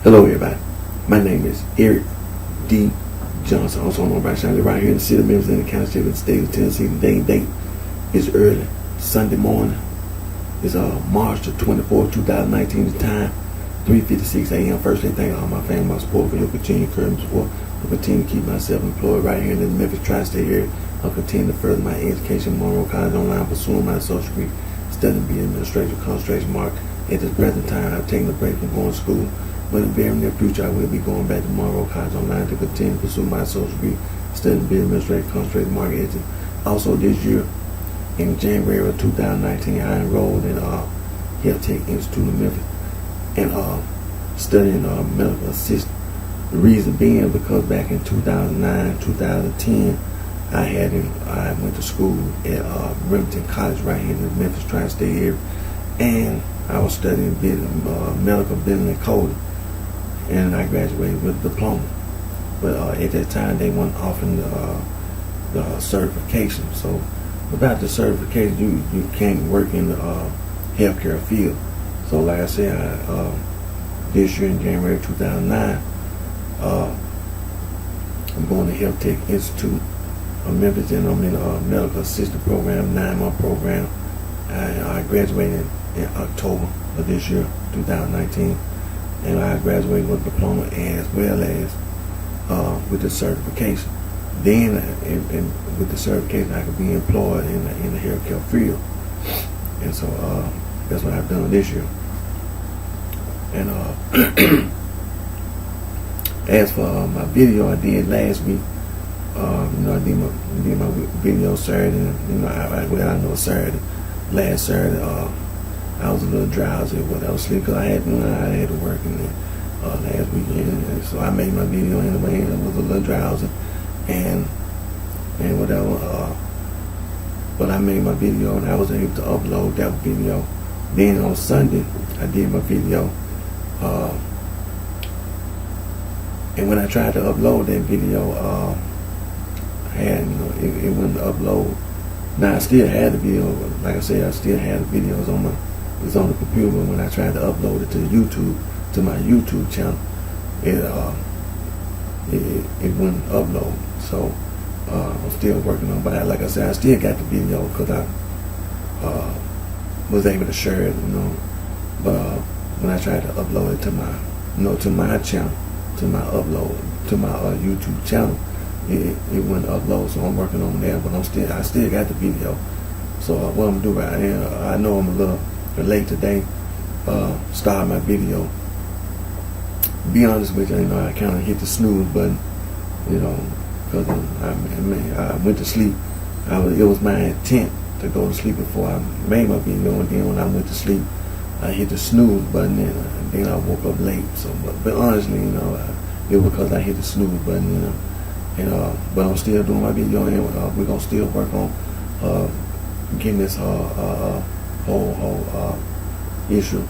Hello everybody, my name is Eric D. Johnson, also known as BrightShine, right here in the city of Memphis in the county seat of the state of Tennessee. The date is early Sunday morning. It's March the 24th, 2019. The time 3:56 a.m. Firstly, thank all my family, my support for your continued encouragement support. I'll continue to keep myself employed right here in the Memphis tri-state area. I'll continue to further my education in Monroe College online, pursuing my associate degree, studying to be administrative concentration mark. At this present time, I've taken a break from going to school, but in the very near future, I will be going back to Monroe College online to continue to pursue my associate degree, studying to be administrative concentration market. Also this year, in January of 2019, I enrolled in Health Tech Institute of Memphis and studying medical assistant. The reason being because back in 2009, 2010, I went to school at Remington College right here in the Memphis tri-state area, and I was studying medical billing and coding, and I graduated with a diploma. But at that time, they weren't offering the certification. So without the certification, you can't work in the healthcare field. So like I said, this year in January 2009, I'm going to Health Tech Institute of Memphis, and I'm in a medical assistant program, 9-month program. I graduated in October of this year, 2019, and I graduated with a diploma as well as with the certification. Then, with the certification, I could be employed in the healthcare field, and so that's what I've done this year. And as for my video I did last week, I did my video Saturday. I know Saturday. Last Saturday, I was a little drowsy, I was asleep because I had to work last weekend, and so I made my video anyway. And I was a little drowsy, and whatever. But I made my video, and I was able to upload that video. Then on Sunday, I did my video, and when I tried to upload that video, it wouldn't upload. Now I still had the video, like I said, I still had the videos it's on the computer. But when I tried to upload it to my YouTube channel, it wouldn't upload. So I'm still working on it. But like I said, I still got the video because I was able to share it, But when I tried to upload it to my channel, to my YouTube channel, it wouldn't upload. So I'm working on that, but I still got the video. So what I'm gonna do right now, I know I'm a little late today. Start my video. Be honest with you, I kind of hit the snooze button, because I went to sleep. It was my intent to go to sleep before I made my video, and then when I went to sleep, I hit the snooze button, and then I woke up late. So, but honestly, it was because I hit the snooze button, but I'm still doing my video, and we're gonna still work on getting this whole issue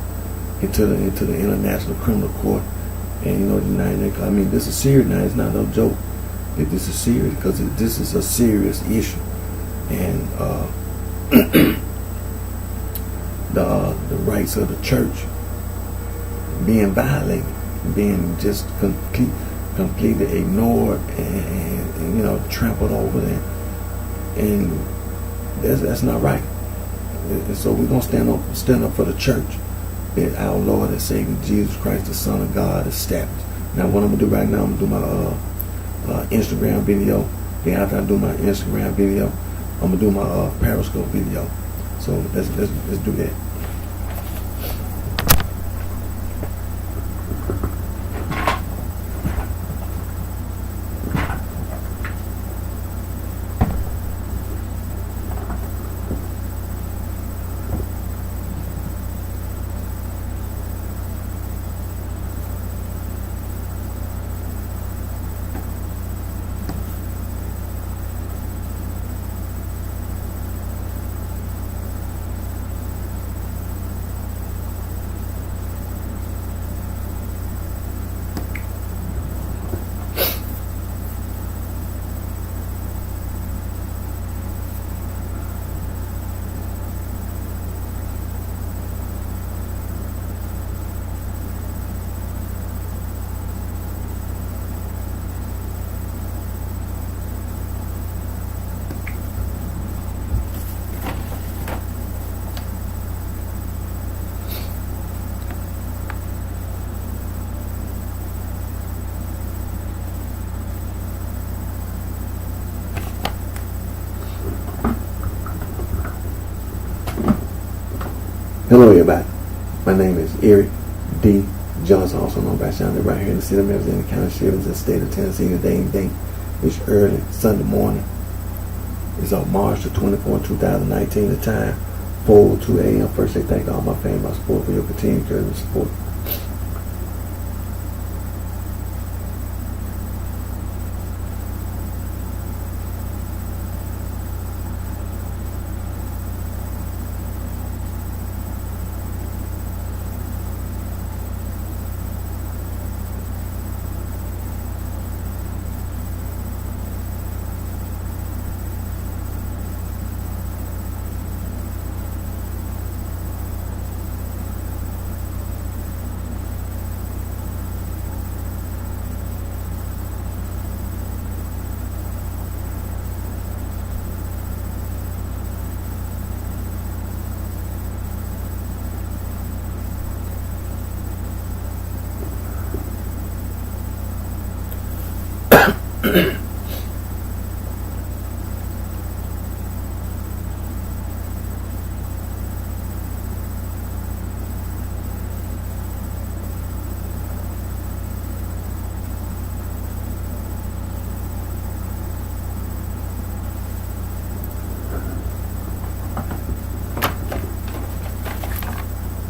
into the International Criminal Court, and the United. This is serious now. It's not no joke. This is serious because this is a serious issue, and the rights of the church being violated, being just completely ignored and trampled over there, and that's not right. And so we're gonna stand up for the church that our Lord and Savior Jesus Christ, the Son of God, established. Now, what I'm gonna do right now, I'm gonna do my Instagram video. Then after I do my Instagram video, I'm gonna do my Periscope video. So let's do that. Hello, everybody. My name is Eric D. Johnson, also known by BrightShine, right here in the city of Memphis, in the county of Sheridan, the state of Tennessee. Today, it's early Sunday morning. It's on March the 24th, 2019. The time 4:02 a.m. First, I thank all my family, my support for your continued courage and support.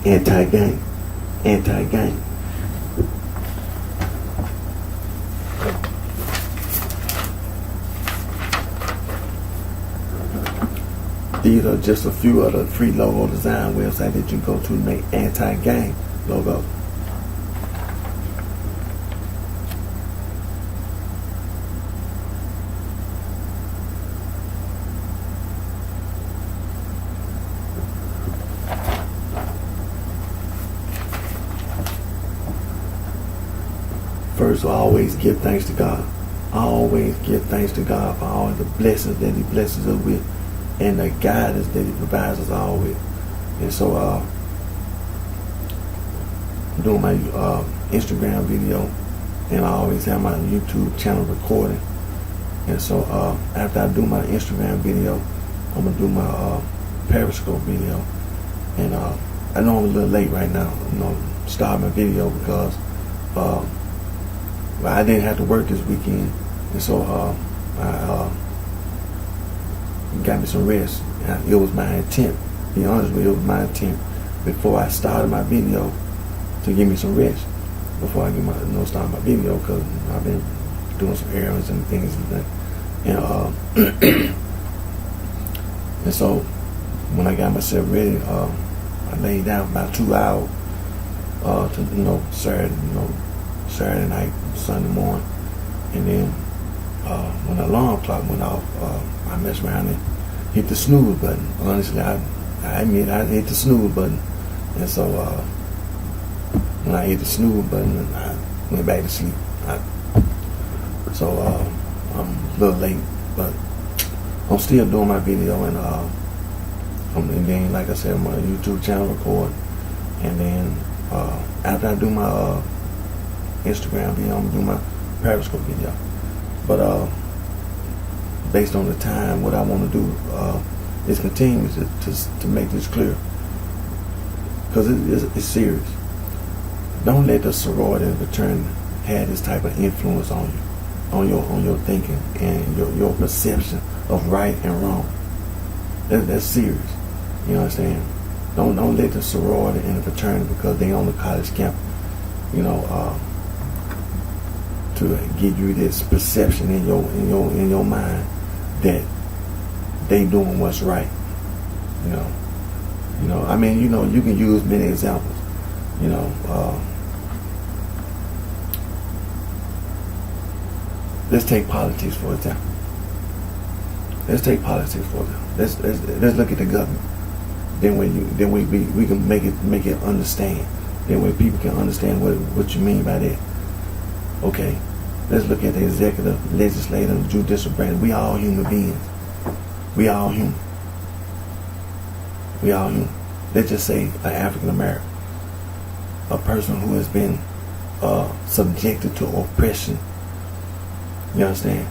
Anti-gang. Anti-gang. These are just a few of the free logo design websites that you go to make anti-gang logo. First, always give thanks to God. Always give thanks to God for all the blessings that He blesses us with and the guidance that He provides us all with. And so, I'm doing my Instagram video, and I always have my YouTube channel recording. And so, after I do my Instagram video, I'm gonna do my Periscope video. And I know I'm a little late right now, start my video because I didn't have to work this weekend, and so I got me some rest. It was my intent, to be honest with you, it was my intent before I started my video to give me some rest before I get start my video, because I've been doing some errands and things like that. And and so when I got myself ready, I laid down about 2 hours to Saturday night, Sunday morning, and then when the alarm clock went off, I messed around and hit the snooze button. Honestly, I admit I hit the snooze button, and so when I hit the snooze button, I went back to sleep. So I'm a little late, but I'm still doing my video, and then, like I said, my YouTube channel record, and then after I do my Instagram video, I'm gonna do my Periscope video. But based on the time, what I want to do is continue to make this clear, because it's serious. Don't let the sorority and fraternity have this type of influence on you, on your thinking and your perception of right and wrong. That's serious. You know what I'm saying? Don't let the sorority and the fraternity, because they on the college campus, to give you this perception in your mind that they doing what's right. I mean, you can use many examples. Let's take politics for example. Let's look at the government. Then we can make it understand. Then when people can understand what you mean by that. Okay, let's look at the executive, legislative, judicial branch. We all human beings. We all human. Let's just say an African American, a person who has been subjected to oppression. You understand?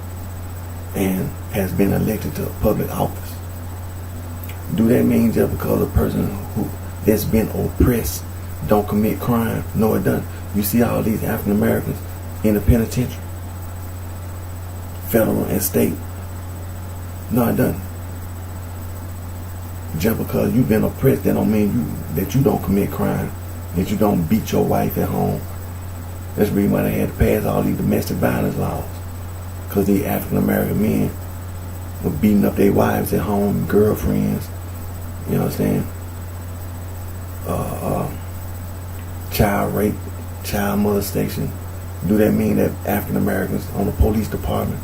And has been elected to a public office. Do that mean just because a person that's been oppressed don't commit crime. No, it doesn't. You see all these African Americans in the penitentiary, federal and state. No, it doesn't. Just because you've been oppressed, that don't mean that you don't commit crime, that you don't beat your wife at home. That's the reason why they had to pass all these domestic violence laws, because these African American men were beating up their wives at home, girlfriends. You know what I'm saying? Child rape, child molestation. Do that mean that African Americans on the police department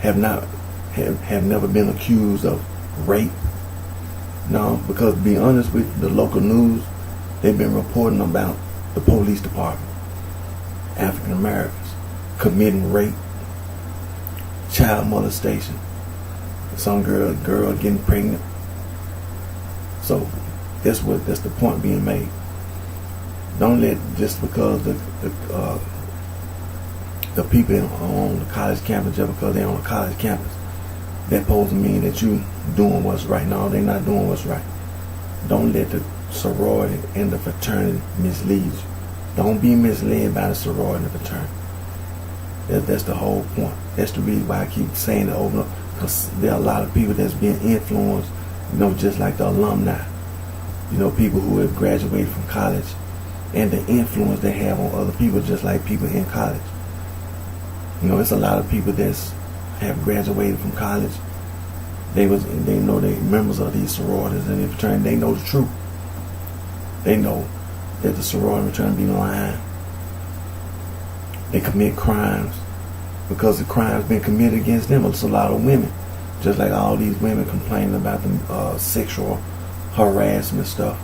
have never been accused of rape? No, because to be honest with the local news, they've been reporting about the police department, African Americans committing rape, child molestation, some girl getting pregnant. So that's the point being made. Don't let, just because the people on the college campus, just because they're on the college campus, that supposed to mean that you doing what's right. No, they're not doing what's right. Don't let the sorority and the fraternity mislead you. Don't be misled by the sorority and the fraternity. That's the whole point. That's the reason why I keep saying it over and over, because there are a lot of people that's being influenced, just like the alumni. People who have graduated from college, and the influence they have on other people, just like people in college. It's a lot of people that's have graduated from college. They know they members of these sororities and the fraternity. They know the truth. They know that the sorority and fraternity be lying. They commit crimes because the crimes been committed against them. It's a lot of women, just like all these women complaining about the sexual harassment stuff.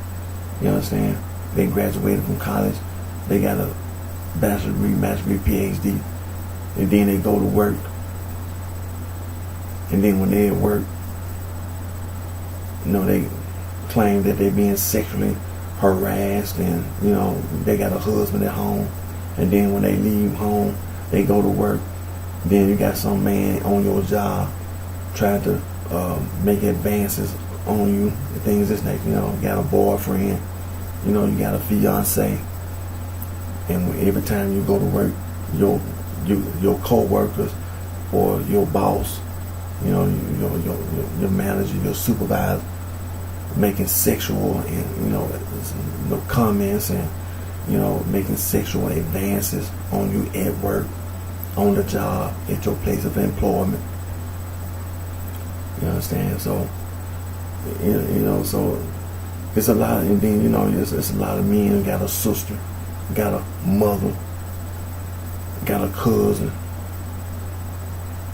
You understand? They graduated from college. They got a bachelor's degree, master's degree, PhD, and then they go to work. And then when they at work, they claim that they're being sexually harassed, and they got a husband at home. And then when they leave home, they go to work. Then you got some man on your job trying to make advances on you, and things this nature. You got a boyfriend, you got a fiance, and every time you go to work, your co-workers or your boss, your manager, your supervisor, making sexual and comments and making sexual advances on you at work, on the job, at your place of employment. You understand? So so it's a lot, and then it's a lot of men who got a sister, got a mother, got a cousin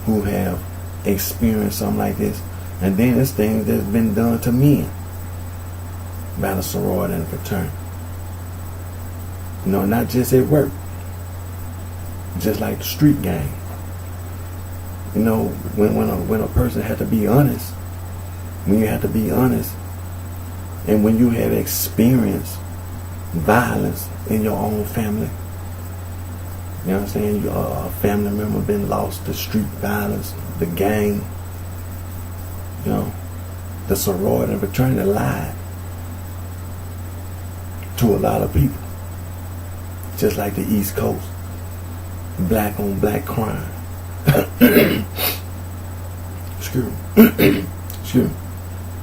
who have experienced something like this. And then it's things that's been done to men by the sorority and fraternity. Not just at work, just like the street gang. When a person had to be honest, when you have to be honest, and when you have experienced violence in your own family, you understand, a family member been lost to street violence, the gang, the sorority and fraternity lied to a lot of people. Just like the East Coast, black on black crime. Excuse me. Excuse me.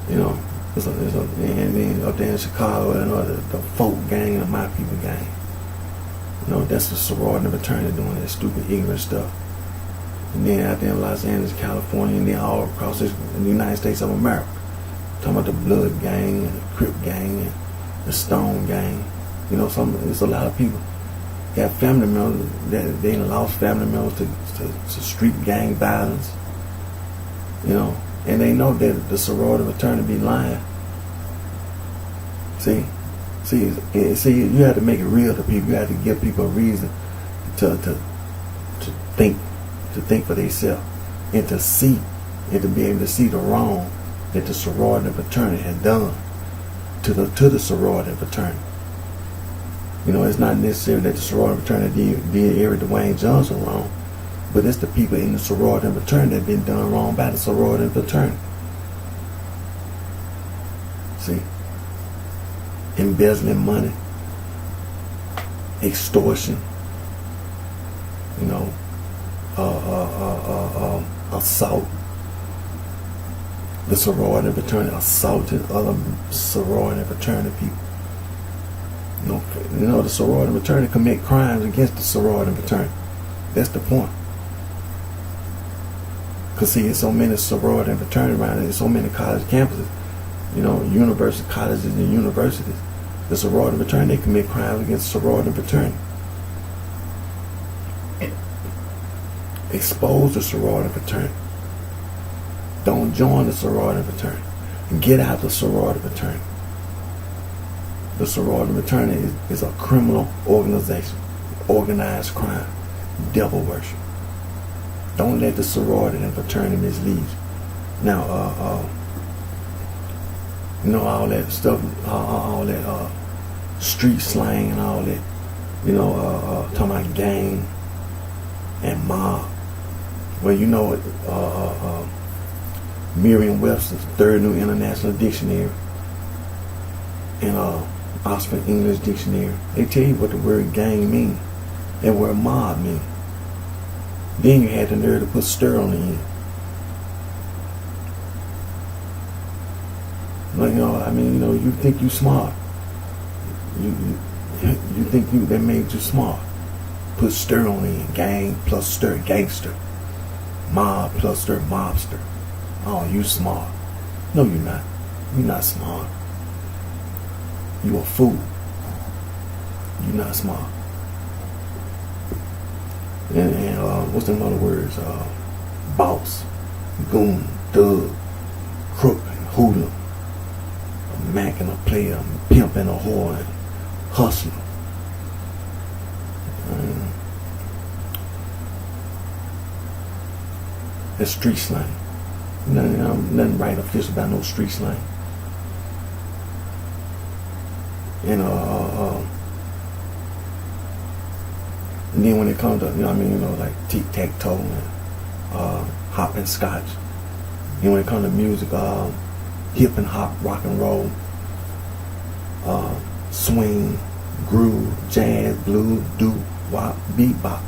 And then up there in Chicago, the folk gang and the my people gang. That's the sorority and fraternity doing that stupid, ignorant stuff. And then out there in Los Angeles, California, and then all across the United States of America, talking about the Blood gang and the Crip gang and the Stone gang. It's a lot of people. You have family members that they lost family members to street gang violence. And they know that the sorority and fraternity be lying. See, you have to make it real to people. You have to give people a reason to think for themselves, and to see, and to be able to see the wrong that the sorority and fraternity had done to the sorority and fraternity. It's not necessarily that the sorority and fraternity did Eric Dwayne Johnson wrong, but it's the people in the sorority and fraternity that have been done wrong by the sorority and fraternity. See? embezzling money, extortion, you know, assault. The sorority and fraternity assaulted other sorority and fraternity people. You know, the sorority and fraternity commit crimes against the sorority and fraternity. That's the point. Because see, there's so many sorority and fraternity around there. There's so many college campuses, you know, university colleges and universities. The sorority and fraternity, they commit crimes against sorority and fraternity. Expose the sorority and fraternity. Don't join the sorority and fraternity. Get out the sorority and fraternity. The sorority and fraternity is a criminal organization, organized crime, devil worship. Don't let the sorority and fraternity mislead you. Now, you know, all that stuff, all that street slang and all that, you know, talking about gang and mob. Well, you know, Merriam-Webster's Third New International Dictionary and Oxford English Dictionary, they tell you what the word gang means and word mob means. Then you had the nerve to put stir on the end. Like, you know, I mean, you know, you think you smart. You think that made you smart. Put stir on the end. Gang plus stir, gangster. Mob plus stir, mobster. Oh, you smart. No, you're not. You're not smart. You a fool. You're not smart. And what's them other words? Boss, goon, thug, crook, and hoodlum, a mac and a player, a pimp and a whore, and hustler. That's street slang. Nothing right official about no street slang. And then when it comes to, you know what I mean, you know, like tic-tac-toe and hop and scotch. And when it comes to music, hip and hop, rock and roll, swing, groove, jazz, blues, doo-wop, bebop.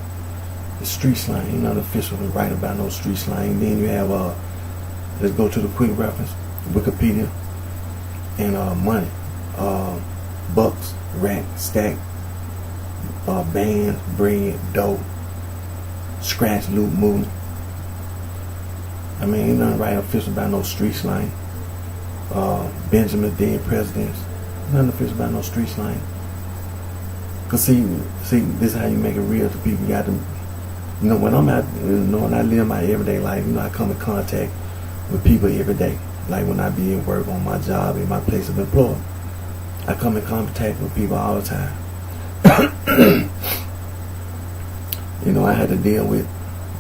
It's street slang. Ain't nothing official to write about no street slang. Then you have, let's go to the quick reference, Wikipedia, and money. Bucks, rack, stack, bands, bread, dough, scratch, loop, movement. I mean, ain't nothing right official about no street slang. Benjamin dead presidents. Nothing official about no street slang. Cause see, this is how you make it real to people. You got to, you know, when I'm out, you know, when I live my everyday life, you know, I come in contact with people every day. Like when I be at work on my job, in my place of employment, I come in contact with people all the time. You know, I had to deal with,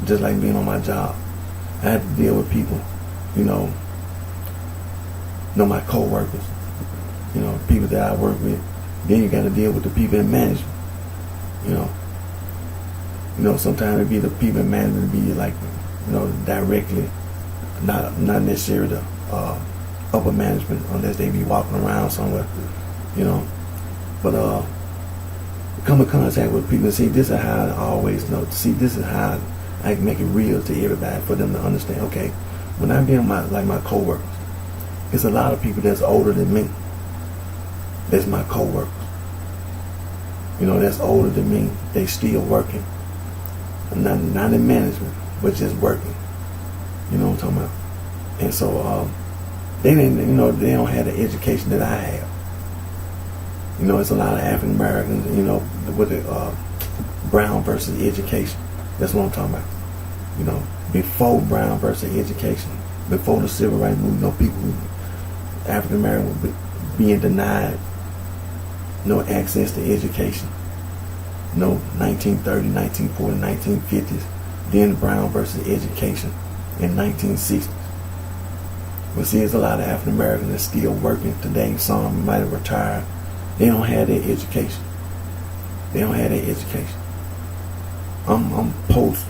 just like being on my job, I had to deal with people, you know, my co-workers, you know, people that I work with. Then you got to deal with the people in management, you know, sometimes it be the people in management be like, you know, directly, not necessarily the upper management, unless they be walking around somewhere, you know, but come in contact with people and see, this is how I always know. See, this is how I can make it real to everybody for them to understand. Okay, when I be on my co-workers, it's a lot of people that's older than me. That's my co-workers. You know, that's older than me. They still working. Not in management, but just working. You know what I'm talking about? And so they didn't, you know, they don't have the education that I have. You know, it's a lot of African Americans, you know, with the Brown versus education. That's what I'm talking about. You know, before Brown versus education, before the Civil Rights Movement, you know, people, African Americans were being denied no access to education. You know, 1930, 1940, 1950s. Then Brown versus education in 1960s. But see, there's a lot of African Americans that's still working today. Some might have retired. They don't have their education. They don't have their education. I'm post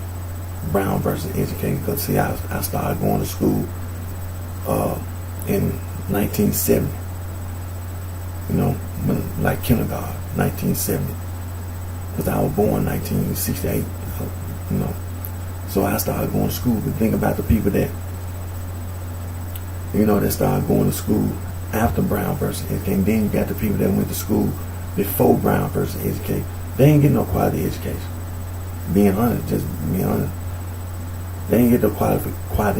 Brown versus education because see, I started going to school in 1970. You know, when like kindergarten, 1970. Because I was born 1968, you know. So I started going to school. But think about the people that, you know, that started going to school after Brown versus education. And then you got the people that went to school before Brown versus education. They ain't getting no quality education. Being honest, just being honest. They ain't get no quality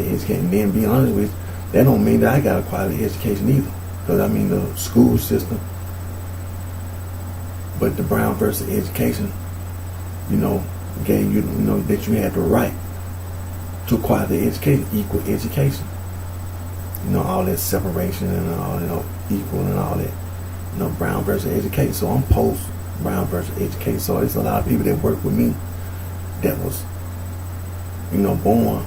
education. And then be honest with you, that don't mean that I got a quality education either. Because I mean the school system. But the Brown versus education, you know, gave you, you know, that you had the right to quality education, equal education. You know, all that separation and all, you know, equal and all that. You know, Brown versus education. So I'm post Brown versus education. So there's a lot of people that work with me that was, you know, born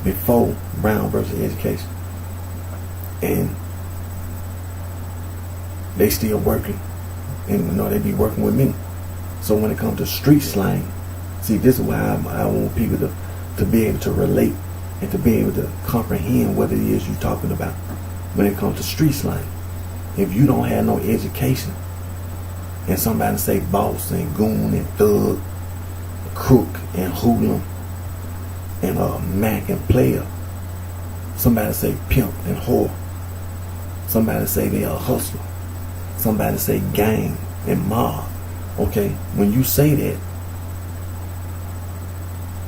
before Brown versus education. And they still working. And, you know, they be working with me. So when it comes to street slang, see, this is why I want people to be able to relate and to be able to comprehend what it is you're talking about when it comes to street slang. If you don't have no education and somebody say boss and goon and thug, crook and hoodlum and mac and player, somebody say pimp and whore, somebody say they a hustler, somebody say gang and mob, okay? When you say that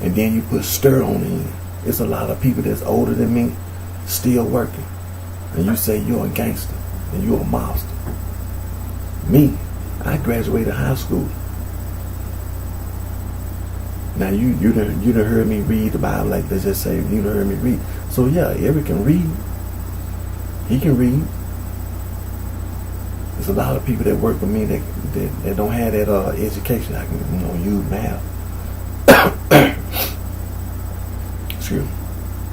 and then you put stir on the end, it's a lot of people that's older than me still working. And you say you're a gangster and you're a mobster. Me, I graduated high school. Now you done heard me read the Bible, like they just say, you done heard me read. So yeah, Eric can read. He can read. There's a lot of people that work with me that don't have that education. I can, you know, use math. Excuse me.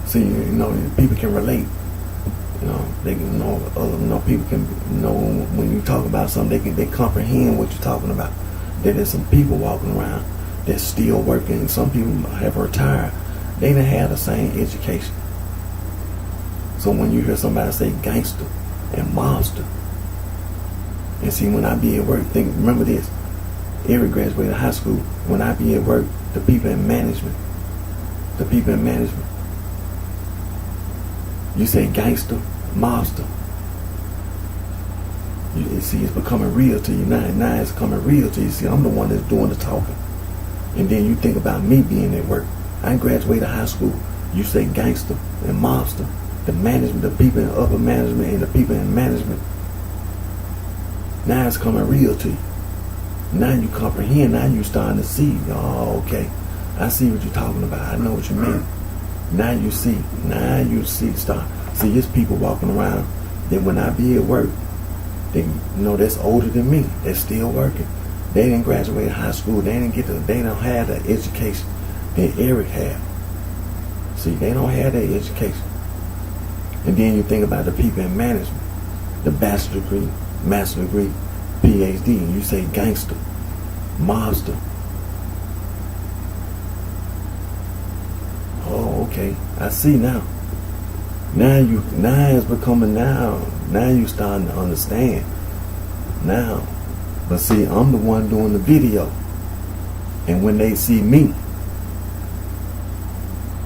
See, you know, people can relate. You know, they can know, people can know when you talk about something, they comprehend what you're talking about. That there's some people walking around that's still working. Some people have retired. They didn't have the same education. So when you hear somebody say gangster and mobster, and see, when I be at work, remember this, Eric graduated high school. When I be at work, the people in management, you say gangster, mobster. You see, it's becoming real to you now. Now it's becoming real to you. See, I'm the one that's doing the talking. And then you think about me being at work. I graduated high school. You say gangster and mobster. The management, the people in upper management and the people in management. Now it's coming real to you. Now you comprehend. Now you starting to see. Oh, okay. I see what you're talking about. I know what you mean. Now you see. See, there's people walking around that when I be at work, they know that's older than me. They're still working. They didn't graduate high school. They don't have the education that Eric had. See, they don't have that education. And then you think about the people in management, the bachelor degree, master degree, PhD, and you say gangster, mobster. Oh, okay. I see now. Now it's becoming now you starting to understand. Now. But see, I'm the one doing the video. And when they see me,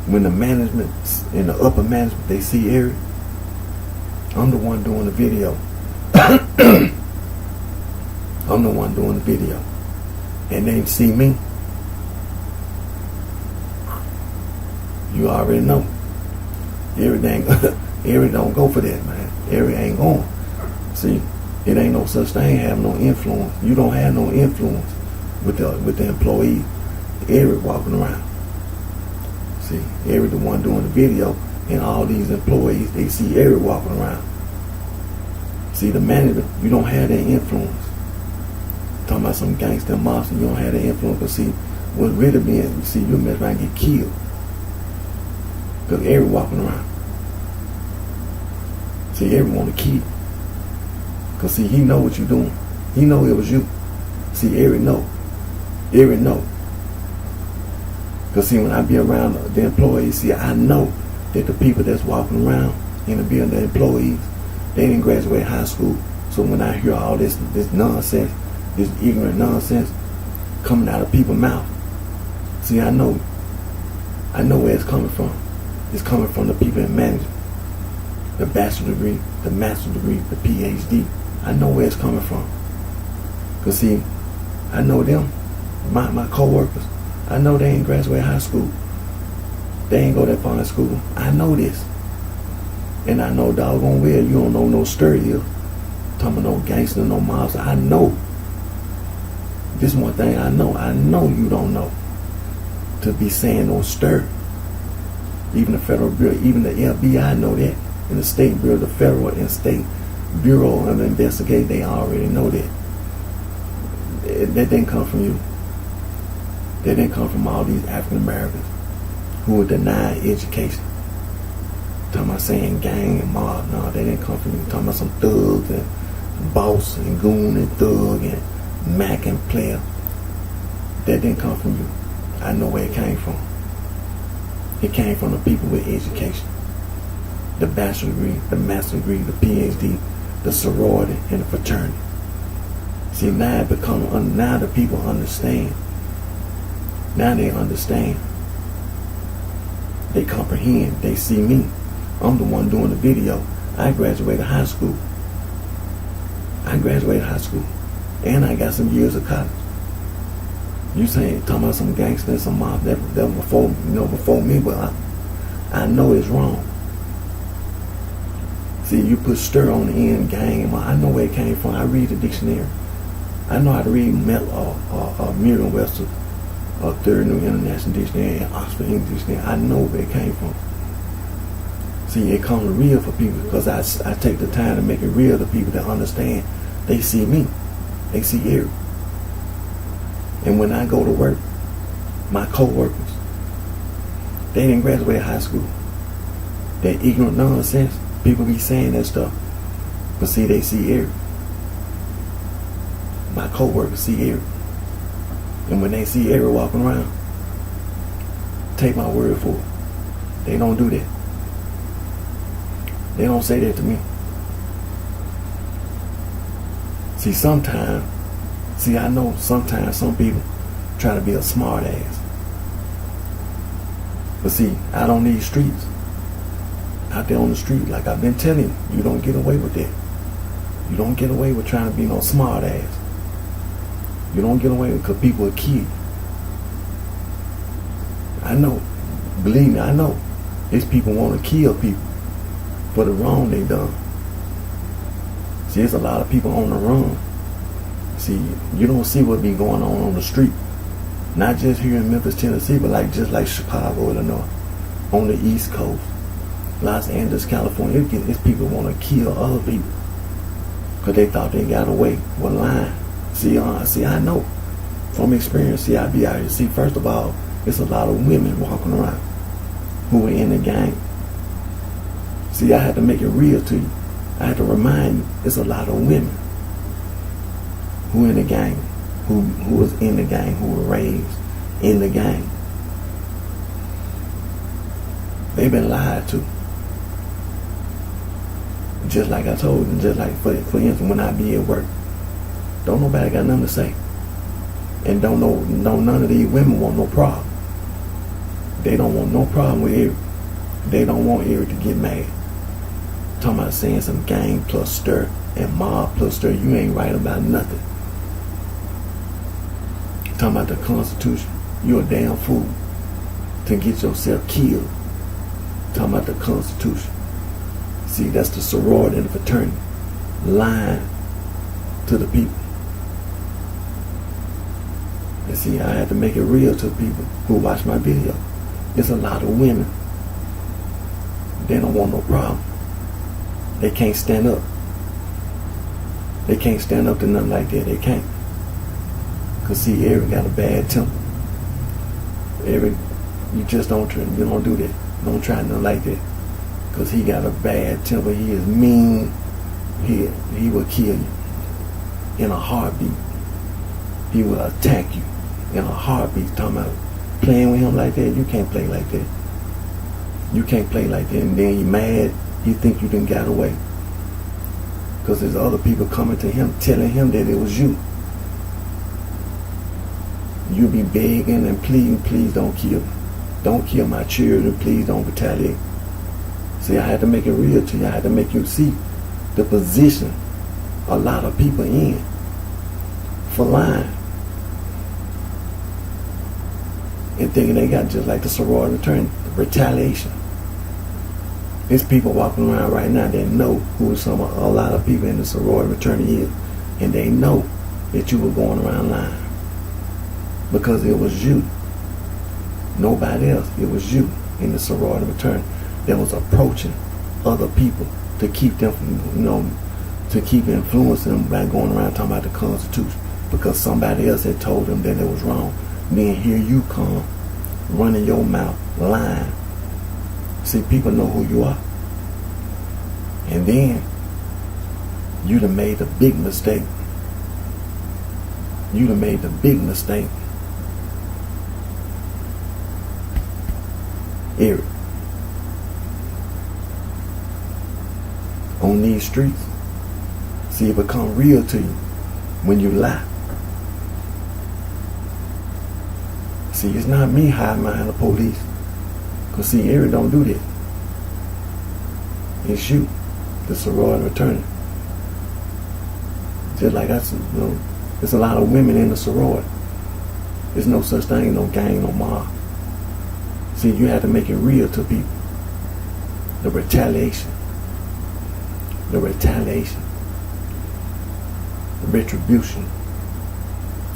when the management in the upper management, they see Eric, I'm the one doing the video. I'm the one doing the video. And they see me, you already know. Eric don't go for that, man. Eric ain't going. See, it ain't no such thing having no influence. You don't have no influence with the employee. Eric walking around. See, Eric the one doing the video, and all these employees, they see Eric walking around. See, the management, you don't have that influence. Talking about some gangster monster, you don't have that influence. But see, what's really being, see, you mess around and get killed. Because Eric walking around. See, Eric want to kill. Because see, he know what you're doing. He know it was you. See, Eric know. Eric know. Because see, when I be around the employees, see, I know that the people that's walking around in the building, the employees, they didn't graduate high school. So when I hear all this nonsense, this ignorant nonsense coming out of people's mouth, see, I know where it's coming from. It's coming from the people in management, the bachelor degree, the master's degree, the PhD. I know where it's coming from. Cause see, I know them, my co-workers. I know they ain't graduated high school. They ain't go that far in school. I know this. And I know doggone well you don't know no stir here. Talking about no gangster, no mobster. I know. This one thing I know. I know you don't know. To be saying no stir. Even the federal bureau, even the FBI know that. And the state bureau, the federal and state bureau of investigation, they already know that. That didn't come from you. That didn't come from all these African Americans who were denied education. Talking about saying gang and mob. No, they didn't come from you. Talking about some thugs and boss and goon and thug and Mac and player. That didn't come from you. I know where it came from. It came from the people with education. The bachelor degree, the master's degree, the PhD, the sorority, and the fraternity. See, now now the people understand. Now they understand. They comprehend. They see me. I'm the one doing the video. I graduated high school. And I got some years of college. You saying, talking about some gangsters, some mob that before me, but I know it's wrong. See, you put stir on the end, gang, and I know where it came from. I read the dictionary. I know how to read Merriam-Webster, Third New International Dictionary, and Oxford English Dictionary. I know where it came from. See, it comes real for people because I take the time to make it real to people that understand. They see me. They see Eric. And when I go to work, my co-workers, they didn't graduate high school. That ignorant nonsense, people be saying that stuff. But see, they see Eric. My co-workers see Eric. And when they see Eric walking around, take my word for it. They don't do that. They don't say that to me. See, I know sometimes some people try to be a smart ass. But see, I don't need streets. Out there on the street, like I've been telling you, you don't get away with that. You don't get away with trying to be no smart ass. You don't get away with because people are kids. I know. Believe me, I know. These people want to kill people for the wrong they done. See, there's a lot of people on the run. See, you don't see what be going on the street. Not just here in Memphis, Tennessee, but just like Chicago, Illinois. On the East Coast. Los Angeles, California. It's people want to kill other people. Because they thought they got away with lying. See, I know. From experience, see, I be out here. See, first of all, it's a lot of women walking around who are in the gang. See, I had to make it real to you. I had to remind you, it's a lot of women who in the gang, who was in the gang, who were raised in the gang. They've been lied to. Just like I told you, just like for instance, when I be at work, don't nobody got nothing to say. And don't know none of these women want no problem. They don't want no problem with Eric. They don't want Eric to get mad. Talking about saying some gang plus stir and mob plus stir. You ain't right about nothing. Talking about the Constitution. You a damn fool to get yourself killed. Talking about the Constitution. See, that's the sorority and the fraternity lying to the people. And see, I had to make it real to people who watch my video. It's a lot of women. They don't want no problem. They can't stand up. They can't stand up to nothing like that. They can't. Because see, Eric got a bad temper. Eric, you just don't do that. Don't try nothing like that. Because he got a bad temper. He is mean. He will kill you in a heartbeat. He will attack you in a heartbeat. Talking about playing with him like that. You can't play like that. You can't play like that. And then you mad. You think you done got away. Because there's other people coming to him, telling him that it was you. You be begging and pleading, please don't kill me. Don't kill my children, please don't retaliate. See, I had to make it real to you. I had to make you see the position a lot of people in for lying. And thinking they got just like the sorority return, retaliation. There's people walking around right now that know who a lot of people in the sorority fraternity is, and they know that you were going around lying because it was you, nobody else. It was you in the sorority fraternity that was approaching other people to keep them from, to keep influencing them by going around talking about the Constitution because somebody else had told them that it was wrong. Then here you come, running your mouth, lying. See, people know who you are. And then, you done made the big mistake. You done made the big mistake. Eric. On these streets, see, it become real to you when you lie. See, it's not me hiding behind the police. Because see, Eric don't do that. It's you, the sorority fraternity. Just like I said, there's a lot of women in the sorority. There's no such thing, no gang, no mob. See, you have to make it real to people. The retaliation. The retaliation. The retribution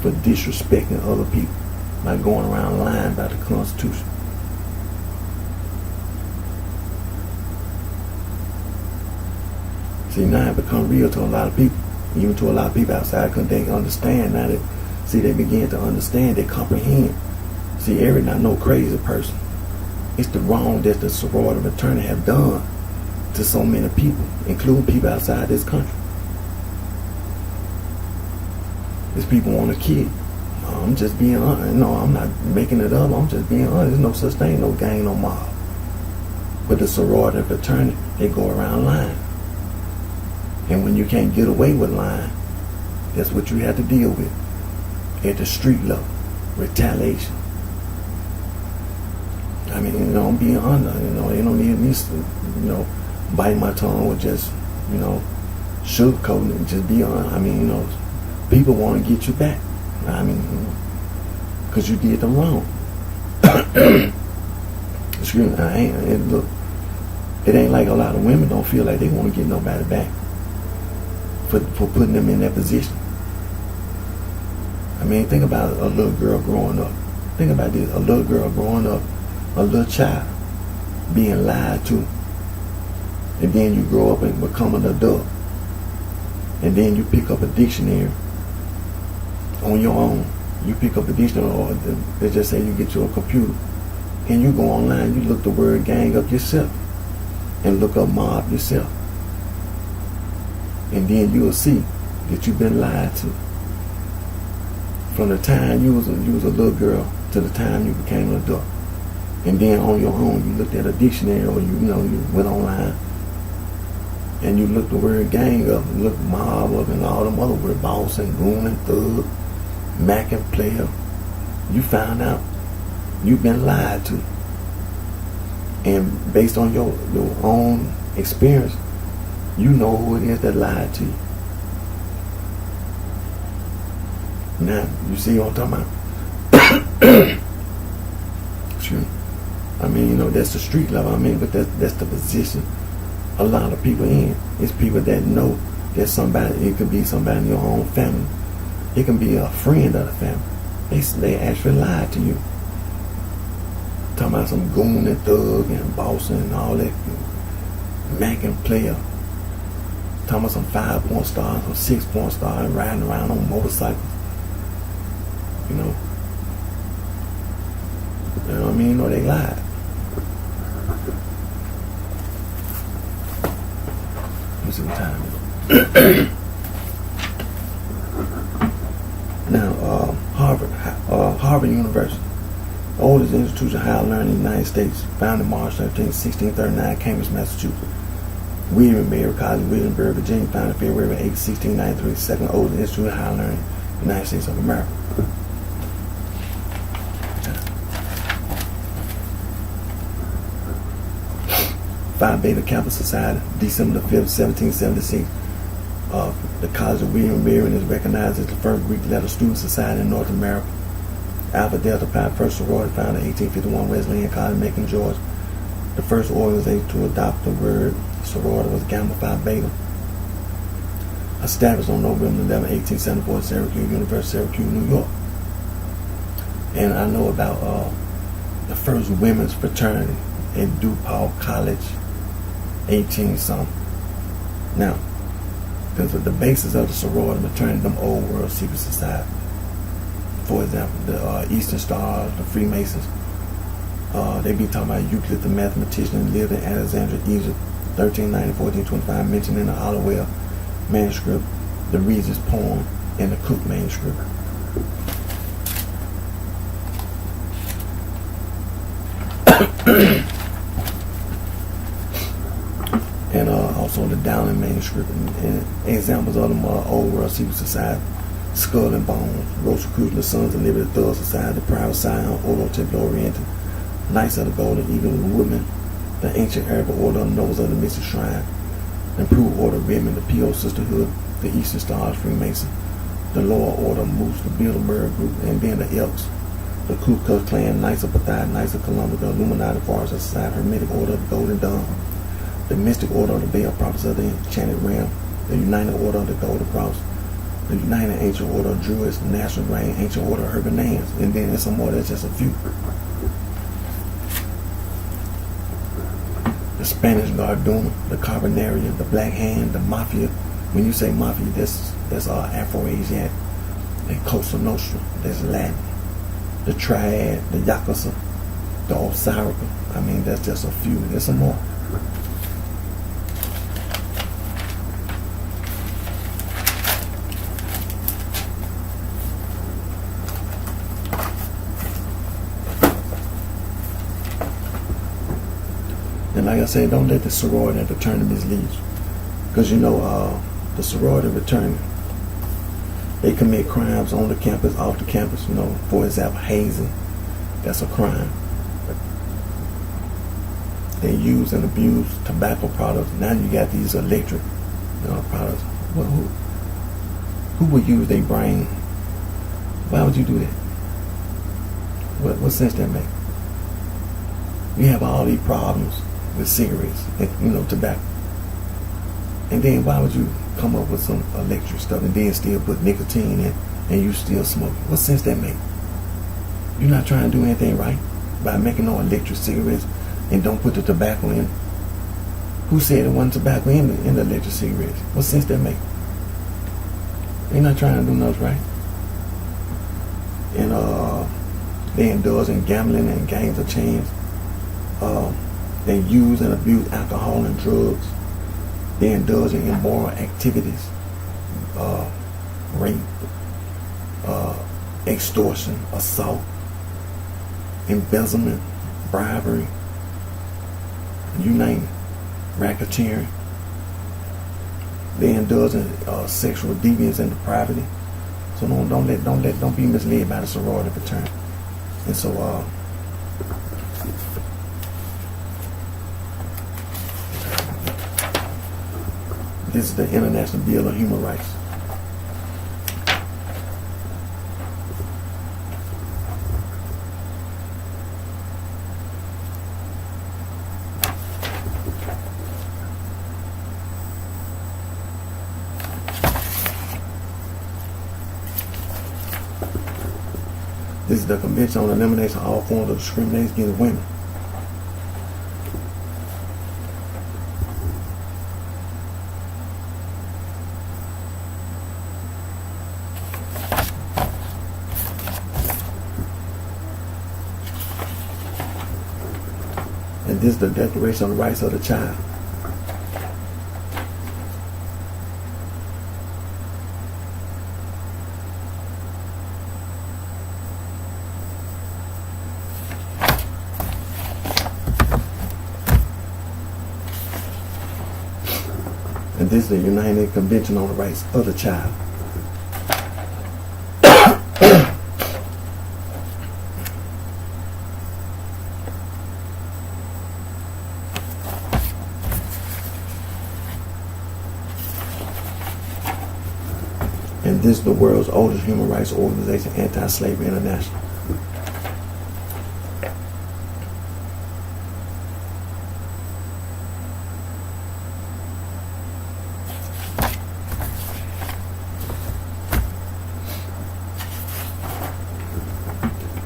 for disrespecting other people by going around lying about the Constitution. See, now it become real to a lot of people, even to a lot of people outside, because they understand now that, see, they begin to understand, they comprehend. See, Eric not no crazy person. It's the wrong that the sorority fraternity have done to so many people, including people outside this country. These people want to kill. I'm just being honest. No, I'm not making it up. I'm just being honest. There's no such thing, no gang, no mob. But the sorority fraternity, they go around lying. And when you can't get away with lying, that's what you have to deal with at the street level. Retaliation. I mean, I'm being honest. They don't need me to, bite my tongue or just, sugarcoating it and just be honest. I mean, people want to get you back. I mean, because you did them wrong. Excuse me. Look, it ain't like a lot of women don't feel like they want to get nobody back for putting them in that position. I mean, think about a little girl growing up. Think about this: a little girl growing up, a little child being lied to, and then you grow up and become an adult, and then you pick up a dictionary on your own. You pick up a dictionary, or they just say you get you a computer, and you go online, you look the word gang up yourself, and look up mob yourself, and then you'll see that you've been lied to from the time you was a little girl to the time you became an adult. And then on your own, you looked at a dictionary, or you went online and you looked the word gang up, and looked mob up, and all them other words, boss and goon and thug, Mac and player. You found out you've been lied to. And based on your own experience, you know who it is that lied to you. Now, you see what I'm talking about? Excuse me. I mean, that's the street level. I mean, but that's the position a lot of people in. It's people that know that somebody, it could be somebody in your own family. It can be a friend of the family. They actually lied to you. Talking about some goon and thug and boss and all that, Mac and player. Talking about some 5-point stars, some 6-point stars, riding around on motorcycles. You know what I mean? They lied. Let me see what time it is. Now, Harvard University, the oldest institution of higher learning in the United States, founded March 13, 1639, Cambridge, Massachusetts. William and Mary College, Williamsburg, Virginia, founded February 8, 1693, second oldest institute of higher learning in the United States of America. Phi Beta Kappa Society, December the 5th, 1776. The College of William and Mary is recognized as the first Greek letter student society in North America. Alpha Delta Pi, first sorority founded in 1851, Wesleyan College, Macon, Georgia. The first organization to adopt the word sorority was Gamma Phi Beta, established on November 11, 1874 at Syracuse University, Syracuse, New York. And I know about the first women's fraternity in DePaul College, 18-something. Now, the basis of the sorority fraternity, them old world secret society. For example, the Eastern Stars, the Freemasons. They be talking about Euclid, the mathematician, who lived in Alexandria, Egypt, 1390-1425, mentioned in the Hollowell manuscript, the Regis poem, and the Cook manuscript. And also the Dowling manuscript, and examples of them Old World Secret Society, Skull and Bones, Rosicrucian, Sons of Liberty, Thug Society, Private Scion, Ordo Templi Orientis, Knights of the Golden Eagle, Woodmen, the Ancient Arabic Order of Nobles of the Mystic Shrine, Improved Order of Redmond, the P.O. Sisterhood, the Eastern Stars, Freemason, the Lower Order of Moose, the Bilderberg Group, and then the Elks, the Ku Klux Klan, Knights of Bethesda, Knights of Columbus, the Illuminati, Forest Society, Hermetic Order of the Golden Dawn, the Mystic Order of the Veiled Prophets of the Enchanted Realm, the United Order of the Golden Cross, the United Ancient Order of Druids, the National Grain, Ancient Order of Hermannans, and then there's some more, that's just a few. The Spanish Garduna, the Carbonarian, the Black Hand, the Mafia. When you say Mafia, that's Afro-Asiatic. The Cosa Nostra, that's Latin. The Triad, the Yakuza, the Osirica. I mean, that's just a few. There's some more. And like I said, don't let the sorority and fraternity mislead you. Because you know, the sorority and fraternity, they commit crimes on the campus, off the campus. You know, for example, hazing, that's a crime. They use and abuse tobacco products. Now you got these electric products. Well, who would use their brain? Why would you do that? What sense that make? You have all these problems with cigarettes and tobacco, and then why would you come up with some electric stuff and then still put nicotine in and you still smoke? What sense that make? You're not trying to do anything right by making no electric cigarettes and don't put the tobacco in. Who said it wasn't tobacco in the electric cigarettes? What sense that make? They're not trying to do nothing right. And they indulge in gambling and games of chance. They use and abuse alcohol and drugs. They indulge in immoral activities, rape, extortion, assault, embezzlement, bribery, you name it, racketeering. They indulge in sexual deviance and depravity. So don't be misled by the sorority fraternity. And so this is the International Bill of Human Rights. This is the Convention on the Elimination of All Forms of Discrimination Against Women. And this is the Declaration of the Rights of the Child. And this is the United Convention on the Rights of the Child. And this is the world's oldest human rights organization, Anti-Slavery International.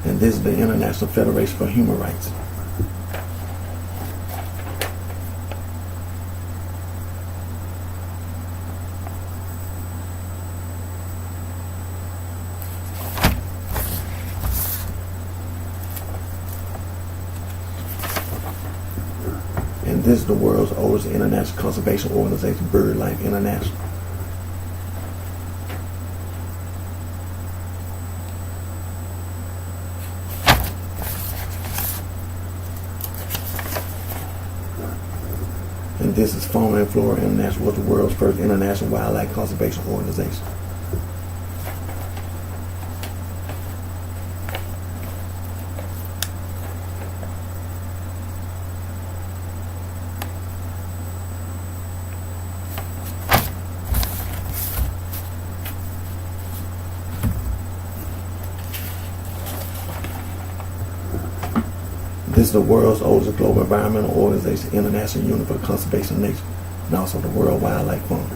And this is the International Federation for Human Rights. And this is the world's oldest international conservation organization, BirdLife International. And this is Fauna and Flora International, was the world's first international wildlife conservation organization. This is the world's oldest global environmental organization, International Union for Conservation of Nature, and also the World Wildlife Fund.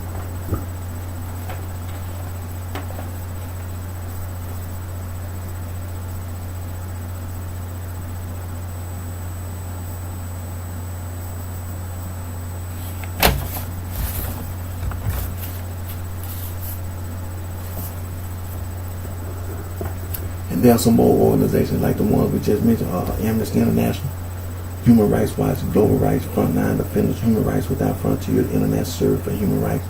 And there are some more organizations like the ones we just mentioned, Amnesty International, Human Rights Watch, Global Rights, Frontline Defenders, Human Rights Without Frontiers, International Service for Human Rights.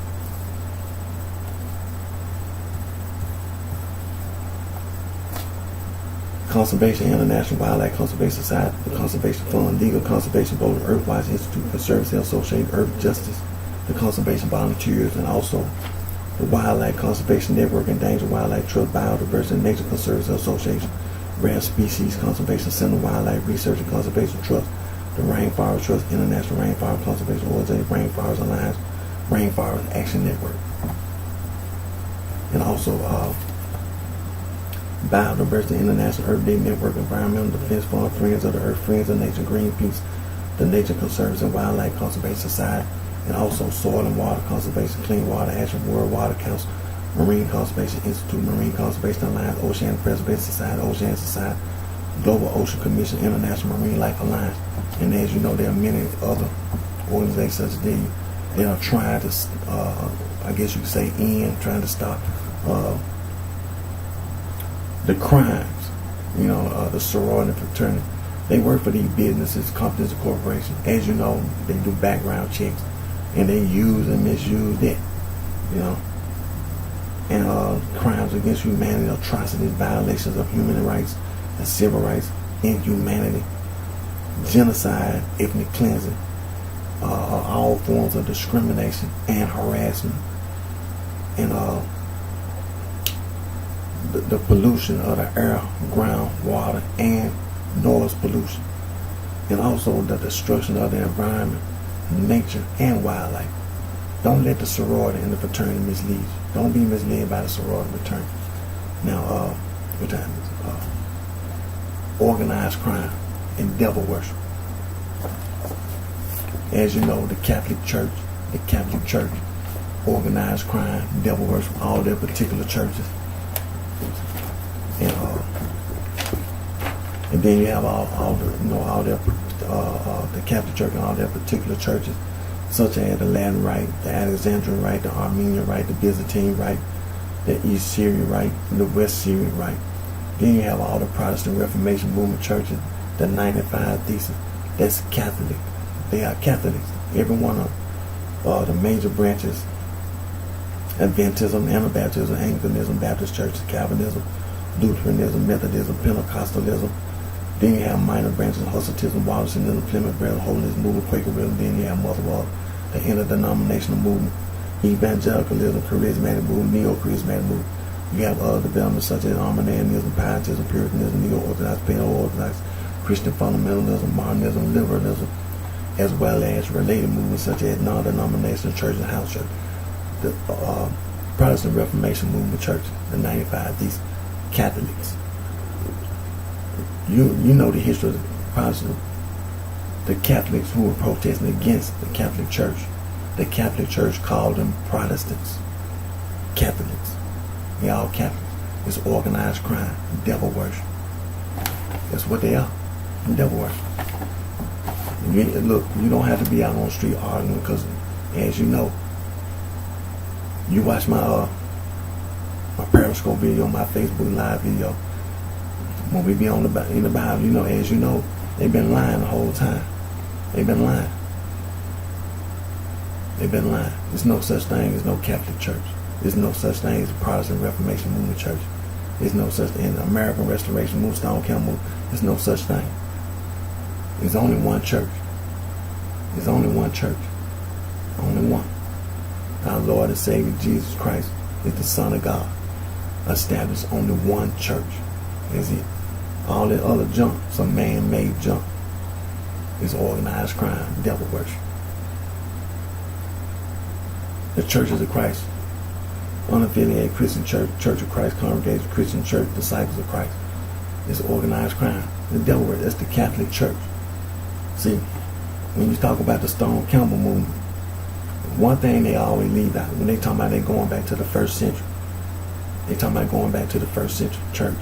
Conservation International, Wildlife Conservation Society, the Conservation Fund, Legal Conservation Board, Earthwise Institute for Service Association, Earth Justice, the Conservation Volunteers, and also the Wildlife Conservation Network, Endangered Wildlife Trust, Biodiversity and Nature Conservancy Association, Rare Species Conservation Center, Wildlife Research and Conservation Trust, the Rainforest Trust, International Rainforest Conservation Organization, Rainforest Alliance, Rainforest Action Network, and also Biodiversity International, Earth Day Network, Environmental Defense Fund, Friends of the Earth, Friends of Nature, Greenpeace, the Nature Conservancy and Wildlife Conservation Society, and also Soil and Water Conservation, Clean Water Action, World Water Council, Marine Conservation Institute, Marine Conservation Alliance, Oceanic Preservation Society, Ocean Society, Global Ocean Commission, International Marine Life Alliance. And as you know, there are many other organizations such as these that are trying to, I guess you could say, trying to stop the crimes, the sorority and fraternity. They work for these businesses, companies, and corporations. As you know, they do background checks, and they use and misuse that, and crimes against humanity, atrocities, violations of human rights and civil rights, inhumanity, genocide, ethnic cleansing, all forms of discrimination and harassment, and the pollution of the air, ground, water, and noise pollution, and also the destruction of the environment, nature, and wildlife. Don't let the sorority and the fraternity mislead you. Don't be misled by the sorority and fraternity. Now, what time is it? Organized crime and devil worship. As you know, the Catholic Church, organized crime, devil worship, all their particular churches. And then you have all the Catholic Church and all their particular churches, such as the Latin Rite, the Alexandrian Rite, the Armenian Rite, the Byzantine Rite, the East Syrian Rite, and the West Syrian Rite. Then you have all the Protestant Reformation movement churches, the 95 Theses. That's Catholic. They are Catholics. Every one of the major branches: Adventism, Anabaptism, Anglicanism, Baptist churches, Calvinism, Lutheranism, Methodism, Pentecostalism. Then you have minor branches: Hussitism, Waldensianism, Plymouth Brethren, Holiness Movement, Quakerism. Then you have multiple, the interdenominational movement, evangelicalism, charismatic movement, neo-charismatic movement. You have other developments such as Arminianism, Pietism, Puritanism, Neo-Orthodox, Pale-Orthodox, Christian fundamentalism, modernism, liberalism, as well as related movements such as non-denominational church and house church, the Protestant Reformation movement church, the 95, these Catholics. You know the history of the Protestant, the Catholics who were protesting against the Catholic Church. The Catholic Church called them Protestants. Catholics. They all Catholics. It's organized crime, devil worship. That's what they are. Devil worship. Look, you don't have to be out on the street arguing because, as you know, you watch my Periscope video, my Facebook Live video. When we be in the Bible, you know, as you know, they've been lying the whole time. They've been lying. They've been lying. There's no such thing as no Catholic Church. There's no such thing as a Protestant Reformation movement church. There's no such thing. American Restoration movement, Stone County movement. There's no such thing. There's only one church. There's only one church. Only one. Our Lord and Savior Jesus Christ is the Son of God. Established only one church. Is it? All that other junk, some man-made junk, is organized crime, devil worship. The Churches of Christ, unaffiliated Christian church, Church of Christ, Congregation Christian Church, Disciples of Christ, is organized crime. The devil worship, that's the Catholic Church. See, when you talk about the Stone Campbell movement, one thing they always leave out, when they talk about they going back to the first century, they talk about going back to the first century church.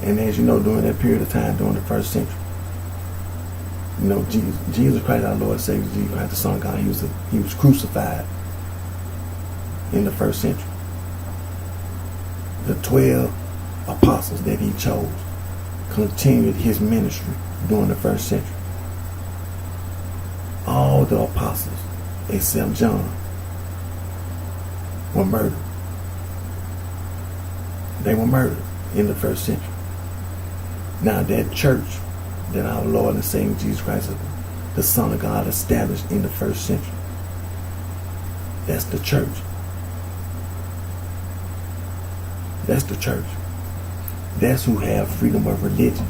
And as you know, during that period of time, during the first century, you know, Jesus Christ, our Lord and Savior, Jesus Christ, the Son of God, he was crucified in the first century. The 12 apostles that he chose continued his ministry during the first century. All the apostles, except John, were murdered. They were murdered in the first century. Now that church that our Lord and Savior Jesus Christ, the Son of God, established in the first century, that's the church. That's the church. That's who have freedom of religion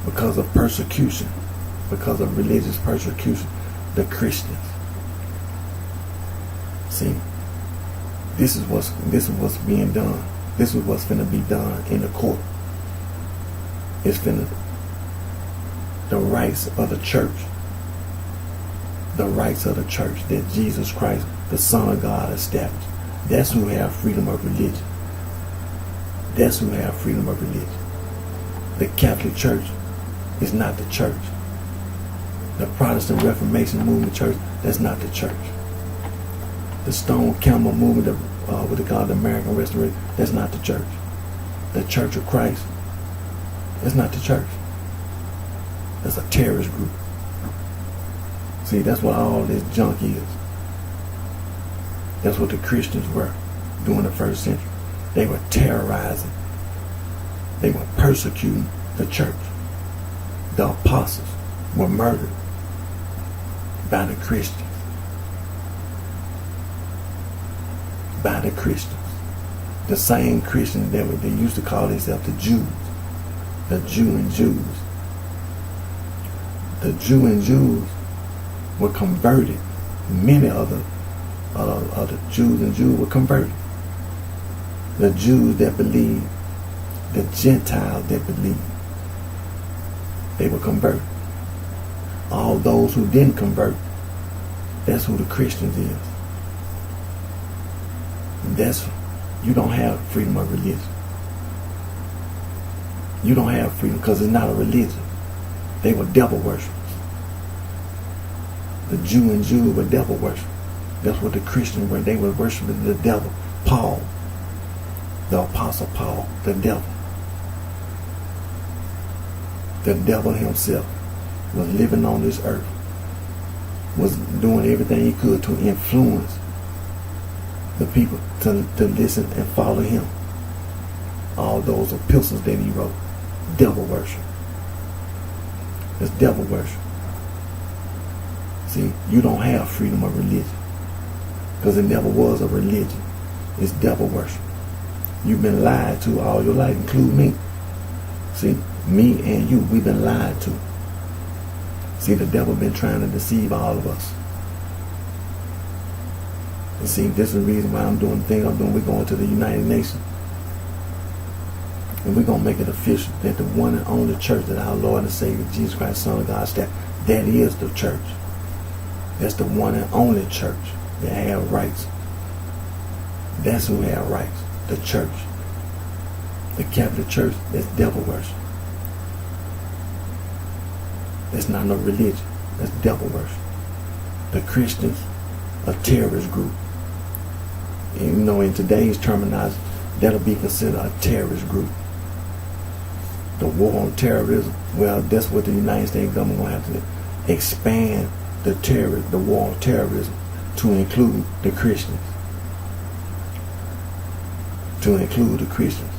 because of persecution, because of religious persecution. The Christians. See, this is what's being done. This is what's finna be done in the court. It's finna, the rights of the church, that Jesus Christ, the Son of God, established. That's who have freedom of religion. That's who have freedom of religion. The Catholic Church is not the church. The Protestant Reformation movement church, that's not the church. The Stone Campbell movement, what they call the American Restoration, that's not the church. The Church of Christ, that's not the church. That's a terrorist group. See, that's what all this junk is. That's what the Christians were during the first century. They were terrorizing. They were persecuting the church. The apostles were murdered by the Christians. By the Christians. The same Christians that they used to call themselves the Jews. The Jew and Jews. The Jew and Jews were converted. Many of the Jews and Jews were converted. The Jews that believed, the Gentiles that believed, they were converted. All those who didn't convert, that's who the Christians is. That's, you don't have freedom of religion. You don't have freedom because it's not a religion. They were devil worshippers. The Jew and Jew were devil worshippers. That's what the Christians were. They were worshiping the devil. Paul, the Apostle Paul, the devil. The devil himself was living on this earth, was doing everything he could to influence the people to listen and follow him. All those epistles that he wrote, devil worship. It's devil worship. See, you don't have freedom of religion. Because it never was a religion. It's devil worship. You've been lied to all your life, including me. See, me and you, we've been lied to. See, the devil been trying to deceive all of us. And see, this is the reason why I'm doing the thing I'm doing. We're going to the United Nations. And we're going to make it official that the one and only church that our Lord and Savior, Jesus Christ, Son of God, that is the church. That's the one and only church that have rights. That's who have rights. The church. The Catholic Church, that's devil worship. That's not no religion. That's devil worship. The Christians, a terrorist group. And, you know, in today's terminology, that'll be considered a terrorist group. The war on terrorism, well, that's what the United States government will have to expand the war on terrorism to include the Christians. To include the Christians.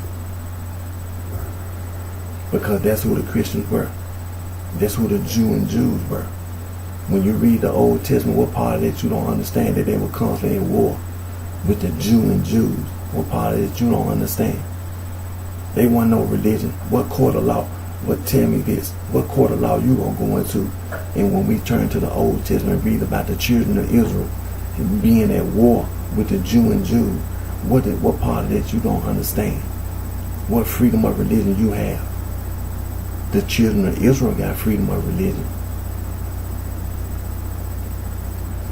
Because that's who the Christians were. That's who the Jews were. When you read the Old Testament, what part of that you don't understand? That they were constantly in war with the Jews. What part of that you don't understand? They weren't no religion. What court of law? Tell me this. What court of law you gonna go into? And when we turn to the Old Testament and read about the children of Israel and being at war with the Jews, what part of that you don't understand? What freedom of religion you have? The children of Israel got freedom of religion.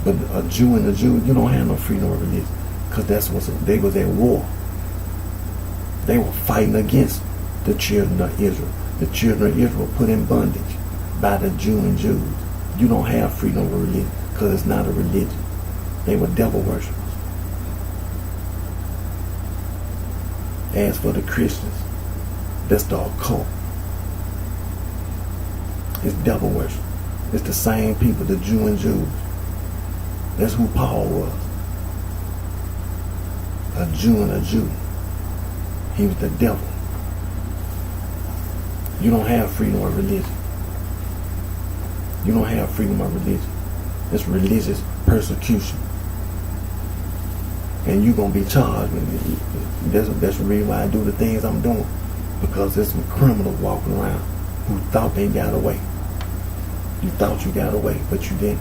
But a Jew and a Jew, you don't have no freedom of religion. Because they was at war. They were fighting against the children of Israel. The children of Israel put in bondage by the Jews. You don't have freedom of religion because it's not a religion. They were devil worshippers. As for the Christians, that's the occult. It's devil worship. It's the same people, the Jews. That's who Paul was. A Jew and a Jew. He was the devil. You don't have freedom of religion. You don't have freedom of religion. It's religious persecution. And you're going to be charged. That's the reason why I do the things I'm doing. Because there's some criminals walking around who thought they got away. You thought you got away, but you didn't.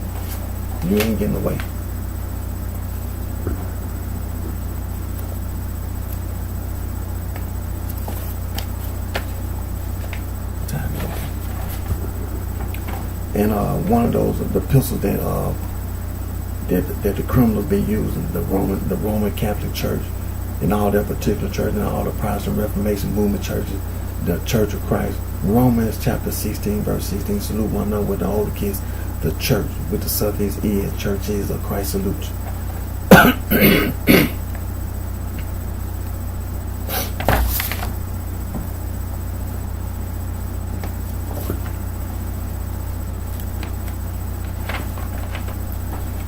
You ain't getting away. And one of those, the pistols that the criminals be using, the Roman Catholic Church, and all their particular church, and all the Protestant Reformation movement churches, the Church of Christ. Romans chapter 16, verse 16. Salute one another with the older kids. The church with the suffix is. Church is of Christ salute you.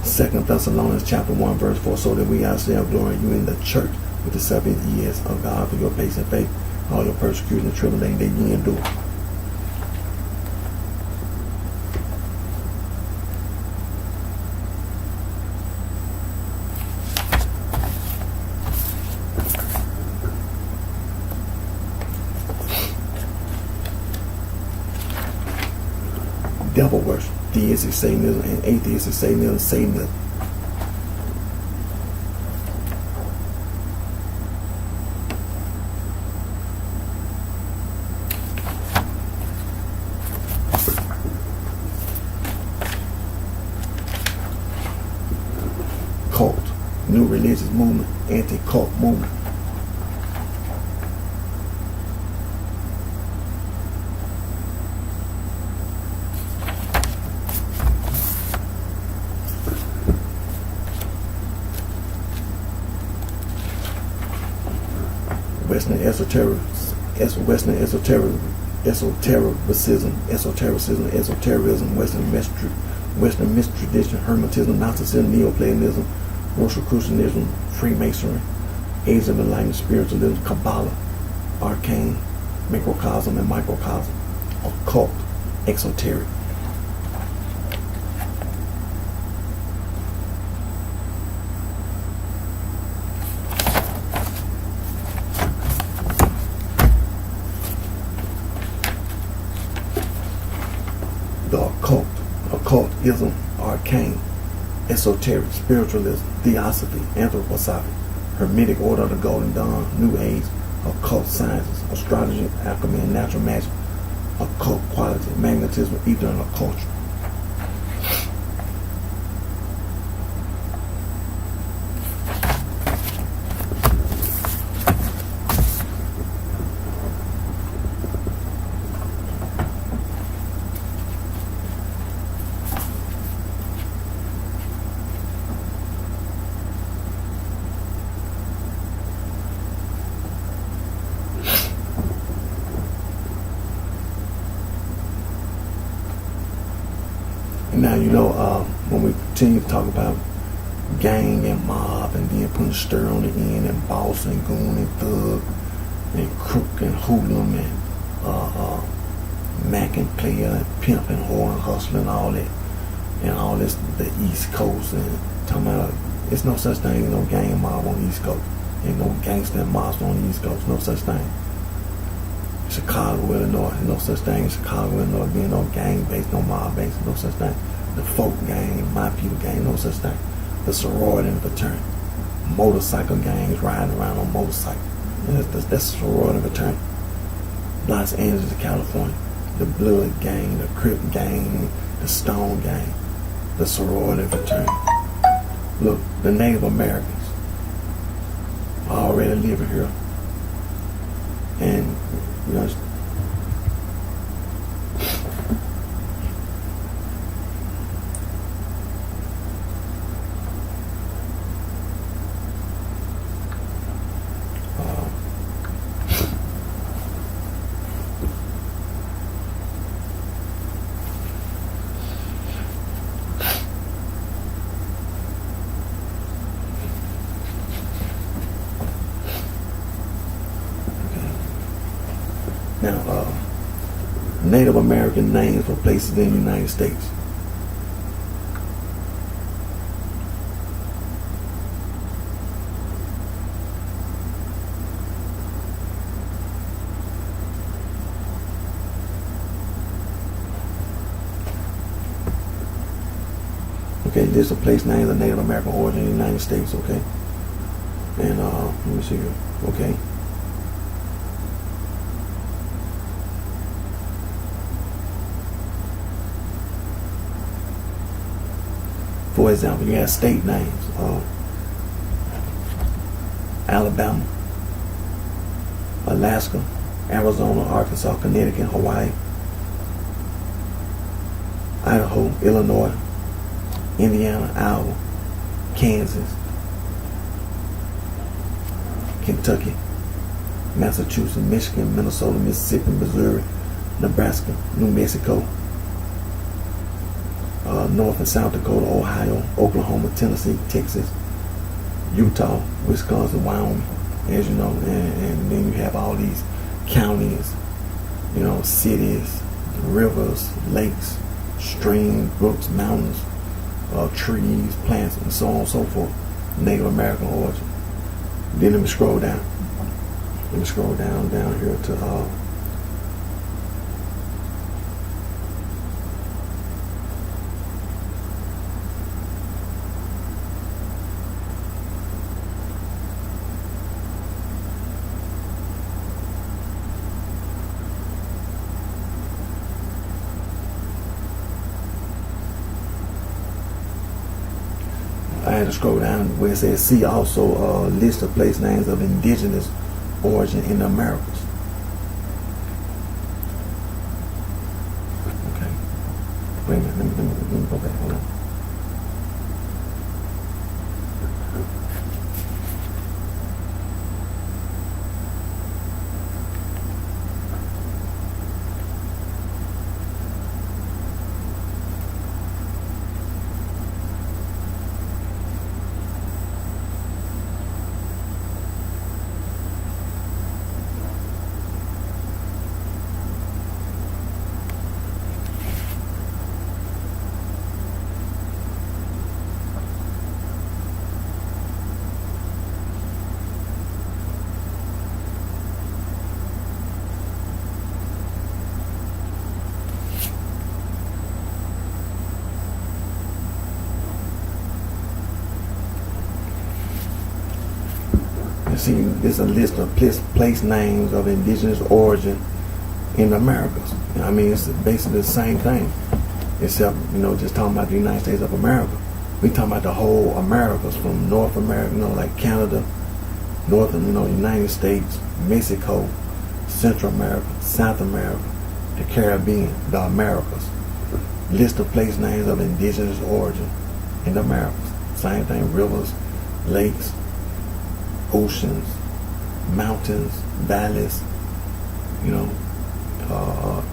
2 Thessalonians chapter 1 verse 4, so that we ourselves glory you in the church with the suffix is of God for your patient faith, all your persecution and tribulation that ye endure. Devil worship, theistic Satanism, and atheistic Satanism. Cult, new religious movement, anti-cult movement. Western esotericism, Western mystery tradition, Hermetism, Gnosticism, Neoplatonism, Rosicrucianism, Freemasonry, Age of Enlightenment, Spiritualism, Kabbalah, Arcane, Microcosm and Microcosm, Occult, Exoteric. ism, arcane, esoteric, spiritualism, theosophy, anthroposophy, Hermetic order of the Golden Dawn, New Age, occult sciences, astrology, alchemy, and natural magic, occult quality, magnetism, ether, and culture. Now, when we continue to talk about gang and mob and then putting stir on the end and boss and goon and thug and crook and hoodlum and mac and player and pimp and whore and hustler and all that, and all this, the East Coast, and talking about it's no such thing as no gang and mob on the East Coast. Ain't no gangster and mobster on the East Coast, no such thing. Chicago, Illinois, no such thing. Chicago, Illinois, being no gang based, no mob based, no such thing. The folk gang, my people gang, no such thing. The sorority and fraternity. Motorcycle gangs riding around on motorcycles. That's sorority and fraternity. Los Angeles, California. The Blood gang, the Crip gang, the Stone gang, the sorority and fraternity. Look, the Native Americans are already living here. And Native American names for places in the United States. Okay, this is a place named of Native American origin in the United States, okay? And let me see here. Okay. For example, you have state names. Alabama, Alaska, Arizona, Arkansas, Connecticut, Hawaii, Idaho, Illinois, Indiana, Iowa, Kansas, Kentucky, Massachusetts, Michigan, Minnesota, Mississippi, Missouri, Nebraska, New Mexico, North and South Dakota, Ohio, Oklahoma, Tennessee, Texas, Utah, Wisconsin, Wyoming, as you know, and then you have all these counties, cities, rivers, lakes, streams, brooks, mountains, trees, plants, and so on and so forth. Native American origin. Then let me scroll down. Let me scroll down here to I had to scroll down where it says see also list of place names of indigenous origin in the Americas. Okay. Wait a minute, let me go back. Hold on. You see, this is a list of place names of indigenous origin in the Americas. I mean, it's basically the same thing, except, just talking about the United States of America. We talking about the whole Americas, from North America, like Canada, Northern, United States, Mexico, Central America, South America, the Caribbean, the Americas. List of place names of indigenous origin in the Americas. Same thing, rivers, lakes, oceans, mountains, valleys,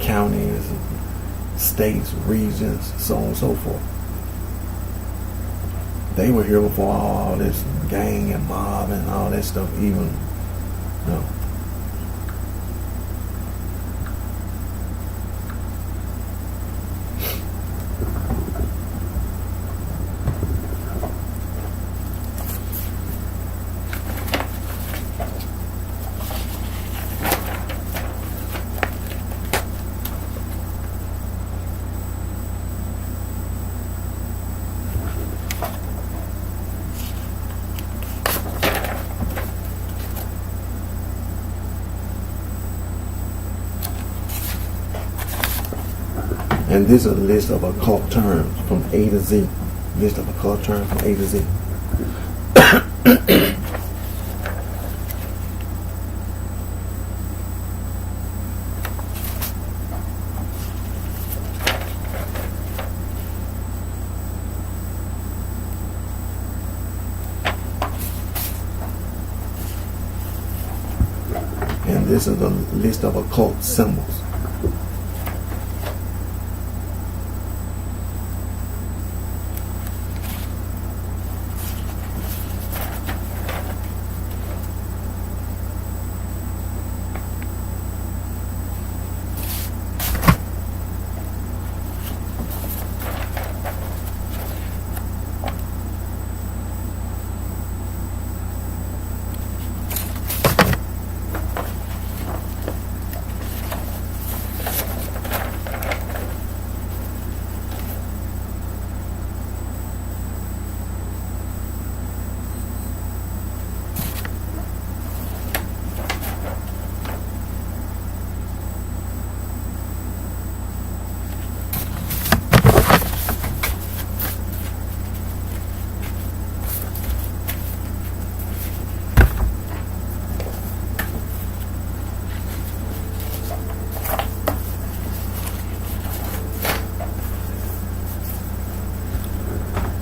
counties, states, regions, so on and so forth. They were here before all this gang and mob and all that stuff even, And this is a list of occult terms from A to Z. List of occult terms from A to Z. And this is a list of occult symbols.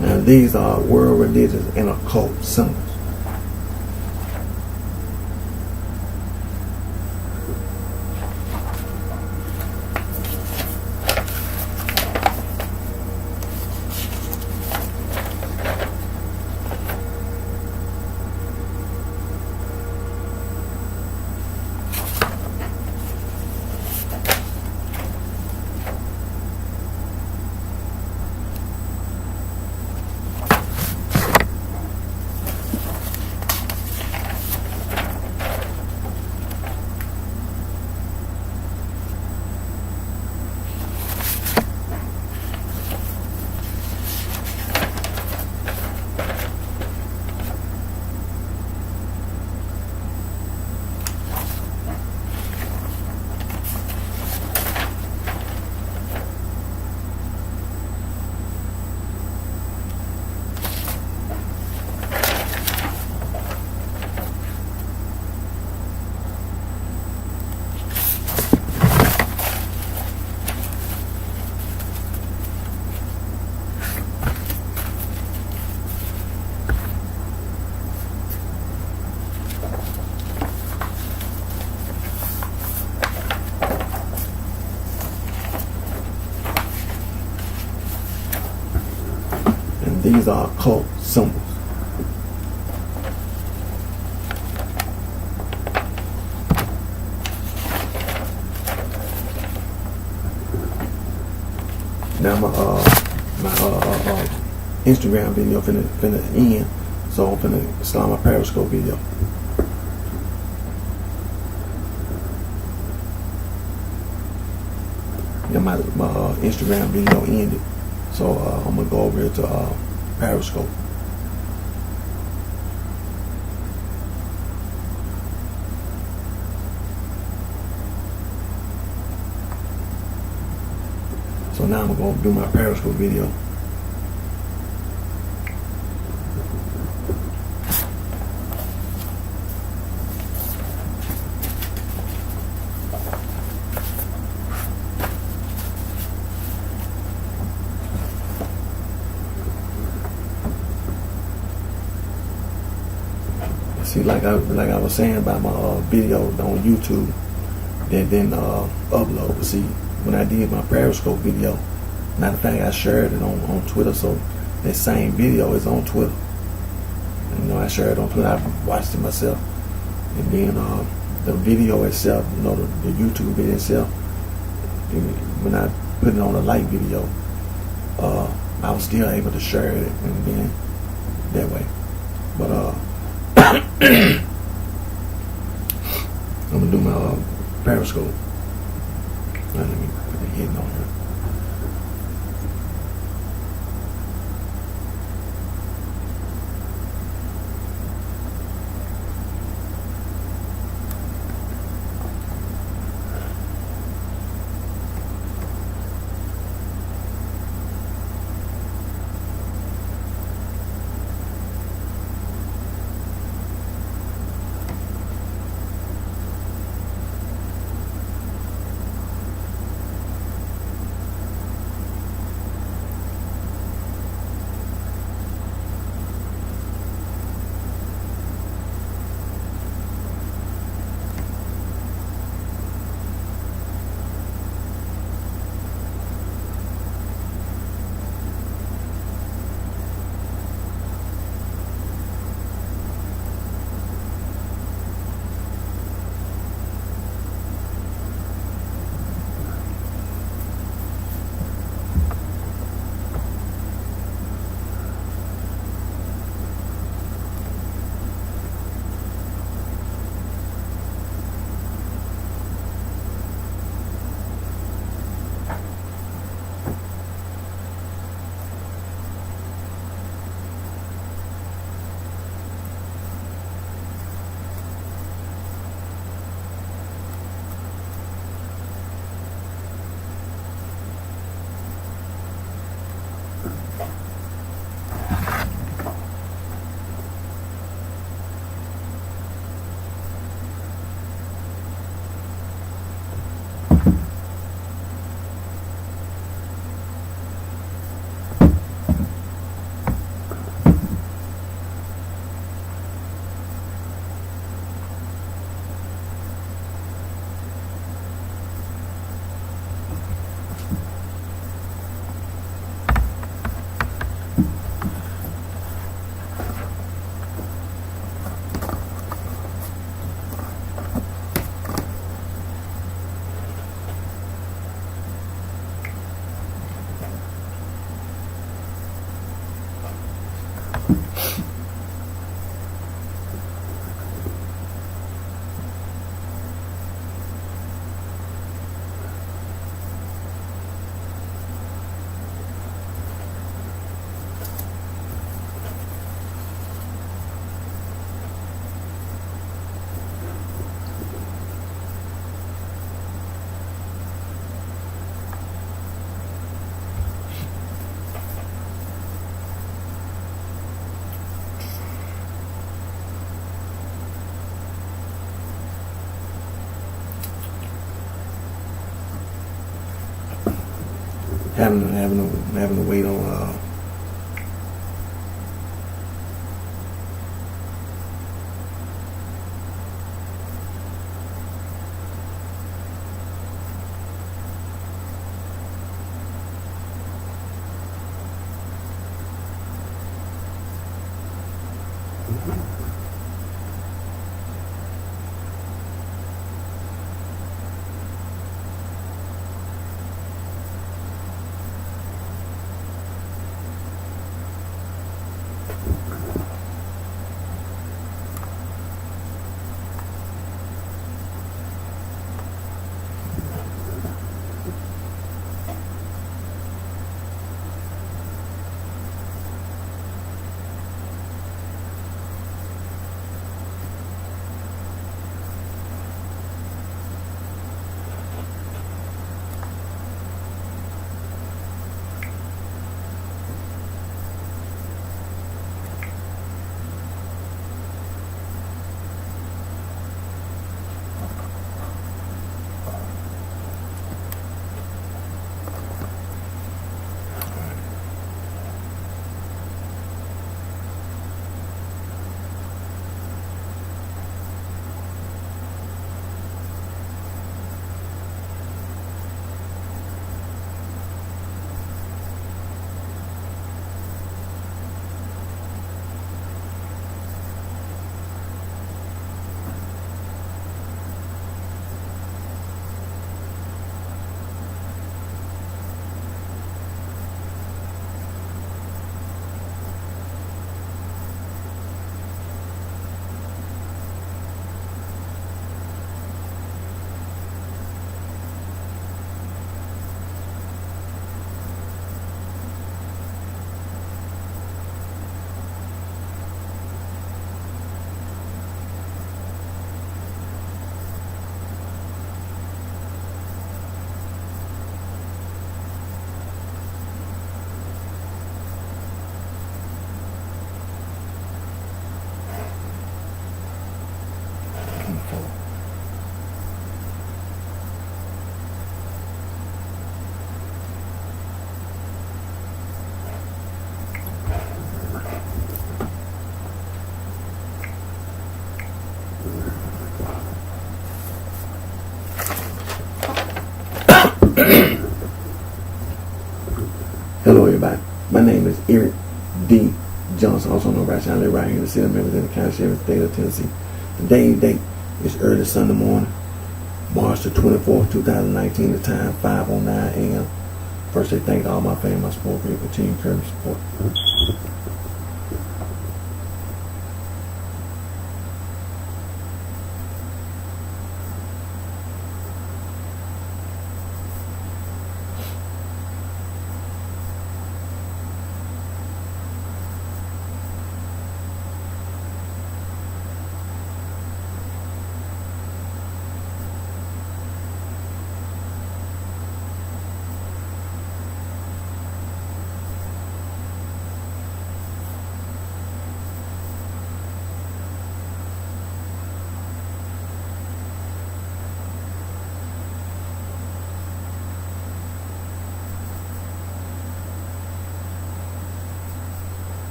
Now these are world religions and occult symbols. These are occult symbols. Now my Instagram video finna end, so I'm finna start my Periscope video. Yeah, my Instagram video ended, so I'm gonna go over here to Periscope. now I'm gonna go do my Periscope video. See, like I was saying about my video on YouTube that didn't upload. But see, when I did my Periscope video, matter of fact, I shared it on Twitter, so that same video is on Twitter. And, I shared it on Twitter. I watched it myself, and then the video itself, the YouTube video itself, when I put it on a light video, I was still able to share it and then that way. But I'm gonna do my Periscope. Let me put the heading on here. Having to wait on on BrightShine. I live right here in the city of Memphis in the county sheriff state of Tennessee. Today's date is early Sunday morning, March the 24th, 2019. The time 5:09 a.m. First, I thank all my family, my support for your continued courage support.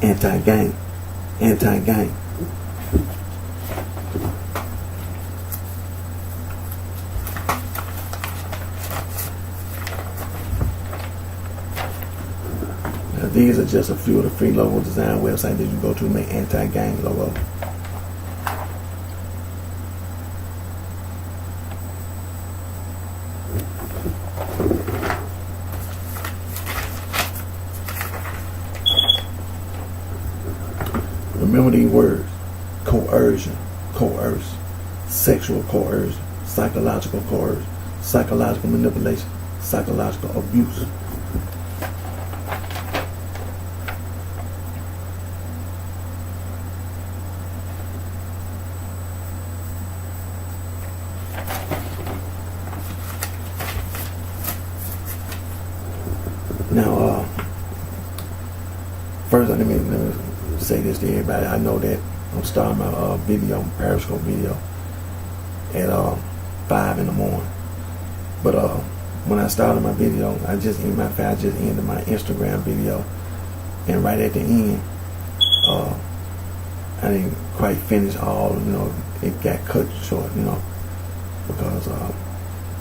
Anti-gang. Anti-gang. Now, these are just a few of the free logo design websites that you go to make anti-gang logo. Remember these words: coercion, coerce, sexual coercion, psychological coercion, psychological manipulation, psychological abuse. Now, first, let me say this to everybody. I know that I'm starting my video, Periscope video, at 5 in the morning. But when I started my video, I just ended my Instagram video, and right at the end, I didn't quite finish all. It got cut short. Because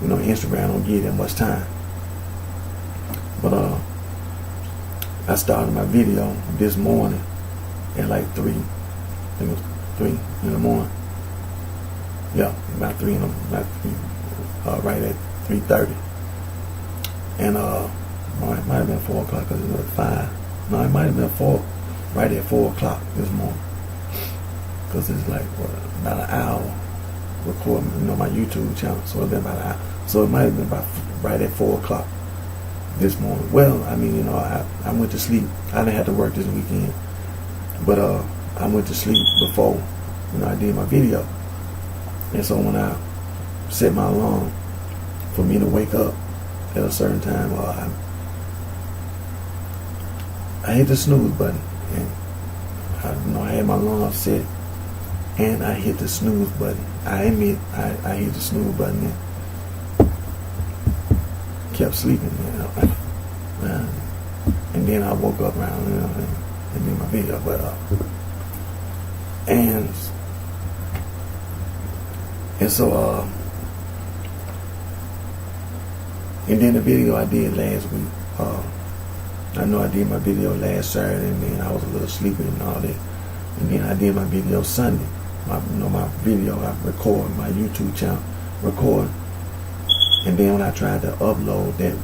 Instagram don't give that much time. But I started my video this morning at like 3, I think it was 3 in the morning. Yeah, about 3 right at 3:30. And it might have been 4 o'clock because it was 5. No, it might have been 4, right at 4 o'clock this morning. Because it's like about an hour recording, my YouTube channel. So it's been about an hour. So it might have been about right at 4 o'clock this morning. Well, I went to sleep. I didn't have to work this weekend. But I went to sleep before, I did my video. And so when I set my alarm for me to wake up at a certain time, I hit the snooze button. And I had my alarm set, and I hit the snooze button. I admit, I hit the snooze button and kept sleeping. And then I woke up around, and did my video. But and so and then the video I did last week. I know I did my video last Saturday, and then I was a little sleepy and all that. And then I did my video Sunday. My video I record, my YouTube channel record. And then when I tried to upload that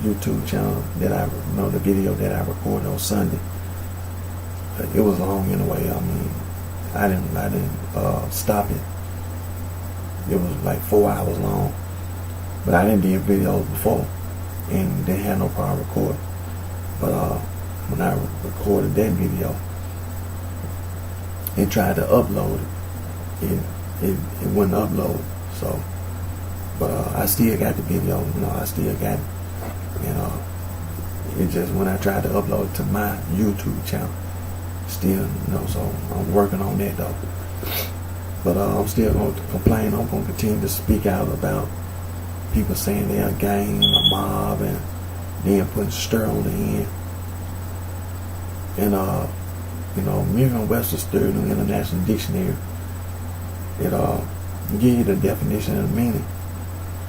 YouTube channel that the video that I recorded on Sunday, it was long anyway. I didn't stop it. It was like 4 hours long. But I didn't do videos before and didn't have no problem recording. But when I recorded that video and tried to upload it, it wouldn't upload. So, but I still got the video. I still got it. And it just, when I tried to upload it to my YouTube channel, still, so I'm working on that though. But I'm still going to complain. I'm going to continue to speak out about people saying they're a gang and a mob, and then putting stir on the end. And Merriam-Webster Stir in the International Dictionary, it give you the definition and the meaning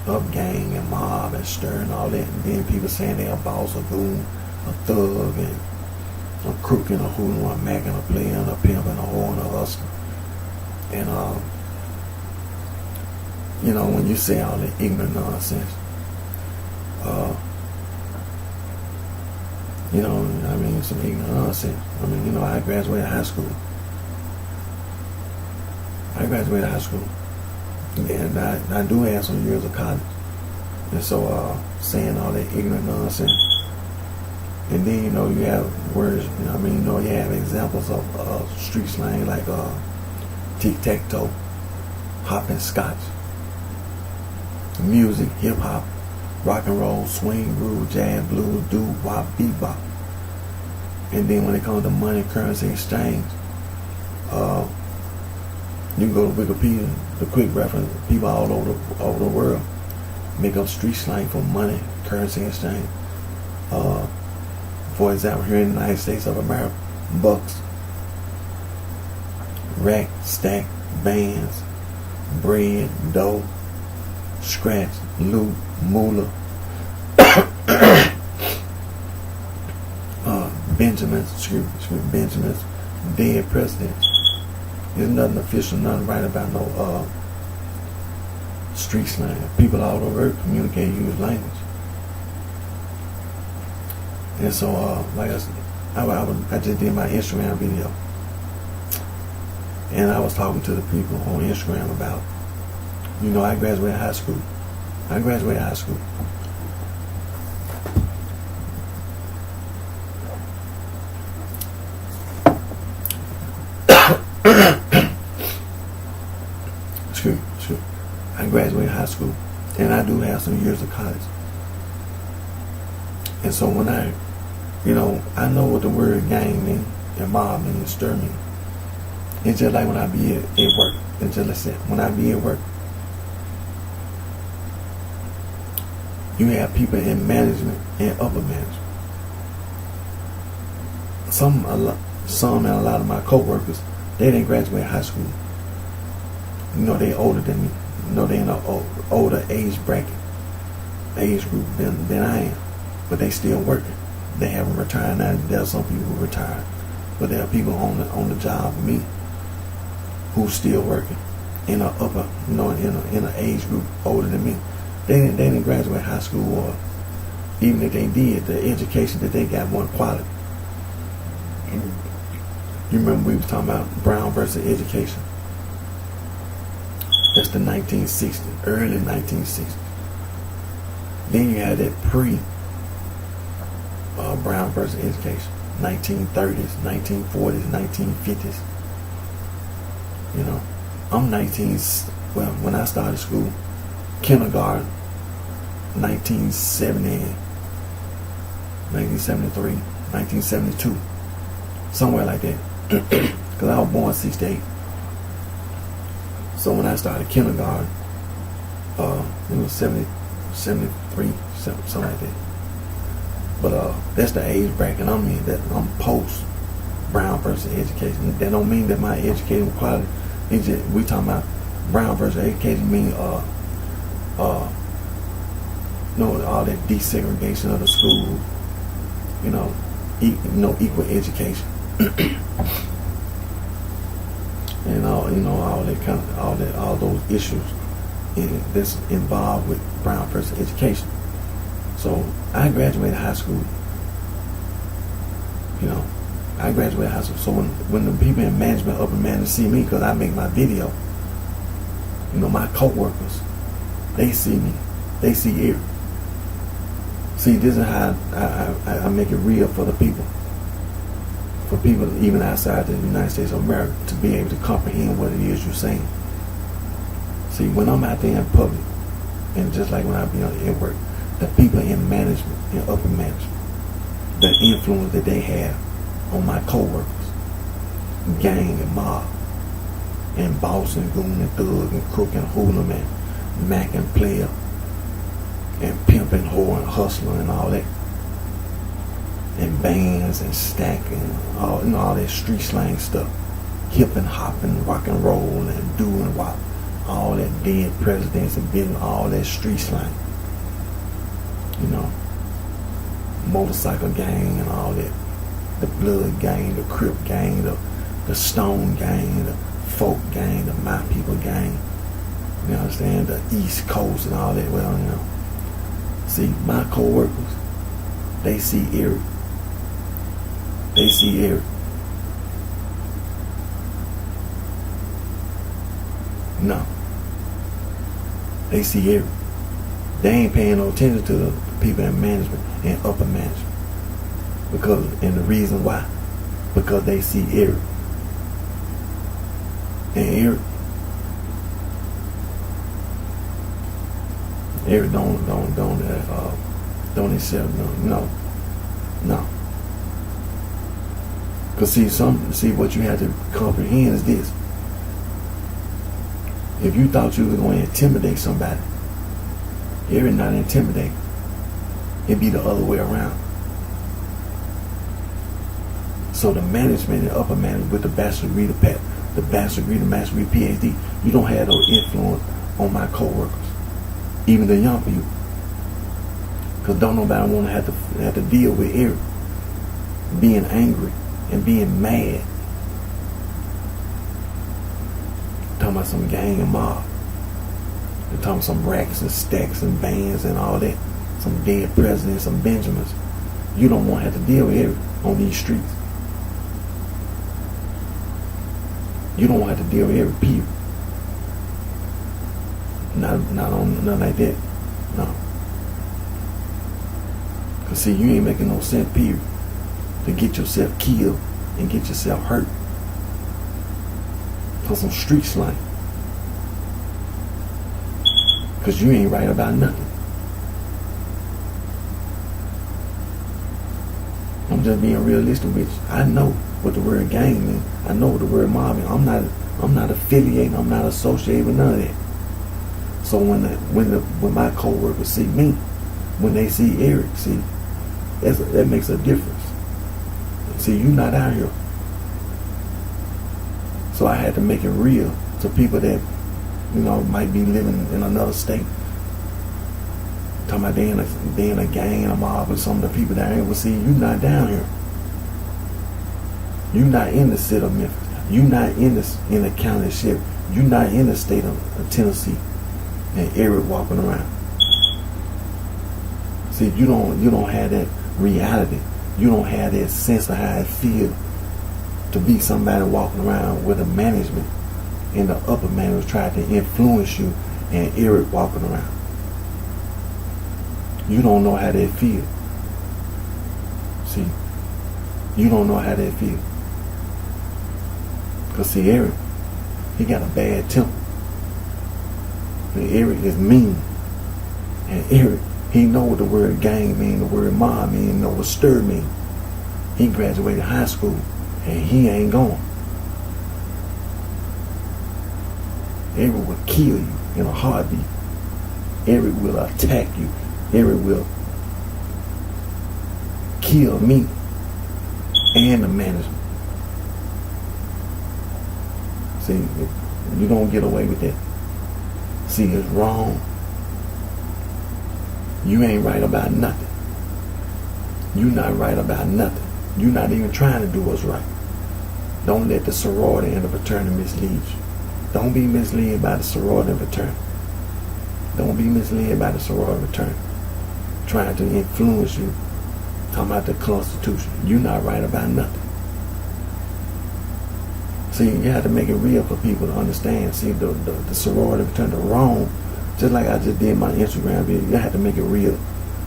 of gang and mob and stir and all that. And then people saying they're a boss, a goon, a thug, and a crook and a hoodlum, a mac and a player and a pimp and a whore and a hustler. And when you say all that ignorant nonsense, some ignorant nonsense. I graduated high school. And I do have some years of college. And so, saying all that ignorant nonsense. And then, you have words, you have examples of street slang like tic-tac-toe, hop and scotch, music, hip-hop, rock and roll, swing, groove, jazz, blues, doo-wop, bebop. And then when it comes to money, currency exchange, you can go to Wikipedia, the quick reference, people all over the world make up street slang for money, currency exchange. For example, here in the United States of America, bucks, rack, stack, bands, bread, dough, scratch, loot, moolah, Benjamins, dead presidents. There's nothing official, nothing right about no street slang. People all over Earth communicate, use language. And so, like I said, I just did my Instagram video, and I was talking to the people on Instagram about, I graduated high school. Excuse. I graduated high school, and I do have some years of college. And so when I know what the word gang means, and mob means, and stir means. It's just like when I be at work. It's just like I said, when I be at work, you have people in management and upper management. Some and a lot of my co-workers, they didn't graduate high school. They older than me. They in an older age bracket, age group than I am. But they still working. They haven't retired now. There are some people who retired, but there are people on the job with me who's still working in a upper, in an age group older than me. They didn't graduate high school, or even if they did, the education that they got wasn't quality. You remember we was talking about Brown versus education. That's the 1960s, early 1960s. Then you had that Brown versus education, 1930s, 1940s, 1950s. I'm when I started school, kindergarten, 1970, 1973, 1972, somewhere like that. Because I was born 68. So when I started kindergarten, it was 70, 73, something like that. But that's the age bracket I'm in. That I'm post Brown versus education. That don't mean that my education quality. It's just, we talking about Brown versus education mean all that desegregation of the school. Equal education. And all that kind of all those issues that's involved with Brown versus education. So I graduated high school. I graduated high school. So when the people in management, upper management see me, because I make my video, my co-workers, they see me. They see it. See, this is how I make it real for the people. For people even outside the United States of America to be able to comprehend what it is you're saying. See, when I'm out there in public, and just like when I be at work, the people in management, in upper management, the influence that they have on my co-workers, gang and mob, and boss and goon and thug and crook and hoodlum and mac and player, and pimping, whore, and hustling and all that. And bands and stacking, all that street slang stuff. Hip and hopping, rock and roll, and do and wop. All that dead presidents and business, all that street slang. Motorcycle gang and all that. The blood gang, the Crip gang, the Stone gang, the Folk gang, the My People gang. You understand? The East Coast and all that. Well, see, my co-workers, they see Eric. They see Eric. No. They see Eric. They ain't paying no attention to the people in management and upper management. And the reason why, because they see Eric. And Eric don't accept no. Cause see what you have to comprehend is this. If you thought you were going to intimidate somebody, Eric not intimidate. It'd be the other way around. So the management and upper management with the bachelor's degree, the master's degree, PhD, you don't have no influence on my co-workers, even the young people. Cause don't nobody want to have to deal with Eric being angry and being mad. Talking about some gang and mob. They're talking about some racks and stacks and bands and all that. Some dead presidents, some Benjamins. You don't want to have to deal with Eric on these streets. You don't want to have to deal with Eric, period. Not like that. No. Cause see, you ain't making no sense, period, to get yourself killed and get yourself hurt for some street slang. Cause you ain't right about nothing. I'm just being realistic with you. I know what the word gang means. I know what the word mob means. I'm not affiliating. I'm not associated with none of that. So when my co-workers see me, when they see Eric, see, that makes a difference. See, you not out here. So I had to make it real to people that, might be living in another state. Talking about they in a gang and a mob with some of the people down here. Well, see, you not down here. You not in the city of Memphis. You not in the county ship. You not in the state of Tennessee. And Eric walking around. See, you don't have that reality. You don't have that sense of how it feels to be somebody walking around with a management and the upper management trying to influence you, and Eric walking around. You don't know how that feels. See, you don't know how that feels. Because see, Eric, he got a bad temper. And Eric is mean. And Eric, he know what the word gang mean, the word mob mean, he know what stir mean. He graduated high school and he ain't going. Eric will kill you in a heartbeat. Eric will attack you. Eric will kill me and the management. See, you don't get away with that. See, it's wrong. You ain't right about nothing. You not right about nothing. You not even trying to do what's right. Don't let the sorority and the fraternity mislead you. Don't be misled by the sorority and fraternity. Don't be misled by the sorority and fraternity. Trying to influence you. Talking about the Constitution. You not right about nothing. See, you have to make it real for people to understand. See, the sorority and fraternity wrong. Just like I just did my Instagram video, you have to make it real.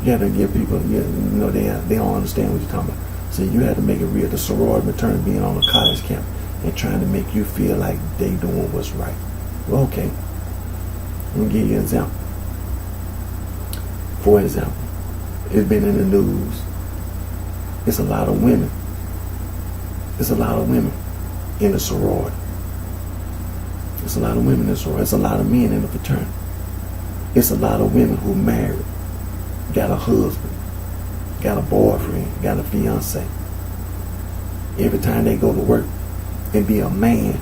You have to give people, they don't understand what you're talking about. So you have to make it real. The sorority fraternity being on a college campus and trying to make you feel like they doing what's right. Well, okay. Let me give you an example. For example, it's been in the news. It's a lot of women. It's a lot of women in the sorority. It's a lot of women in the sorority. It's a lot of men in the fraternity. It's a lot of women who married got a husband, got a boyfriend, got a fiance. Every time they go to work and be a man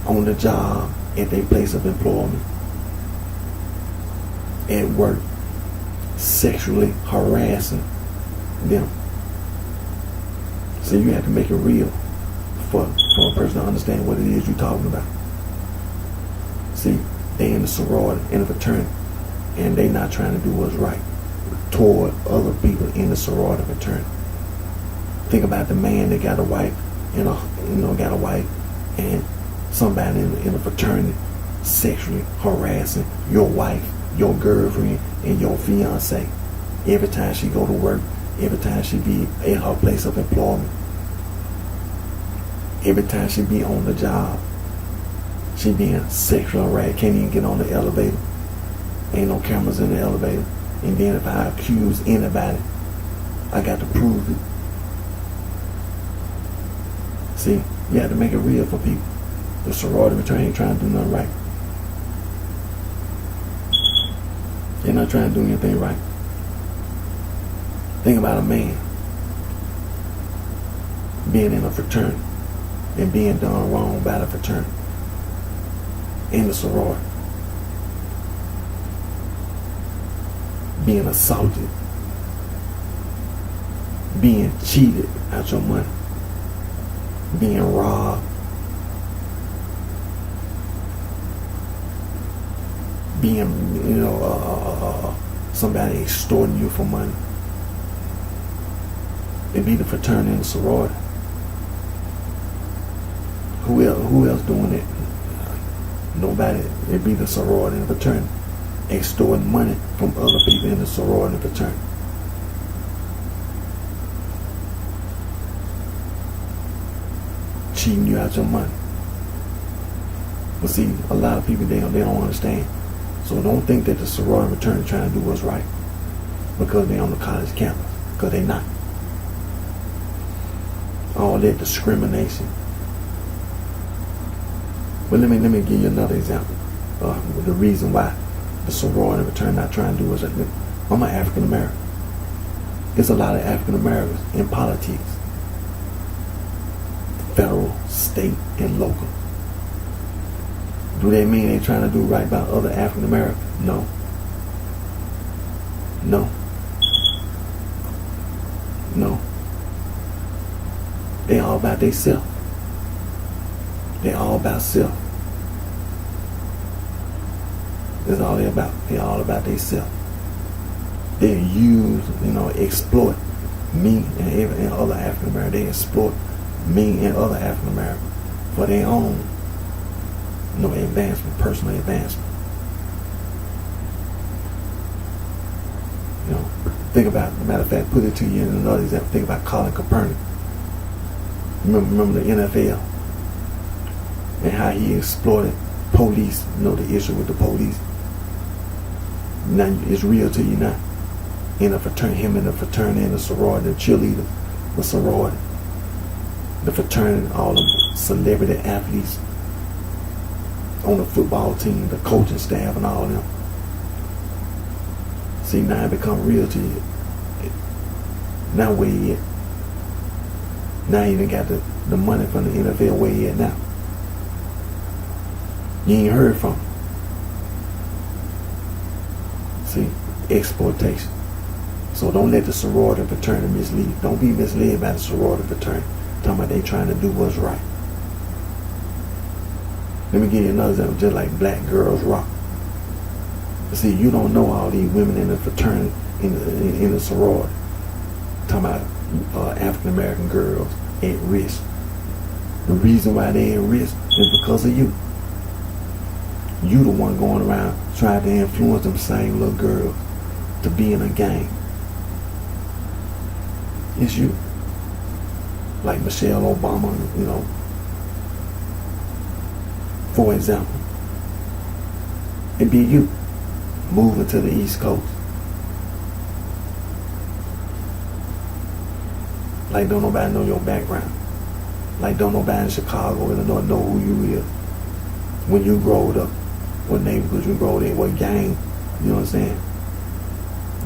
on the job at their place of employment, at work, sexually harassing them. So you have to make it real for a person to understand what it is you're talking about. See, they in the sorority, in the fraternity, and they not trying to do what's right toward other people in the sorority fraternity. Think about the man that got a wife and and somebody in a fraternity sexually harassing your wife, your girlfriend, and your fiance. Every time she go to work, every time she be at her place of employment, every time she be on the job, she being sexually harassed. Can't even get on the elevator. Ain't no cameras in the elevator. And then if I accuse anybody, I got to prove it. See, you have to make it real for people. The sorority fraternity ain't trying to do nothing right. They're not trying to do anything right. Think about a man being in a fraternity and being done wrong by the fraternity in the sorority. Being assaulted. Being cheated out your money. Being robbed. Being, somebody extorting you for money. It'd be the fraternity and the sorority. Who else doing it? Nobody. It'd be the sorority and the fraternity extorting money from other people in the sorority and fraternity. Cheating you out your money. But see, a lot of people, they don't understand. So don't think that the sorority and fraternity trying to do what's right because they on the college campus, because they not. All that discrimination. But let me give you another example. The reason why the sorority and fraternity not trying to do what's right. I'm an African American. There's a lot of African Americans in politics. Federal, state, and local. Do they mean they're trying to do right by other African Americans? No. No. No. They all about they self. They all about self. That's all they about. They all about they self. They use, exploit me and other African Americans. They exploit me and other African Americans for their own advancement, personal advancement. Think about, as a matter of fact, put it to you in another example. Think about Colin Kaepernick. Remember the NFL and how he exploited police, the issue with the police. Now it's real to you now. In a fraternity, him in the fraternity and the sorority, the cheerleader, the sorority, the fraternity, all the celebrity athletes on the football team, the coaching staff and all of them. See, now it become real to you. Now where you at? Now you done got the money from the NFL, where you at now? You ain't heard from him. See, exploitation. So don't let the sorority and fraternity mislead. Don't be misled by the sorority and fraternity. Talking about they trying to do what's right. Let me give you another example, just like Black Girls Rock. See, you don't know all these women in the fraternity, in the sorority. Talking about African American girls at risk. The reason why they at risk is because of you. You the one going around trying to influence them same little girls to be in a gang. It's you. Like Michelle Obama, for example. It be you moving to the East Coast. Like don't nobody know your background. Like don't nobody in Chicago, Illinois know who you is. When you growed up, what neighborhood you growed in, what gang, you know what I'm saying?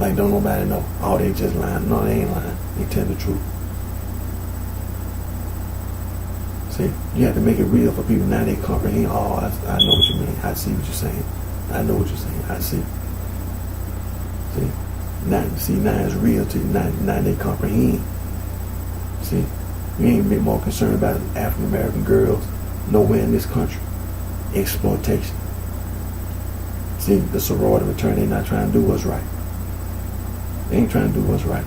Like, don't nobody know. Oh, they just lying. No, they ain't lying. They tell the truth. See, you have to make it real for people. Now they comprehend. Oh, I know what you mean. I see what you're saying. I know what you're saying. I see. See, now it's real to you. Now they comprehend. See, we ain't been more concerned about African American girls nowhere in this country. Exploitation. See, the sorority return, they not trying to do what's right. They ain't trying to do what's right.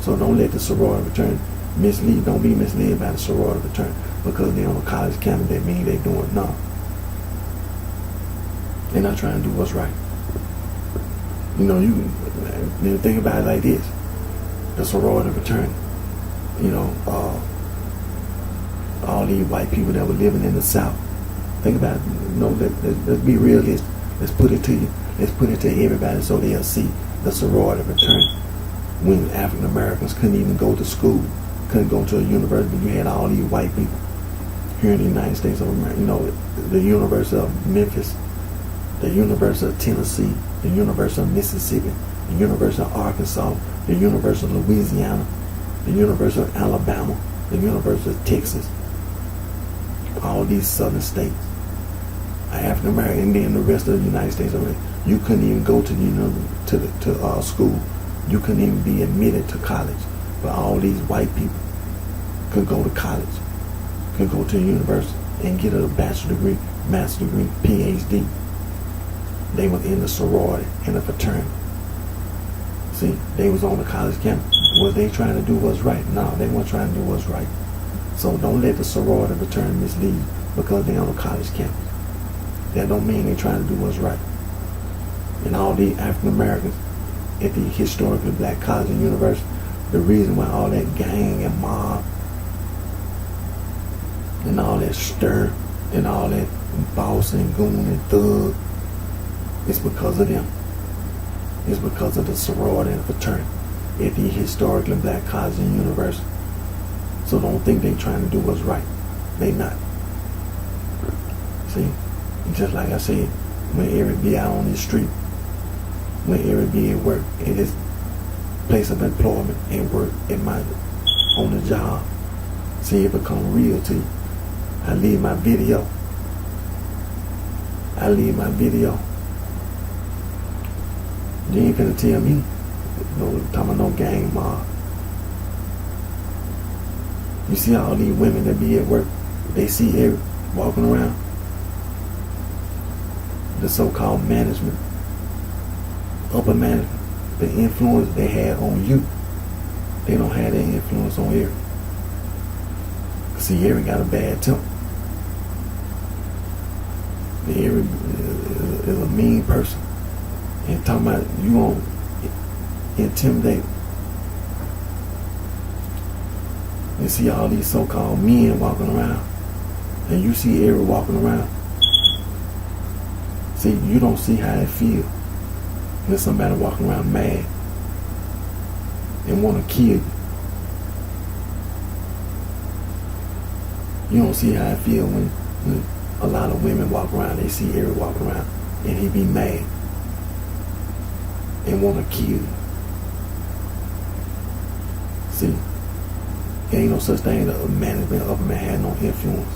So don't let the sorority return mislead. Don't be misled by the sorority return because they're on a college campus. That mean they doing no. They're not trying to do what's right. You know, you think about it like this: the sorority return. You know, all these white people that were living in the South. Think about it. You know, let's be realistic. Let's put it to you. Let's put it to everybody so they'll see the sorority return. When African Americans couldn't even go to school, couldn't go to a university, you had all these white people here in the United States of America. You know, the University of Memphis, the University of Tennessee, the University of Mississippi, the University of Arkansas, the University of Louisiana, the University of Alabama, the University of Texas. All these southern states are African American, and then the rest of the United States of America. You couldn't even go to school. You couldn't even be admitted to college. But all these white people could go to college, could go to a university and get a bachelor's degree, master's degree, PhD. They were in the sorority and the fraternity. See, they was on the college campus. Was they trying to do what's right? No, they weren't trying to do what's right. So don't let the sorority fraternity mislead because they're on the college campus. That don't mean they're trying to do what's right. And all the African Americans at the historically black college and university, the reason why all that gang and mob and all that stir and all that boss and goon and thug, it's because of them. It's because of the sorority and fraternity at the historically black college and university. So don't think they trying to do what's right. They not. See, just like I said, when Eric be out on the street, when Eric be at work, at his place of employment, and work on the job, see it become real to you. I leave my video. You ain't gonna tell me no talking about no gang mob. You see all these women that be at work, they see Eric walking around. The so-called management, upper management, the influence they had on you, they don't have that influence on Eric. See, Eric got a bad temper. Eric is a mean person. And talking about you won't intimidate. You see all these so-called men walking around, and you see Eric walking around. See, you don't see how it feels when somebody walking around mad and want to kill you. You don't see how it feels when a lot of women walk around, they see Eric walking around, and he be mad and want to kill you. See, there ain't no such thing as a management upper man had no influence.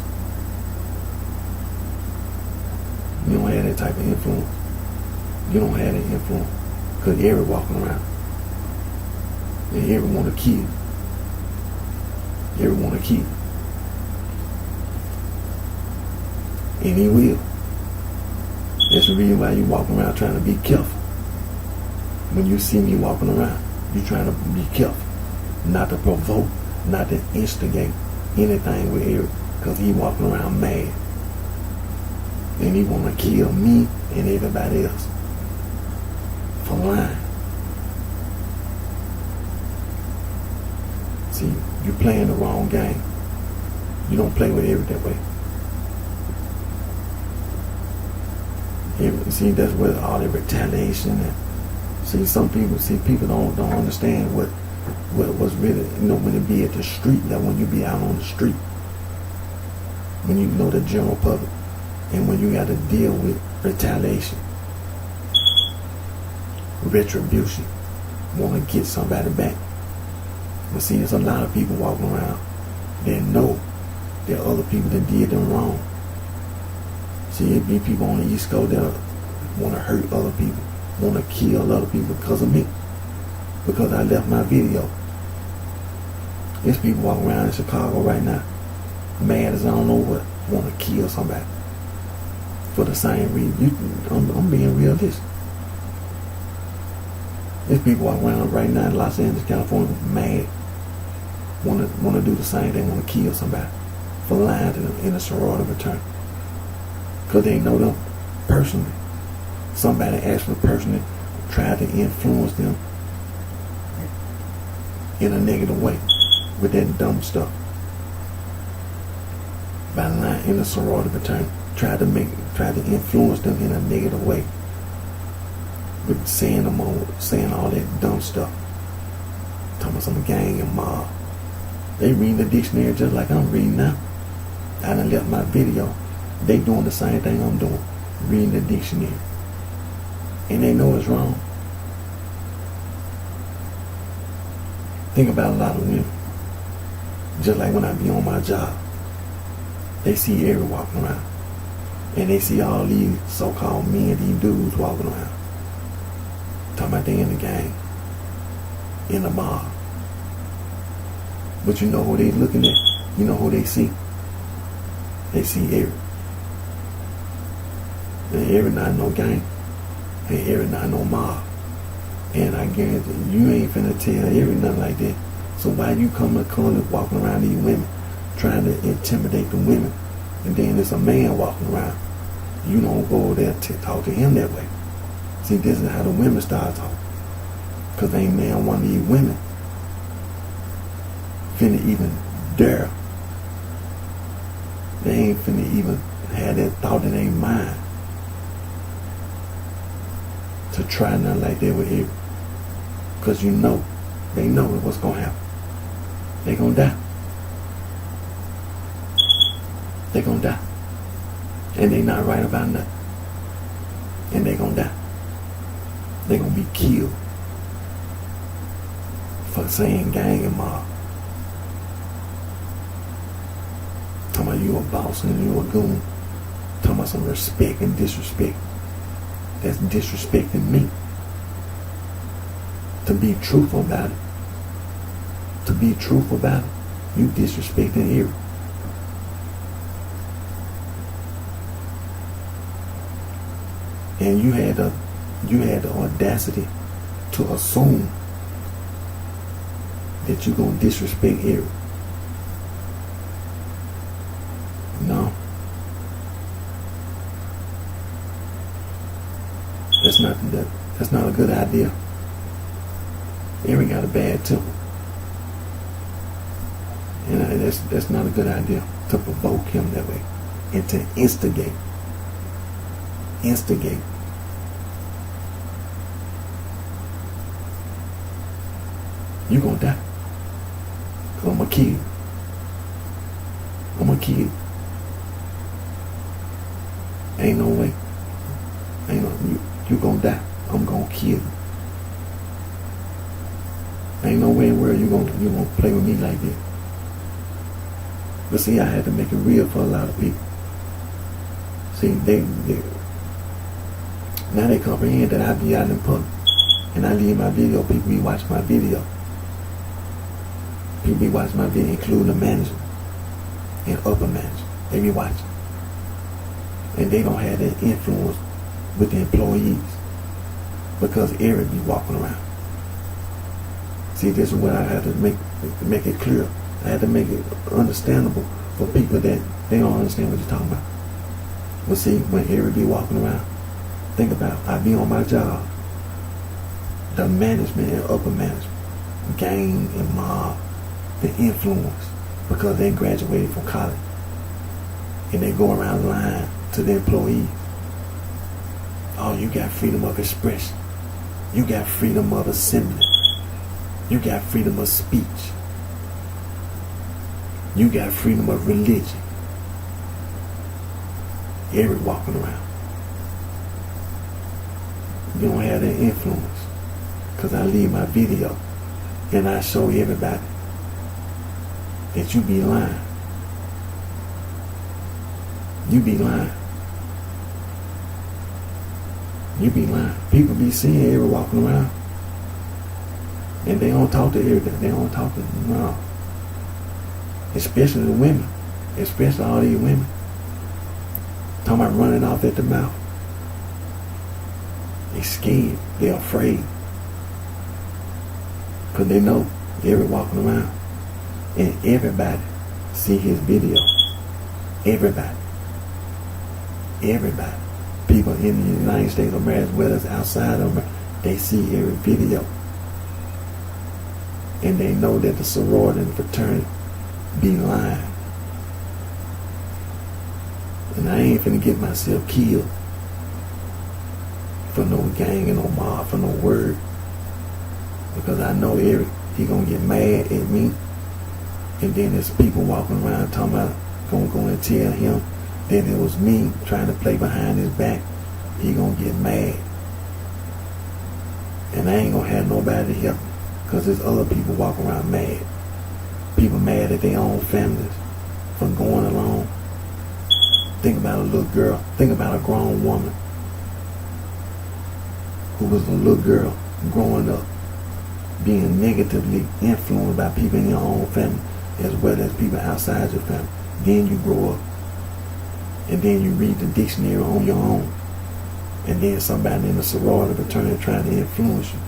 You don't have that type of influence. You don't have that influence because Eric walking around and Eric want to kill. Eric want to kill. And he will. That's the reason why you walking around trying to be careful. When you see me walking around, you trying to be careful. Not to provoke, not to instigate anything with Eric because he walking around mad. And he want to kill me and everybody else for lying. See, you playing the wrong game. You don't play with Eric that way. See, that's where all the retaliation and see some people don't understand what was really, when it be at the street, that when you be out on the street, when you know the general public, and when you got to deal with retaliation, retribution, want to get somebody back. But see, there's a lot of people walking around that know that other people that did them wrong. See, it be people on the East Coast that want to hurt other people, want to kill other people because of me, because I left my video. There's people walking around in Chicago right now, mad as I don't know what, want to kill somebody for the same reason. I'm being realistic. There's people walking around right now in Los Angeles, California, mad, want to do the same thing, want to kill somebody for lying to them in a sorority fraternity. Because they know them personally. Somebody actually personally tried to influence them in a negative way with that dumb stuff. By lying in a sorority fraternity, tried to influence them in a negative way with saying all that dumb stuff. Talking about some gang and mob. They reading the dictionary just like I'm reading now. I done left my video. They doing the same thing I'm doing, reading the dictionary. And they know it's wrong. Think about a lot of women. Just like when I be on my job, they see Eric walking around. And they see all these so-called men, these dudes walking around. Talking about they in the gang, in the mob. But you know who they looking at? You know who they see? They see Eric. And Eric not no gang. And Eric not no mob. And I guarantee you ain't finna tell Eric nothing like that. So why you come walking around these women, trying to intimidate the women, and then there's a man walking around, you don't go over there to talk to him that way. See, this is how the women start talking. Because ain't man one of these women finna even dare. They ain't finna even have that thought in their mind to try nothing like that with Eric. Because you know, they know what's going to happen. They going to die. They going to die. And they not right about nothing. And they going to die. They going to be killed for saying gang and mob. Talking about you a boss and you a goon. Talking about some respect and disrespect. That's disrespecting me. To be truthful about it. To be truthful about it. You disrespecting Eric. And you had the audacity to assume that you're gonna disrespect Eric. No. That's not a good idea. Eric got a bad temper. And that's not a good idea to provoke him that way. And to instigate. You gonna die. Cause I'm gonna kill you. Ain't no way. You gonna die. I'm gonna kill you. Ain't no way in the world you gonna play with me like that. But see, I had to make it real for a lot of people. See, they now they comprehend that I be out in public and I leave my video. People be watching my video. People be watching my video, including the manager and upper manager. They be watching, and they don't have that influence with the employees because Eric be walking around. See, this is what I had to make it clear. I had to make it understandable for people that they don't understand what you're talking about. But see, when Eric be walking around, think about it. I be on my job. The management and upper management, gang and mob, the influence, because they graduated from college. And they go around lying to the employees. Oh, you got freedom of expression. You got freedom of assembly. You got freedom of speech. You got freedom of religion. Eric walking around. You don't have that influence. Because I leave my video and I show everybody that you be lying. You be lying. You be lying. People be seeing Eric walking around. And they don't talk to Eric. They don't talk to him. No. Especially the women. Especially all these women. Talking about running off at the mouth. They scared. They're afraid. Because they know Eric walking around. And everybody see his video. Everybody. Everybody. People in the United States of America, as well as outside of America, they see every video. And they know that the sorority and fraternity be lying. And I ain't finna get myself killed for no gang and no mob, for no word. Because I know Eric, he gonna get mad at me. And then there's people walking around talking about, gonna go and tell him that it was me trying to play behind his back. He gonna get mad. And I ain't gonna have nobody to help him. Because there's other people walking around mad. People mad at their own families for going along. Think about a little girl. Think about a grown woman who was a little girl growing up, being negatively influenced by people in your own family as well as people outside your family. Then you grow up and then you read the dictionary on your own, and then somebody in the sorority fraternity trying to influence you.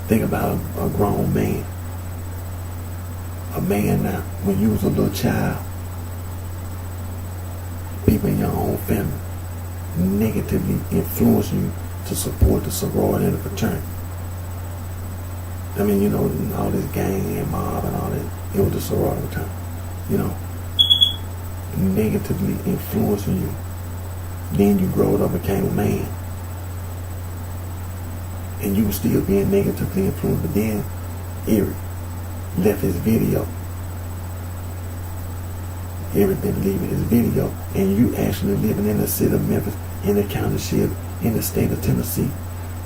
Think about a grown man. A man now, when you was a little child, people in your own family negatively influence you to support the sorority and the fraternity. I mean, you know, all this gang and mob and all that, it was the sorority fraternity. You know, negatively influencing you. Then you growed up and became a man. And you were still being negatively influenced, but then Eric left his video. Eric been leaving his video, and you actually living in the city of Memphis, in the county, in the state of Tennessee,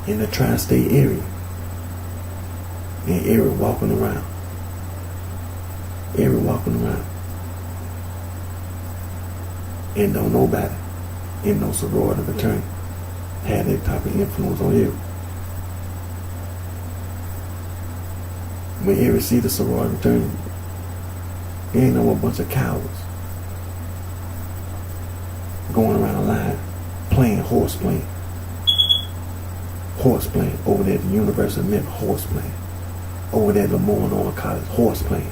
in the tri-state area. And Eric walking around. Eric walking around. And don't nobody in no sorority fraternity had that type of influence on Eric. When Eric see the sorority fraternity, there ain't no bunch of cowards going around the line playing horse playing over there at the University of Memphis, horse playing over there at Lamar College, horse playing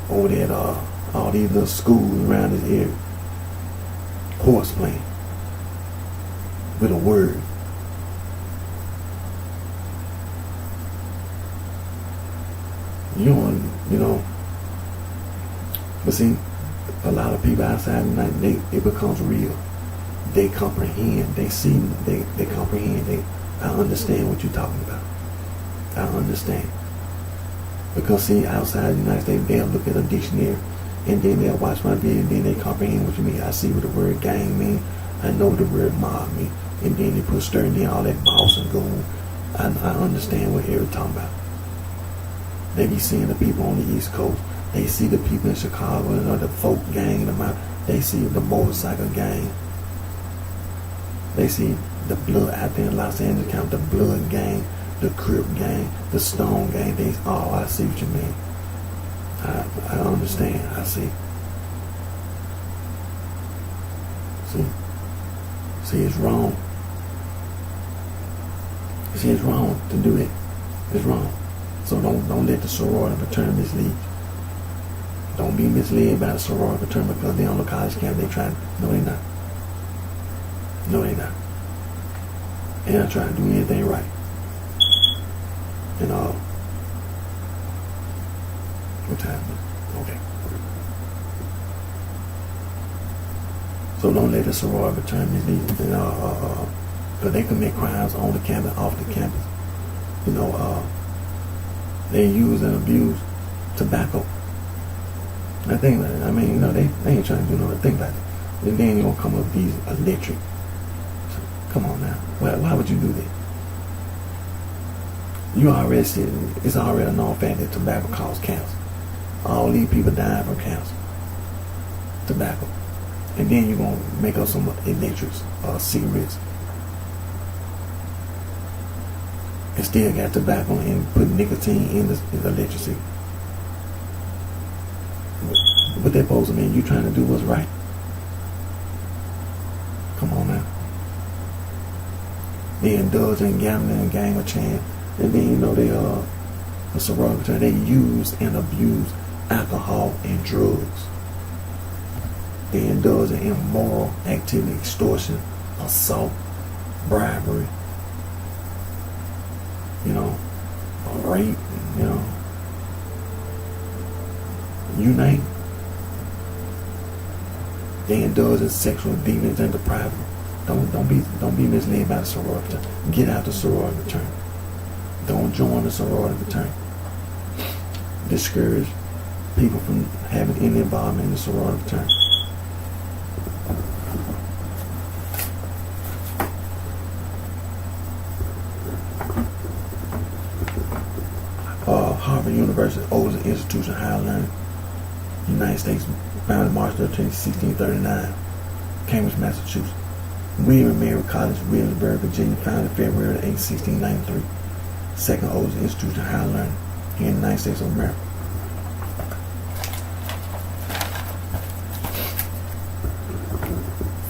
over there at all these little schools around this area, horse playing with a word. You know, but see, a lot of people outside the night, it becomes real. They comprehend, they see, they comprehend, I understand what you're talking about. I understand. Because see, outside the United States, they'll look at a dictionary and then they'll watch my video and then they comprehend what you mean. I see what the word gang means. I know what the word mob means. And then they put stirring in all that boss and goon. I understand what Eric's talking about. They be seeing the people on the East Coast. They see the people in Chicago and the folk gang. They see the motorcycle gang. They see the blood out there in Los Angeles County, the blood gang, the Crip gang, the Stone gang. I see what you mean. I understand. I see. See, it's wrong. See, it's wrong to do it. It's wrong. So don't let the sorority fraternity mislead you. Don't be misled by the sorority fraternity because they're on the college campus. They trying. No, they're not. No, they're not. They're not trying to do anything right. And all. What time is it? Okay. So don't let the sorority fraternity mislead you. Because they commit crimes on the campus, off the campus. You know, they use and abuse tobacco. I think that, I mean, you know, they ain't trying to do nothing. Think about it. And then you're going to come up with these electric Come on now. Why would you do that? You already said it's already a known fact that tobacco causes cancer. All these people dying from cancer. Tobacco. And then you're going to make up some electrics or cigarettes. And still got tobacco and put nicotine in the electricity. What that supposed to mean? You trying to do what's right? Come on now. They indulge in gambling and game of chance. And then they the sorority, they use and abuse alcohol and drugs. They indulge in immoral activity, extortion, assault, bribery, rape, you name it. They indulge in sexual deviance and depravity. Don't be misled by the sorority. Get out the sorority fraternity. Don't join the sorority fraternity. Discourage people from having any involvement in the sorority fraternity. Harvard University, oldest institution of higher learning, United States, founded March 13, 1639, Cambridge, Massachusetts. William and Mary College, Williamsburg, Virginia, founded February 8, 1693, second oldest institution of higher learning here in the United States of America.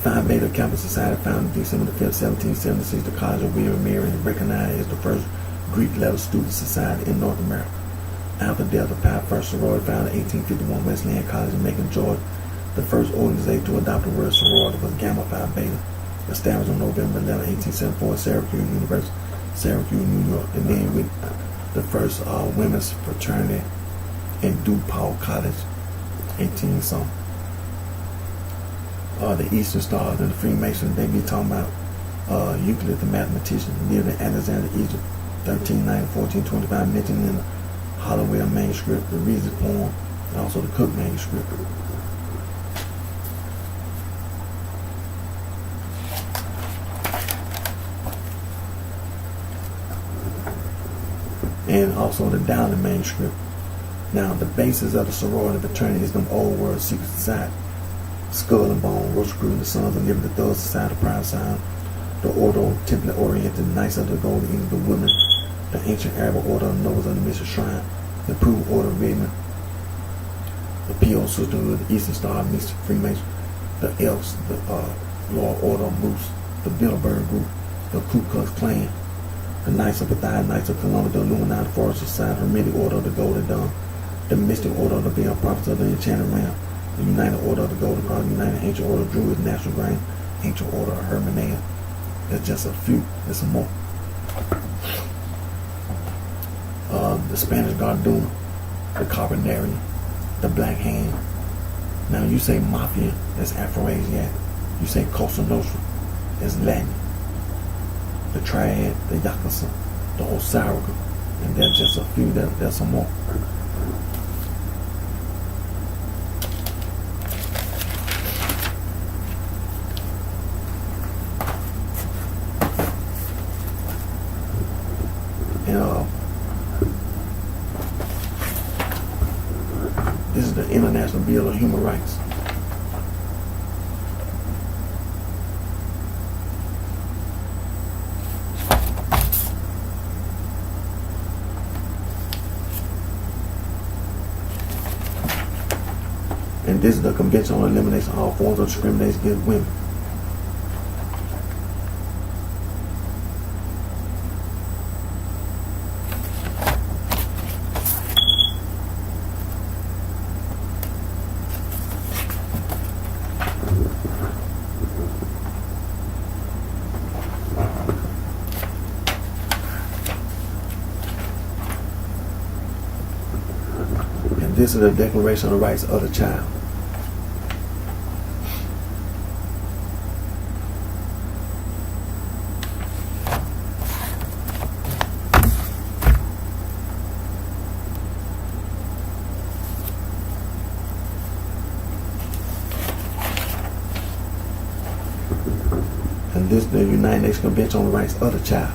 Phi Beta Kappa Society, founded December 5, 1776, the College of William and Mary is recognized as the first Greek letter student society in North America. Alpha Delta Pi, first sorority, founded in 1851, Wesleyan College in Macon, Georgia. The first organization to adopt the word sorority was Gamma Phi Beta, established on November 11, 1874 at Syracuse University, Syracuse, New York. And then with the first women's fraternity in DePaul College, 18-something. The Eastern Stars and the Freemasons, they be talking about Euclid, the mathematician, lived in Alexander, Egypt, 1390-1425, mentioned in the Hollowell manuscript, the Reese's poem, and also the Cook manuscript. And also the Dowling manuscript. Now, the basis of the sorority fraternity is them old world secret society. Skull and Bone, Rosicrucian, the Sons of Liberty, Thug Society, Proud Sound, the Ordo Templi Orientis, Knights of the Golden Eagle, the Women, the Ancient Arab Order of Nobles of the Mission Shrine, the Approved Order of Redmond, the P.O. Sisterhood, the Eastern Star, Mystic Freemason, the Elks, the Loyal Order of Moose, the Bilderberg Group, the Ku Klux Klan, the Knights of Bethesda, Knights of Columbus, the Illuminati Forest Society, the Hermetic Order of the Golden Dawn, the Mystic Order of the Veiled Prophets of the Enchanted Realm, the United Order of the Golden Cross, the United Ancient Order of Druids, National Grain, Ancient Order of Hermeneia. That's just a few. There's some more. The Spanish Garduna, the Carbonarian, the Black Hand. Now you say Mafia, that's Afro-Asiatic. You say Cosa Nostra, that's Latin. The Triad, the Yakuza, the Osirica, and there's just a few. There's some more. This is the International Bill of Human Rights. And this is the Convention on Elimination of All Forms of Discrimination Against Women. This is the Declaration of the Rights of the Child. And this is the United Nations Convention on the Rights of the Child.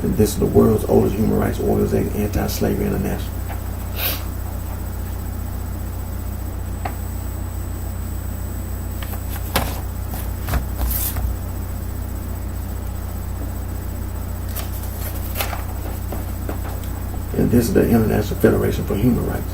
And this is the world's oldest human rights organization, Anti-Slavery International. And this is the International Federation for Human Rights.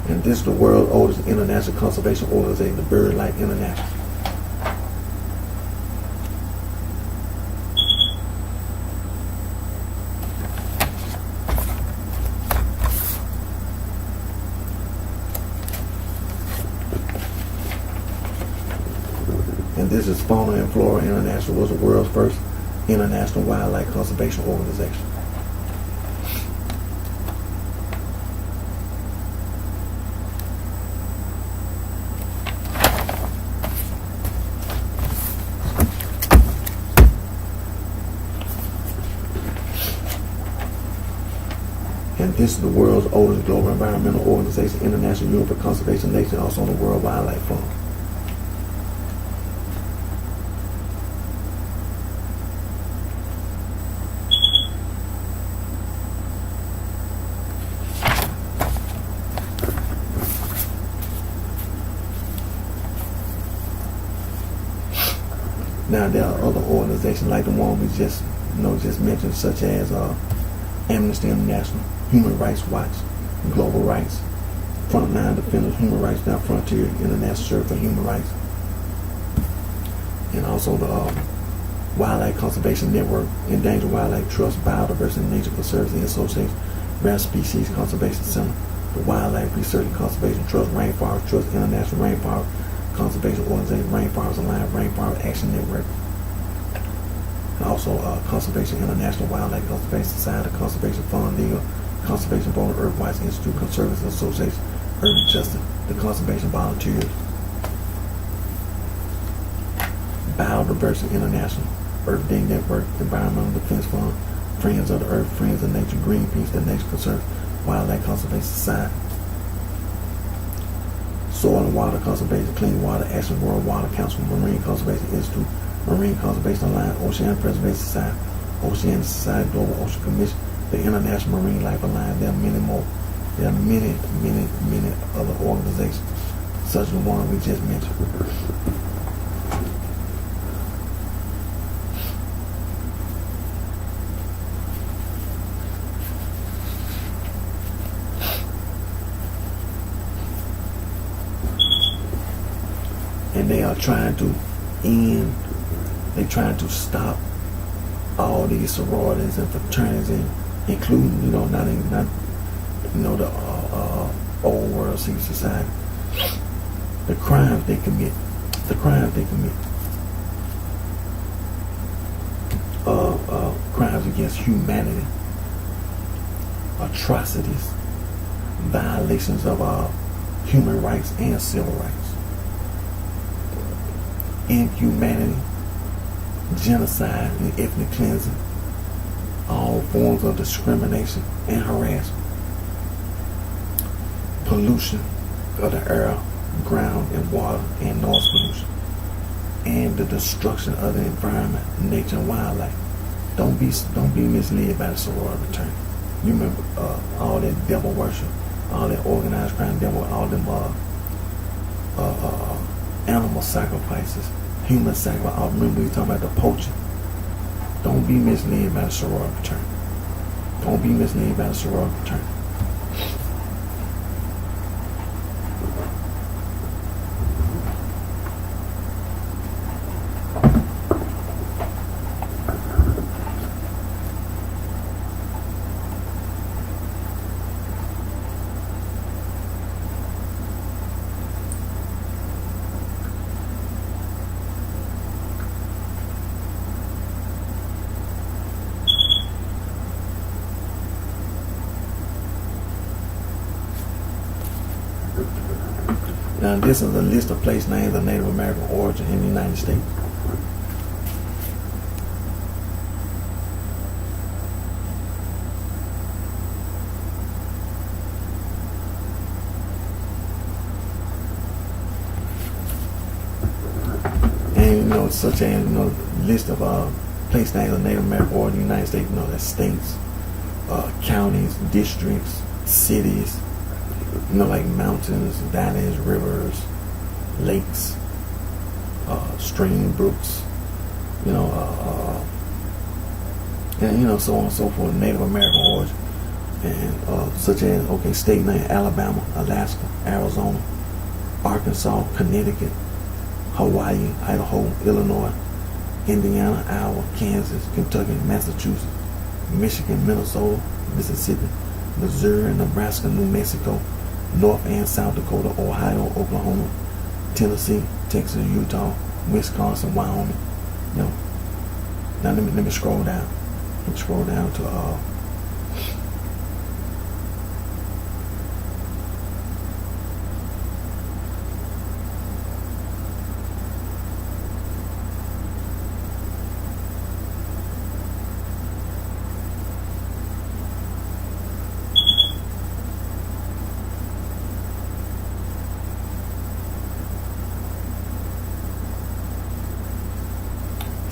And this is the world's oldest international conservation organization, the BirdLife International. And this is Fauna and Flora International, was the world's first international wildlife conservation organization. And this is the world's oldest global environmental organization, International Union for Conservation of Nature, also the World Wildlife Fund. Now there are other organizations like the one we just mentioned, such as Amnesty International, Human Rights Watch, Global Rights, Frontline Defenders, Human Rights Now Frontier, International Center for Human Rights, and also the Wildlife Conservation Network, Endangered Wildlife Trust, Biodiversity and Nature Conservancy Association, Rare Species Conservation Center, the Wildlife Research and Conservation Trust, Rainforest Trust, International Rainforest Conservation Organization, Rainforest Alliance, Rainforest Action Network, and also Conservation International, Wildlife Conservation Society, Conservation Fund, Legal, Conservation Board of Earth Rights Institute, Conservancy Association, Urban Justice, the Conservation Volunteers, Biodiversity International, Earth Day Network, Environmental Defense Fund, Friends of the Earth, Friends of Nature, Greenpeace, the Nature Conservancy, Wildlife Conservation Society, Soil and Water Conservation, Clean Water Action, World Water Council, Marine Conservation Institute, Marine Conservation Alliance, Oceanic Preservation Society, Oceanic Society, Global Ocean Commission, the International Marine Life Alliance. There are many more. There are many, many, many other organizations, such as the one we just mentioned. And they are trying to they're trying to stop all these sororities and fraternities, including, the old world secret society. The crimes they commit. Crimes against humanity, atrocities, violations of human rights and civil rights, inhumanity, genocide and ethnic cleansing, all forms of discrimination and harassment, pollution of the air, ground, and water, and noise pollution, and the destruction of the environment, nature, and wildlife. Don't be misled by the sorority fraternity. You remember all that devil worship, all that organized crime, devil, all them animal sacrifices, human sacrifice. Remember we talking about the poaching. Don't be misled by the sorority fraternity. Don't be misled by the sorority fraternity. Now, this is a list of place names of Native American origin in the United States. And such as list of place names of Native American origin in the United States. That's states, counties, districts, cities. Like mountains, valleys, rivers, lakes, stream, brooks, and so on and so forth. Native American origin, and such as state name: Alabama, Alaska, Arizona, Arkansas, Connecticut, Hawaii, Idaho, Illinois, Indiana, Iowa, Kansas, Kentucky, Massachusetts, Michigan, Minnesota, Mississippi, Missouri, Nebraska, New Mexico, North and South Dakota, Ohio, Oklahoma, Tennessee, Texas, Utah, Wisconsin, Wyoming. Now let me scroll down. Let me scroll down to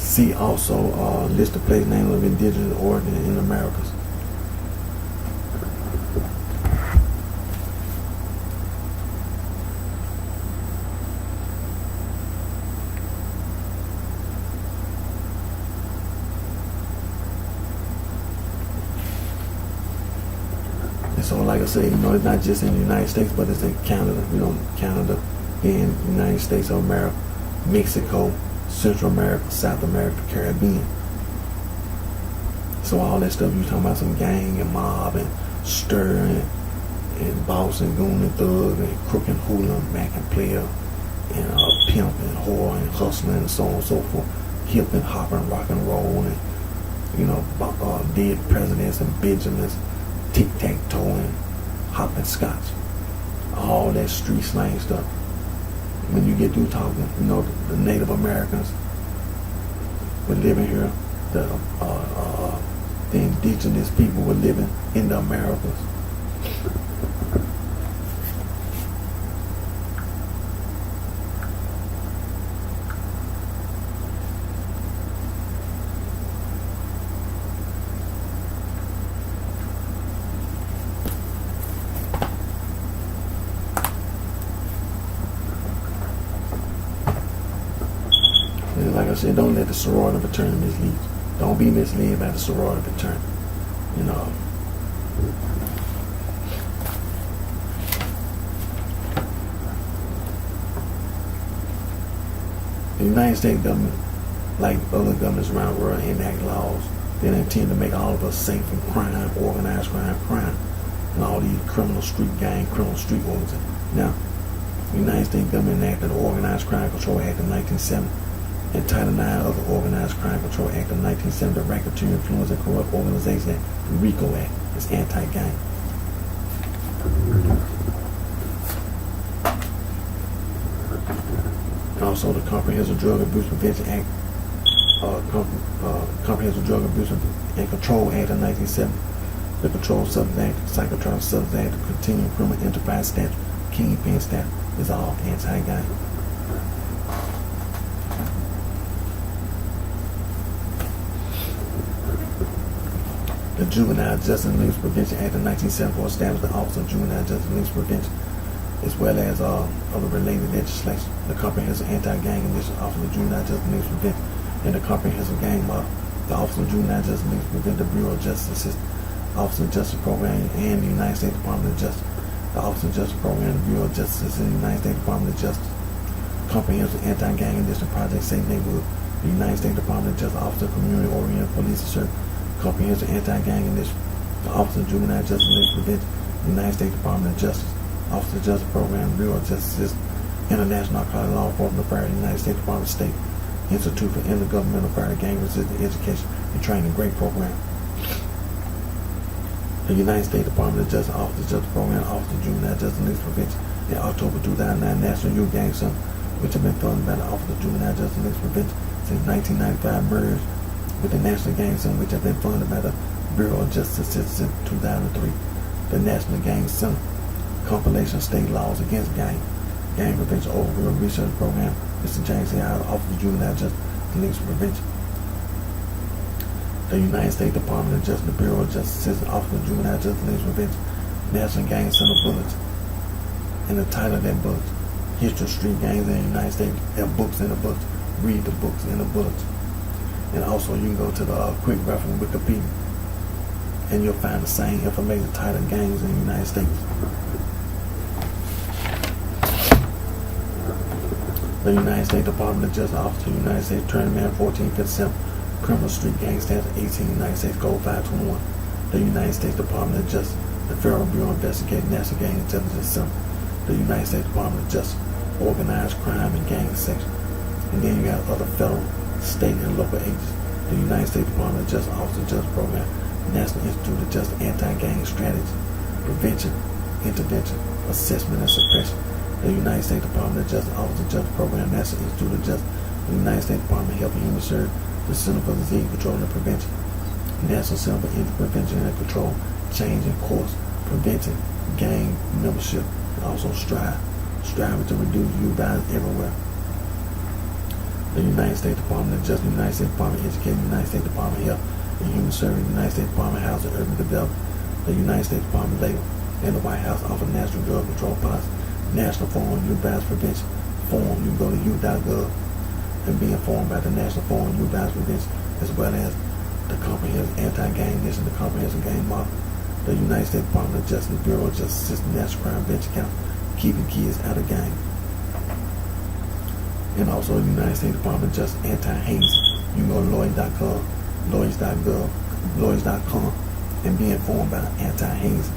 see also list of place names of indigenous origin in the Americas. And so, like I say, it's not just in the United States, but it's in Canada. Canada, in the United States of America, Mexico, Central America, South America, Caribbean. So all that stuff you talking about, some gang and mob and stir and boss and goon and thug and crook and hooligan, Mac and player and pimp and whore and hustling and so on and so forth, hip and hop and rock and roll and dead presidents and Benjamins, tic-tac-toe and hop and scotch. All that street slang stuff. When you get through talking, the Native Americans were living here, the indigenous people were living in the Americas. Like I said, don't let the sorority fraternity mislead you. Don't be misled by the sorority fraternity. The United States government, like other governments around the world, enact laws that intend to make all of us safe from crime, organized crime, and all these criminal street organizations. Now, the United States government enacted the Organized Crime Control Act of 1970 and Title IX of the Organized Crime Control Act of 1970, the Racketeer Influence and Corrupt Organization Act, the RICO Act, is anti-gang. And also the Comprehensive Drug Abuse Prevention Act, Comprehensive Drug Abuse and Control Act of 1970, the Controlled Substance Act, Psychotropic Substance Act, the Continuing Criminal Enterprise Statute, Kingpin Statute, is all anti-gang. The Juvenile Justice and Abuse Prevention Act of 1974 established the Office of Juvenile Justice and Abuse Prevention, as well as other related legislation. The Comprehensive Anti-Gang Initiative, Office of Juvenile Justice and Abuse Prevention, and the Comprehensive Gang Model, the Office of Juvenile Justice and Abuse Prevention, the Bureau of Justice Assistance, Office of Justice Program, and the United States Department of Justice. The Office of Justice Program, the Bureau of Justice, and the United States Department of Justice. Comprehensive Anti-Gang Initiative Project Safe Neighborhood, the United States Department of Justice, Office of Community-Oriented Police Service. Comprehensive Anti-Gang Initiative, the Office of Juvenile Justice and Abuse Prevention, the United States Department of Justice, Office of Justice Program, Bureau of Justice, International Narcotic Law Enforcement Authority, United States Department of State, Institute for Intergovernmental Affairs, Gang Resistant Education and Training, great program. The United States Department of Justice Office of Justice Program Office of Juvenile Justice and Legal Prevention in October 2009 National Youth Gang Summit, which have been funded by the Office of Juvenile Justice and Legal Prevention since 1995, merged with the National Gang Summit, which have been funded by the Bureau of Justice since 2003. The National Gang Summit compilation of state laws against gang prevention overall research program. Mr. James A. Office of Juvenile Justice and Legal Prevention. The United States Department of Justice, the Bureau of Justice, Office of Juvenile Justice and Legal Prevention, National Gang Center Bulletin. And the title of that bulletin, History of Street Gangs in the United States. There are books in the bulletin. Read the books in the bulletin. And also you can go to the quick reference Wikipedia, and you'll find the same information titled gangs in the United States. The United States Department of Justice Office of the United States Attorney Man 1457 Criminal Street Gang Statute 18 United States Code 521. The United States Department of Justice, the Federal Bureau of Investigation National Gang Intelligence Center, the United States Department of Justice Organized Crime and Gang Section. And then you got other federal, state, and local agencies. The United States Department of Justice Office of Justice Program, National Institute of Justice Anti-Gang Strategy, Prevention, Intervention, Assessment, and Suppression. The United States Department of Justice Office of Justice Program, National Institute of Justice, the United States Department of Health and Human Services, the Center for Disease Control and Prevention, National Center for Injury Prevention and Control, Changing Course, Preventing Gang Membership, and also striving to reduce youth violence everywhere. The United States Department of Justice, the United States Department of Education, the United States Department of Health and Human Services, the United States Department of Housing and Urban Development, the United States Department of Labor, and the White House Office of National Drug Control Policy, National Forum on Youth Violence Prevention. Forum, you can go to youth.gov and be informed about the National Forum on Youth Violence Prevention, as well as the Comprehensive Anti-Gang Initiative, the Comprehensive Gang Model, the United States Department of Justice, the Bureau of Justice System, National Crime Prevention Council, keeping kids out of gang. And also the United States Department of Justice Anti-Hazing. You can go to Lloyd.gov, Lloyds.com, and be informed about anti-hazing.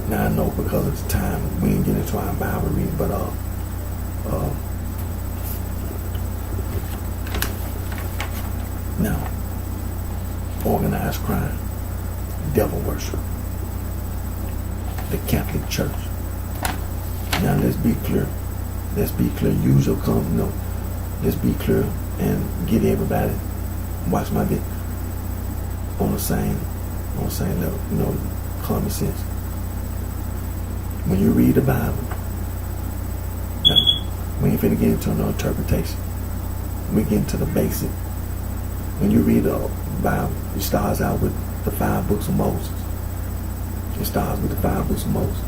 Now I know because of the time we didn't get into our Bible reading, but now organized crime, devil worship, the Catholic Church. Now let's be clear. Use your common note. Let's be clear and get everybody watch my bit on the same level, common sense. When you read the Bible, now, we ain't finna get into no interpretation. We get into the basic. When you read the Bible, it starts out with the 5 books of Moses. It starts with the 5 books of Moses.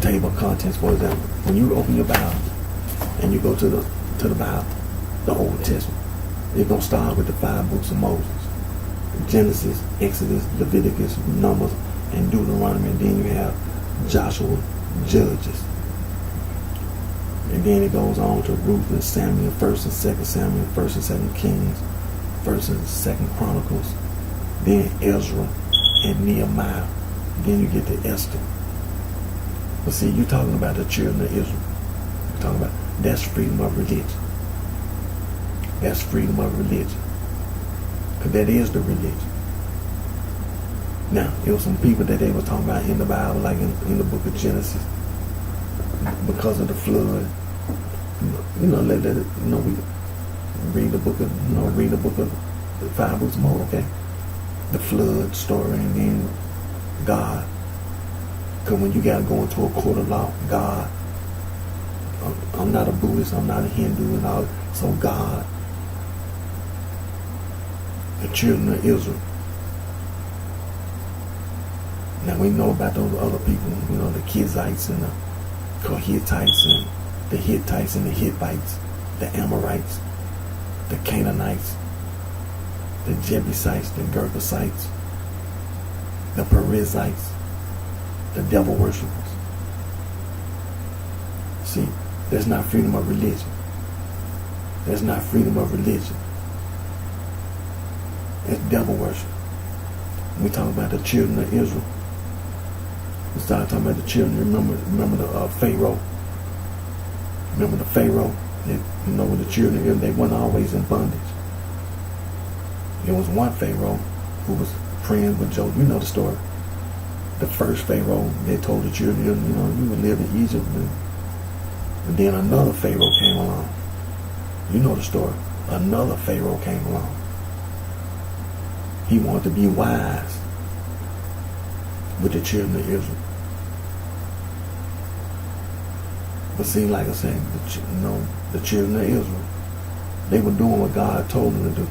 Table of contents, for example. When you open your Bible and you go to the Bible, the Old Testament, it's gonna start with the 5 books of Moses: Genesis, Exodus, Leviticus, Numbers, and Deuteronomy. And then you have Joshua, Judges, and then it goes on to Ruth and Samuel, 1st and 2nd Samuel, 1st and 2nd Kings, 1st and 2nd Chronicles, then Ezra and Nehemiah. Then you get to Esther. But see, you're talking about the children of Israel. You're talking about that's freedom of religion. That's freedom of religion. Because that is the religion. Now, there were some people that they were talking about in the Bible, like in the book of Genesis, because of the flood. We read the book of the 5 books of Moses, okay? The flood story, and then God. Because when you got to go into a court of law, God, I'm not a Buddhist, I'm not a Hindu and all, so God, the children of Israel. Now we know about those other people, the Kizzites and the Kohathites and the Hittites and the Hivites, the Amorites, the Canaanites, the Jebusites, the Girgashites, the Perizzites, the devil worshippers. See, that's not freedom of religion. That's not freedom of religion. It's devil worship. We talk about the children of Israel. We started talking about the children. Remember the Pharaoh. Remember the Pharaoh. With the children, they weren't always in bondage. There was one Pharaoh who was praying with Joseph. You know the story. The first Pharaoh, they told the children, you would live in Egypt. And then another Pharaoh came along. You know the story. Another Pharaoh came along. He wanted to be wise with the children of Israel. But see, like I said, the children of Israel, they were doing what God told them to do.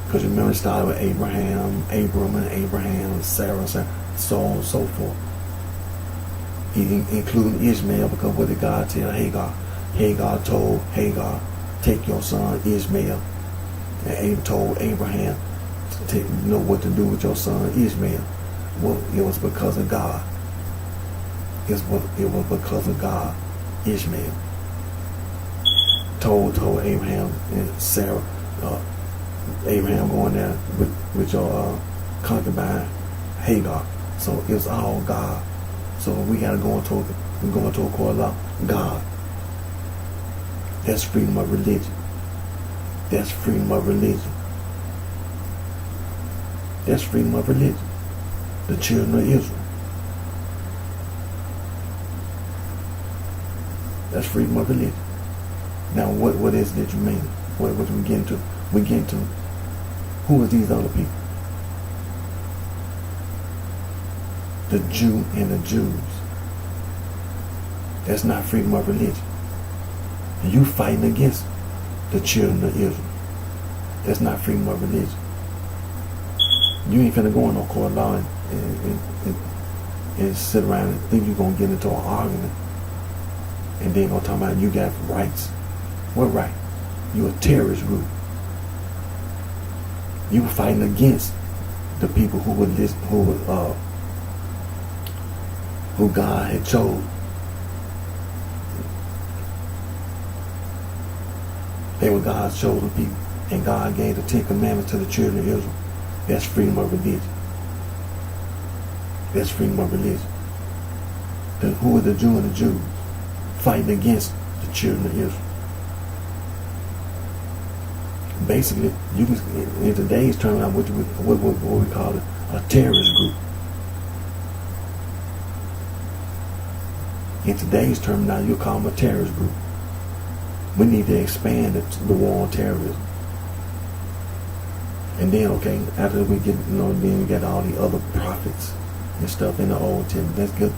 Because remember, it started with Abram and Abraham, Sarah, so on and so forth. Including Ishmael, because what did God tell Hagar? Hagar told Hagar, take your son Ishmael. And Abraham told Abraham, know what to do with your son Ishmael. Well, it was because of God. It was because of God. Ishmael told Abraham and Sarah, Abraham going there with your concubine Hagar. So it's all God. So we gotta go into a court of law. God. That's freedom of religion. That's freedom of religion. That's freedom of religion. The children of Israel. That's freedom of religion. Now, what is it that you mean? What we get into? We get into who are these other people? The Jew and the Jews. That's not freedom of religion. You fighting against the children of Israel. That's not freedom of religion. You ain't finna go in no court of law and sit around and think you're gonna get into an argument and then gonna talk about you got rights. What right? You a terrorist group. You were fighting against the people who God had chose. They were God's chosen people, and God gave the 10 Commandments to the children of Israel. That's freedom of religion. That's freedom of religion. Who are the Jew and the Jews? Fighting against the children of Israel. Basically, you can, in today's term, what we call it, a terrorist group. In today's term now, you call them a terrorist group. We need to expand the war on terrorism. And then, okay, after we get, then we got all the other prophets and stuff in the Old Testament.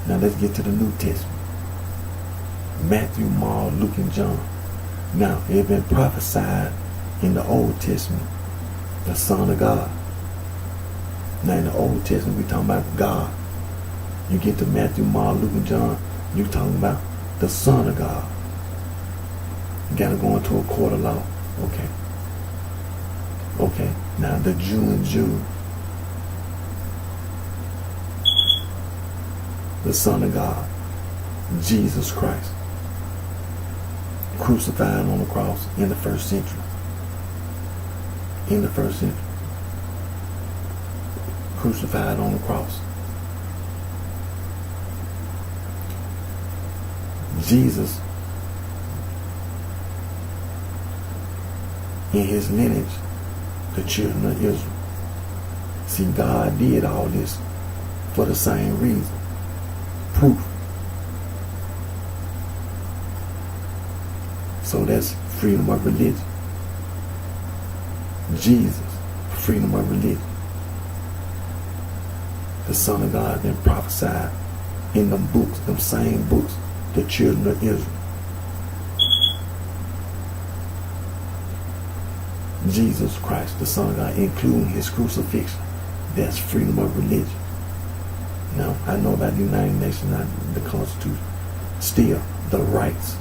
Let's get to the New Testament. Matthew, Mark, Luke, and John. Now, it had been prophesied in the Old Testament, the Son of God. Now, in the Old Testament, we talking about God. You get to Matthew, Mark, Luke, and John, you talking about the Son of God. You got to go into a court of law. Okay. Now, the Jew and Jew, the Son of God, Jesus Christ, crucified on the cross in the first century. Crucified on the cross. Jesus, in his lineage, the children of Israel. See, God did all this for the same reason. Proof. So that's freedom of religion. Jesus, freedom of religion. The Son of God then prophesied in them books, them same books, the children of Israel. Jesus Christ, the Son of God, including his crucifixion. That's freedom of religion. Now, I know about the United Nations, not the Constitution. Still, the rights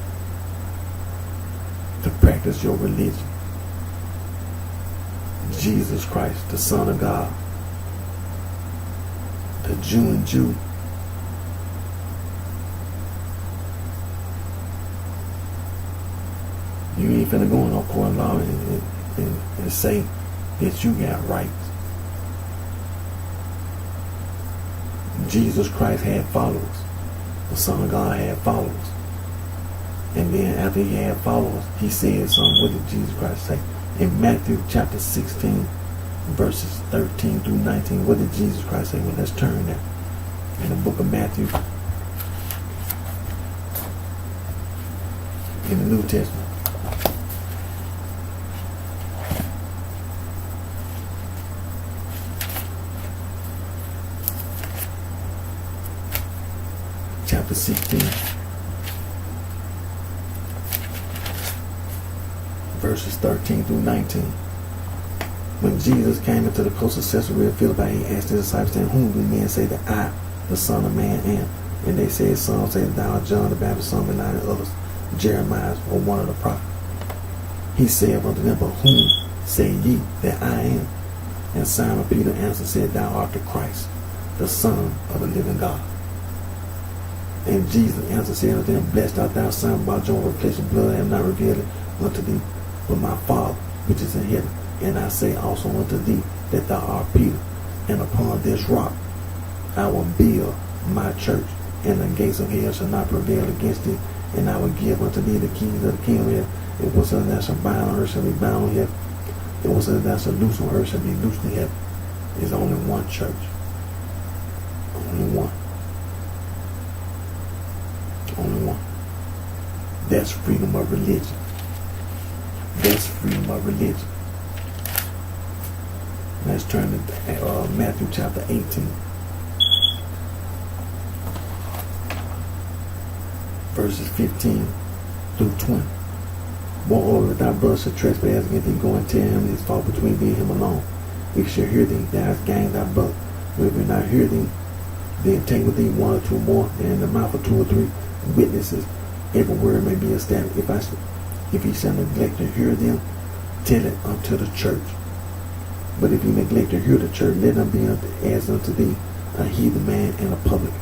to practice your religion. Jesus Christ, the Son of God, the Jew and Jew. You ain't finna go in no court of law and say that you got rights. Jesus Christ had followers. The Son of God had followers. And then after he had followers, he said something. What did Jesus Christ say? In Matthew chapter 16, verses 13 through 19, what did Jesus Christ say? Well, let's turn there. In the book of Matthew, in the New Testament. Chapter 16, verses 13 through 19. When Jesus came into the coast of Caesarea Philippi, he asked his disciples, saying, whom do men say that I, the Son of Man, am? And they said, some say that thou art John the Baptist, some and others, Jeremiah, or one of the prophets. He said unto them, but whom say ye that I am? And Simon Peter answered, said, thou art the Christ, the Son of the living God. And Jesus answered, said unto them, blessed art thou, Simon, by John, for flesh and blood have not revealed it unto thee, but my Father which is in heaven. And I say also unto thee that thou art Peter, and upon this rock I will build my church, and the gates of hell shall not prevail against it. And I will give unto thee the keys of the kingdom of heaven. And whatsoever thou shalt bind on earth shall be bound on heaven, and whatsoever thou shalt loose on earth shall be loosed in heaven. There's only one church. Only one. Only one. That's freedom of religion. That's freedom of religion. Let's turn to Matthew chapter 18. Verses 15 through 20. Moreover, if thy brother shall trespass against thee, go and tell him his fault between thee and him alone. If he shall hear thee, thou hast gained thy brother. But if he not hear thee, then take with thee one or two more, and in the mouth of 2 or 3 witnesses every word may be established. If he shall neglect to hear them, tell it unto the church. But if he neglect to hear the church, let him be as unto thee a heathen man and a publican.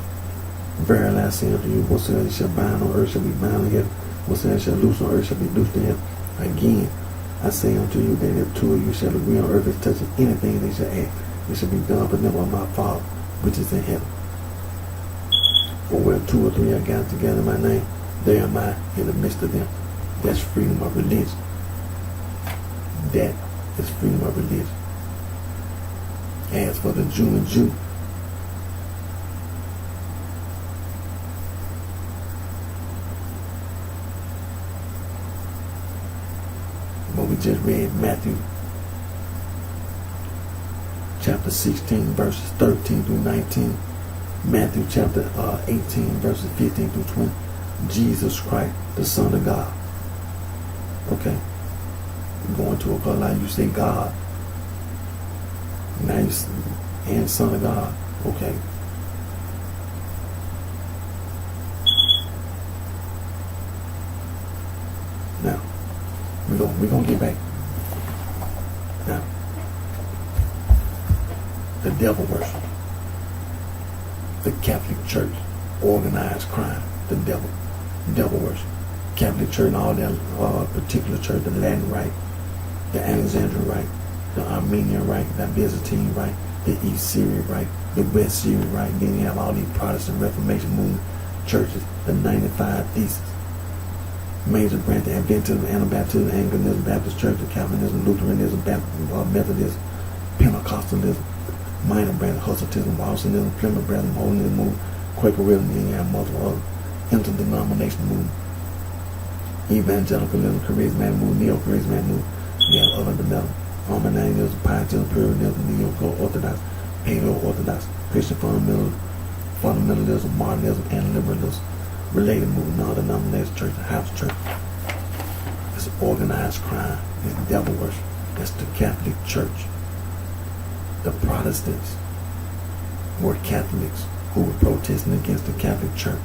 Verily I say unto you, whatsoever you shall bind on earth shall be bound in heaven, whatsoever shall loose on earth shall be loosed in heaven. Again, I say unto you that if 2 of you shall agree on earth as touching anything they shall ask, it shall be done for them of my Father which is in heaven. For where 2 or 3 are gathered together in my name, there am I in the midst of them. That's freedom of religion. That is freedom of religion. As for the Jew and Jew, but we just read Matthew chapter 16 verses 13 through 19, Matthew chapter 18 verses 15 through 20. Jesus Christ, the Son of God. Okay, going to a color you say God. Now you and Son of God. Okay. Now we're gonna get back. Now the devil worship, the Catholic Church, organized crime, the devil worship, Catholic Church and all that particular church, the Latin Rite, the Alexandrian Rite, the Armenian Rite, the Byzantine Rite, the East Syrian Rite, the West Syrian Rite. Then you have all these Protestant Reformation movement churches, the 95 Theses, major branch, the Adventism, Anabaptism, Anglicanism, Baptist Church, the Calvinism, Lutheranism, Methodism, Pentecostalism, minor branch, Hussitism, Walsingism, Plymouth Brethren, Holiness movement, Quakerism. Then you have multiple other interdenominational movement, evangelicalism, charismatic movement, neo-charismatic movement. You have other development. Arminianism, Pietism, Puritanism, Neo-Orthodox, Paleo-Orthodox, Christian fundamentalism, modernism, and liberalism. Related movement, non-denominational church, house church. It's organized crime. It's devil worship. That's the Catholic Church. The Protestants were Catholics who were protesting against the Catholic Church.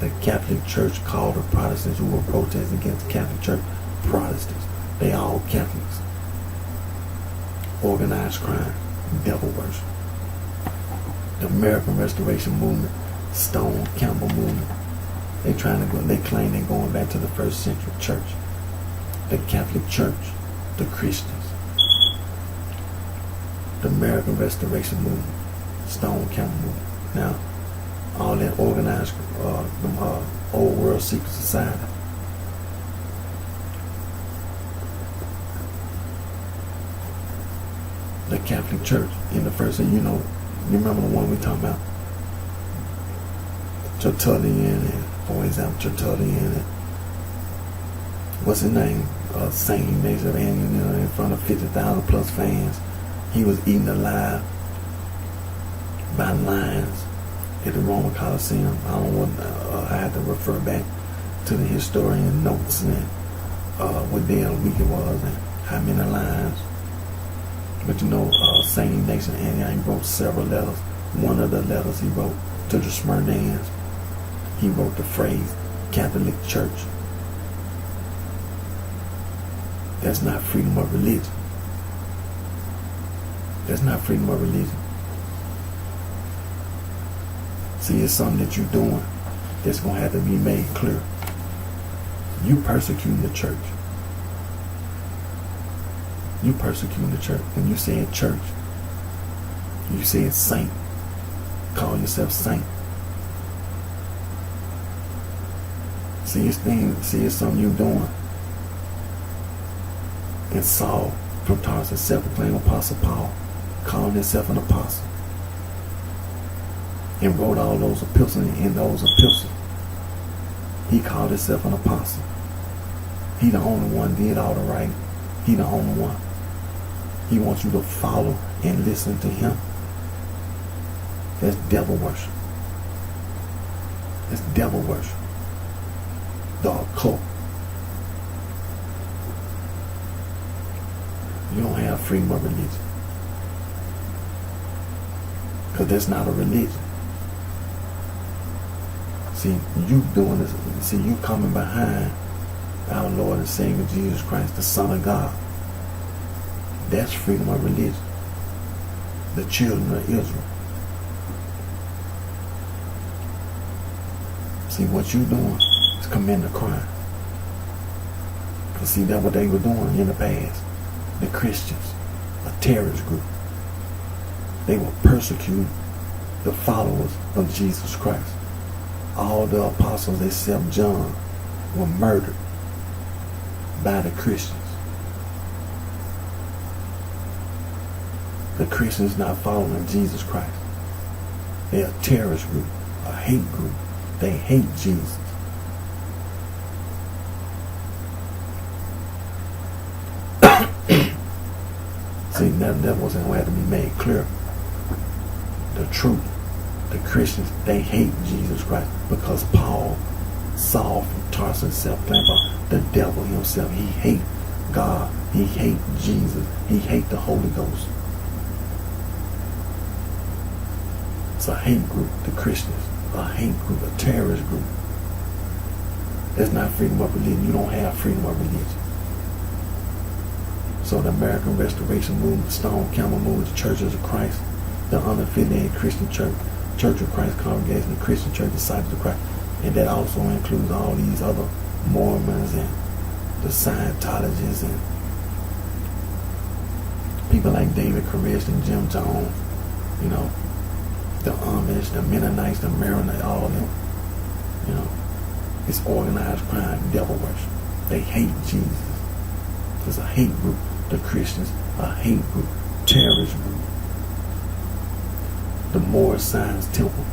The Catholic Church called the Protestants who were protesting against the Catholic Church Protestants. They all Catholics. Organized crime, devil worship. The American Restoration Movement, Stone Campbell Movement. They claim they're going back to the first century church. The Catholic Church, the Christians. The American Restoration Movement, Stone Campbell Movement. Now, all that organized, old world secret society. The Catholic Church in the first, you remember the one we talking about? Tertullian, and for example, Tertullian, and what's his name? Saint Ignatius of Antioch, in front of 50,000 plus fans. He was eaten alive by lions at the Roman Colosseum. I don't want. I have to refer back to the historian notes and what day of the week it was and how many lions. But Saint Ignatius of Antioch, he wrote several letters. One of the letters he wrote to the Smyrnaeans, he wrote the phrase Catholic Church. That's not freedom of religion. That's not freedom of religion. See, it's something that you're doing that's going to have to be made clear. You persecuting the church. You persecuting the church. When you say church, you say saint. Call yourself saint. See, it's something you're doing. And Saul from Tarsus, self-proclaimed Apostle Paul, calling himself an apostle, and wrote all those epistles. In those epistles, he called himself an apostle. He the only one did all the writing. He the only one. He wants you to follow and listen to him. That's devil worship. That's devil worship. The occult. You don't have freedom of religion. Because that's not a religion. See, you doing this. See, you coming behind our Lord and Savior Jesus Christ, the Son of God. That's freedom of religion. The children of Israel. See, what you doing is committing a crime. Because see, that's what they were doing in the past. The Christians, a terrorist group. They will persecute the followers of Jesus Christ. All the apostles except John were murdered by the Christians. The Christians not following Jesus Christ. They're a terrorist group, a hate group. They hate Jesus. See, that wasn't going to have to be made clear. The truth. The Christians, they hate Jesus Christ because Saul from Tarsus, self-proclaimed the devil himself, he hate God. He hate Jesus. He hate the Holy Ghost. It's a hate group, the Christians. A hate group, a terrorist group. That's not freedom of religion. You don't have freedom of religion. So the American Restoration Movement, the Stone Camel Movement, the Churches of Christ, the unaffiliated Christian Church, Church of Christ Congregation, the Christian Church, Disciples of Christ, and that also includes all these other Mormons and the Scientologists and people like David Koresh and Jim Jones, the Amish, the Mennonites, the Maronite, all of them. It's organized crime, devil worship. They hate Jesus. It's a hate group. The Christians, a hate group, terrorist group. The Moorish Science Temple,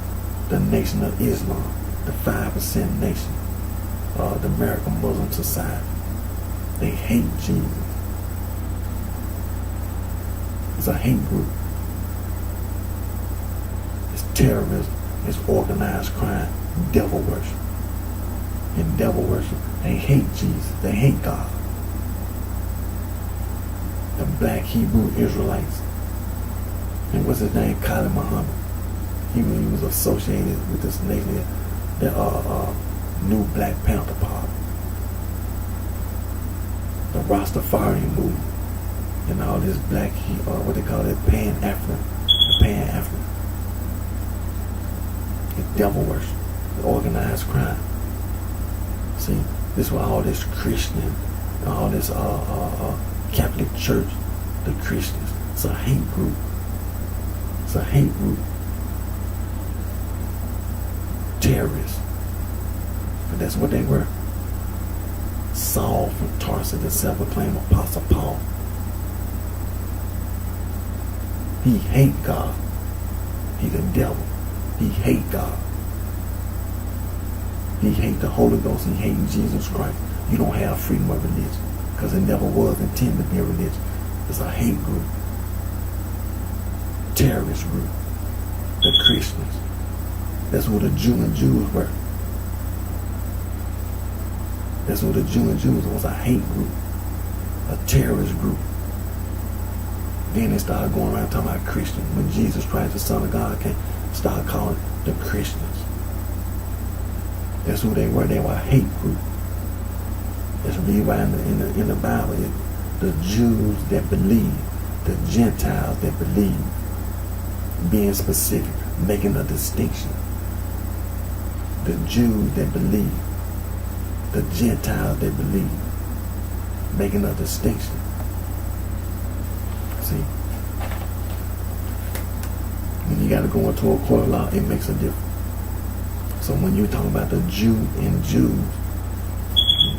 the Nation of Islam, the 5% Nation, the American Muslim Society. They hate Jesus. It's a hate group. It's terrorism. It's organized crime, devil worship. In devil worship, they hate Jesus. They hate God. The black Hebrew Israelites. And what's his name? Khalid Muhammad. He was associated with this nation, the new Black Panther Party, the Rastafarian movement, and all this black, what they call it, Pan-African, the Pan-African. The devil worship, the organized crime. See, this is why all this Christian, all this Catholic Church, the Christians, it's a hate group. It's a hate group. terrorists. But that's what they were. Saul from Tarsus, the self-proclaimed Apostle Paul. He hate God. He the devil. He hate God. He hate the Holy Ghost. He hate Jesus Christ. You don't have freedom of religion because it never was intended to be a religion. It's a hate group. Terrorist group. The Christians. That's who the Jew and Jews were. That's who the Jew and Jews was, a hate group. A terrorist group. Then they started going around talking about Christians. When Jesus Christ, the Son of God, came, started calling the Christians. That's who they were. They were a hate group. Let's read right in the Bible. The Jews that believe, the Gentiles that believe, being specific, making a distinction. The Jews that believe, the Gentiles that believe, making a distinction. See, when you got to go into a court of law, it makes a difference. So when you talk about the Jew and Jews,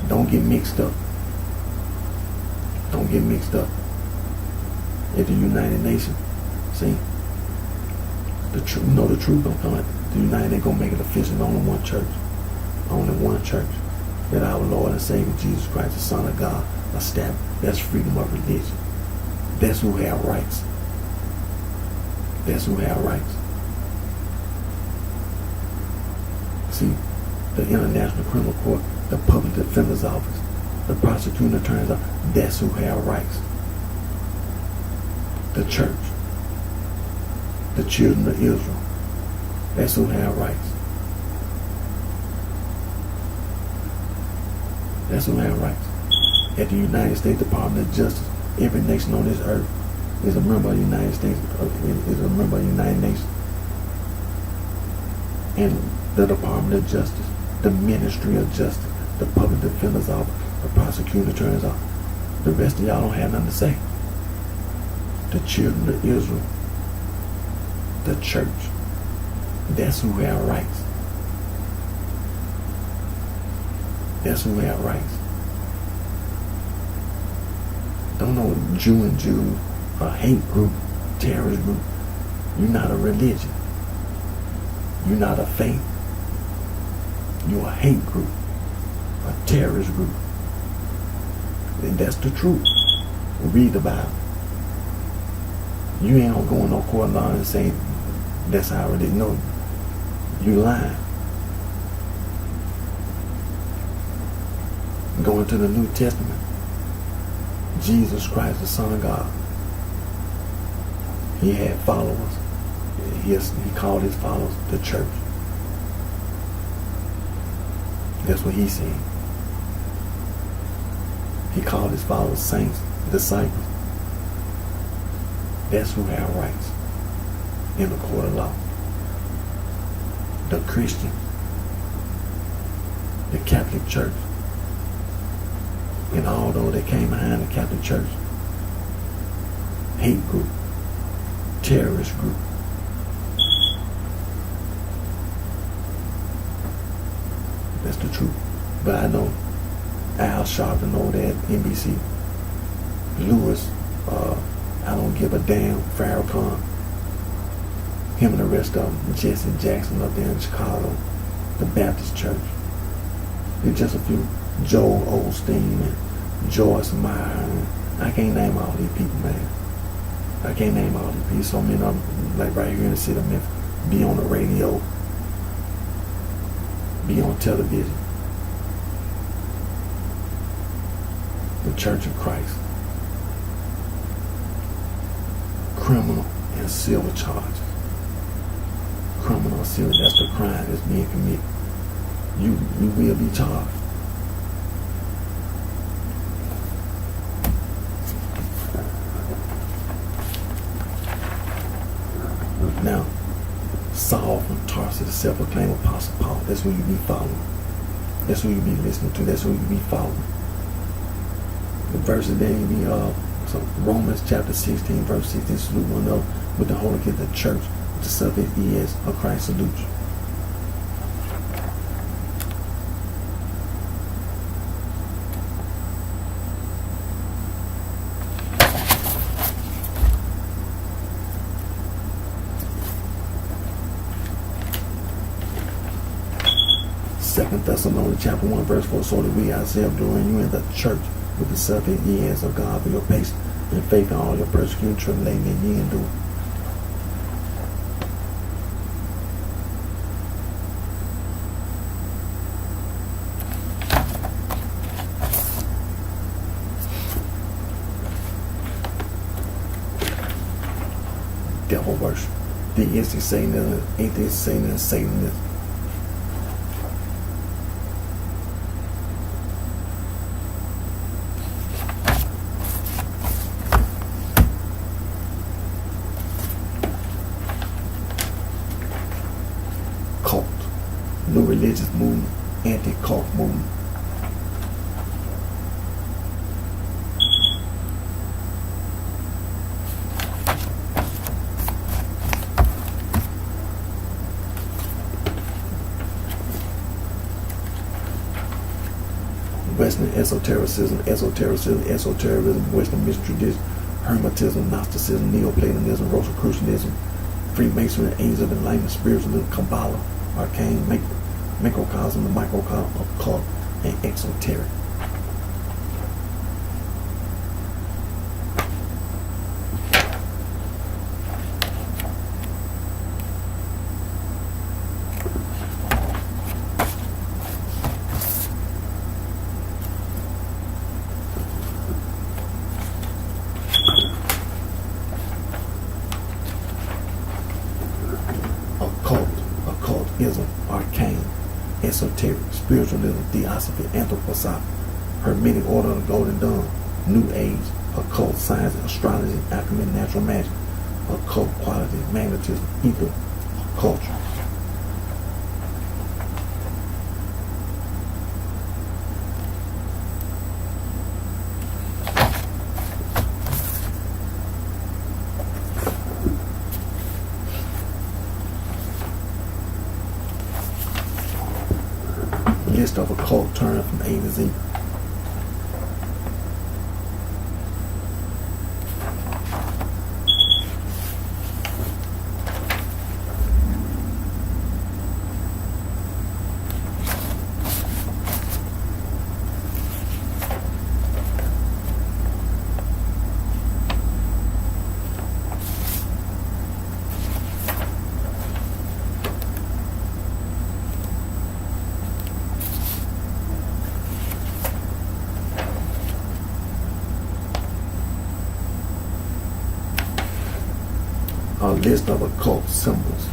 don't get mixed up. Don't get mixed up. At the United Nations, see, the truth don't come out. The United, they're gonna make it official. Only one church. Only one church. That our Lord and Savior Jesus Christ, the Son of God, established. That's freedom of religion. That's who have rights. That's who have rights. See, the International Criminal Court, the Public Defender's Office, the Prosecuting Attorney's Office, that's who have rights. The church, the children of Israel, that's who have rights. That's who have rights. At the United States Department of Justice, every nation on this earth is a member of the United States, is a member of the United Nations. And the Department of Justice, the Ministry of Justice, the Public Defender's Office, the Prosecuting Attorney's Office. The rest of y'all don't have nothing to say. The children of Israel, the church, that's who have rights. That's who have rights. Don't know Jew and Jews, a hate group, terrorist group. You're not a religion. You're not a faith. You're a hate group, a terrorist group. And that's the truth. Read the Bible. You ain't gonna go in no court of law and say that's how it is. No, you lying. Going to the New Testament. Jesus Christ, the Son of God. He had followers. He called his followers the church. That's what he said. He called his followers saints, disciples. That's who have rights in the court of law. The Christian, the Catholic Church, and all those that came behind the Catholic Church, hate group, terrorist group. That's the truth. But I know Al Sharpton over there at NBC, Lewis, I don't give a damn, Farrakhan, him and the rest of them, Jesse Jackson up there in Chicago, the Baptist Church. There's just a few, Joel Osteen and Joyce Meyer. And I can't name all these people, man. I can't name all these people. So many of them, like right here in the city of Memphis, be on the radio, be on television. The Church of Christ. Criminal and civil charges. Criminal and civil, that's the crime that's being committed. You will be charged. Now, Saul from Tarsus, the self-proclaimed Apostle Paul, that's who you be following. That's who you be listening to. That's who you be following. The verses there, you be so Romans chapter 16, verse 16, salute one another with the Holy Ghost, the church, with the suffix ES of Christ salute you. Second Thessalonians chapter 1 verse 4, so that we ourselves doing you in the church with the subject ye as of God for your patience and faith in all your persecution, tribulation that ye endure. Devil worship, deistic Satanism, atheist Satanism, Satanism. Cult, new religious movement, anti-cult movement. Western esotericism, Western mystery tradition, Hermetism, Gnosticism, Neoplatonism, Rosicrucianism, Freemasonry, Age of Enlightenment, Spiritualism, Kabbalah, Arcane, Macrocosm, the Microcosm, Occult, and Exoteric. Occultism, arcane, esoteric, spiritualism, theosophy, anthroposophy, Hermetic order of the Golden Dawn, New Age, occult science, astrology, alchemy, natural magic, occult qualities, magnetism, ether, culture. List of occult terms from A to Z. A list of occult symbols.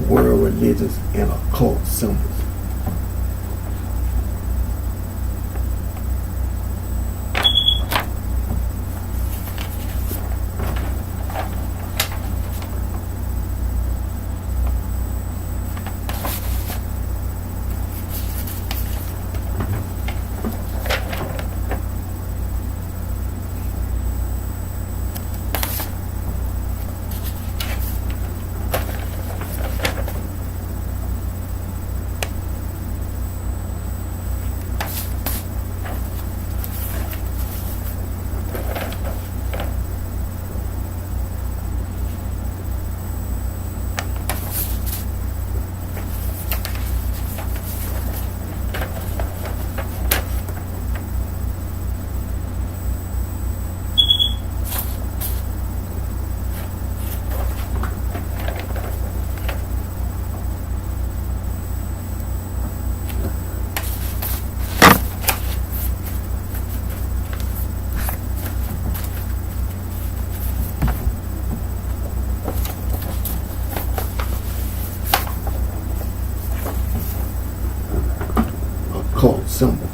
World religions and occult symbols. symbols.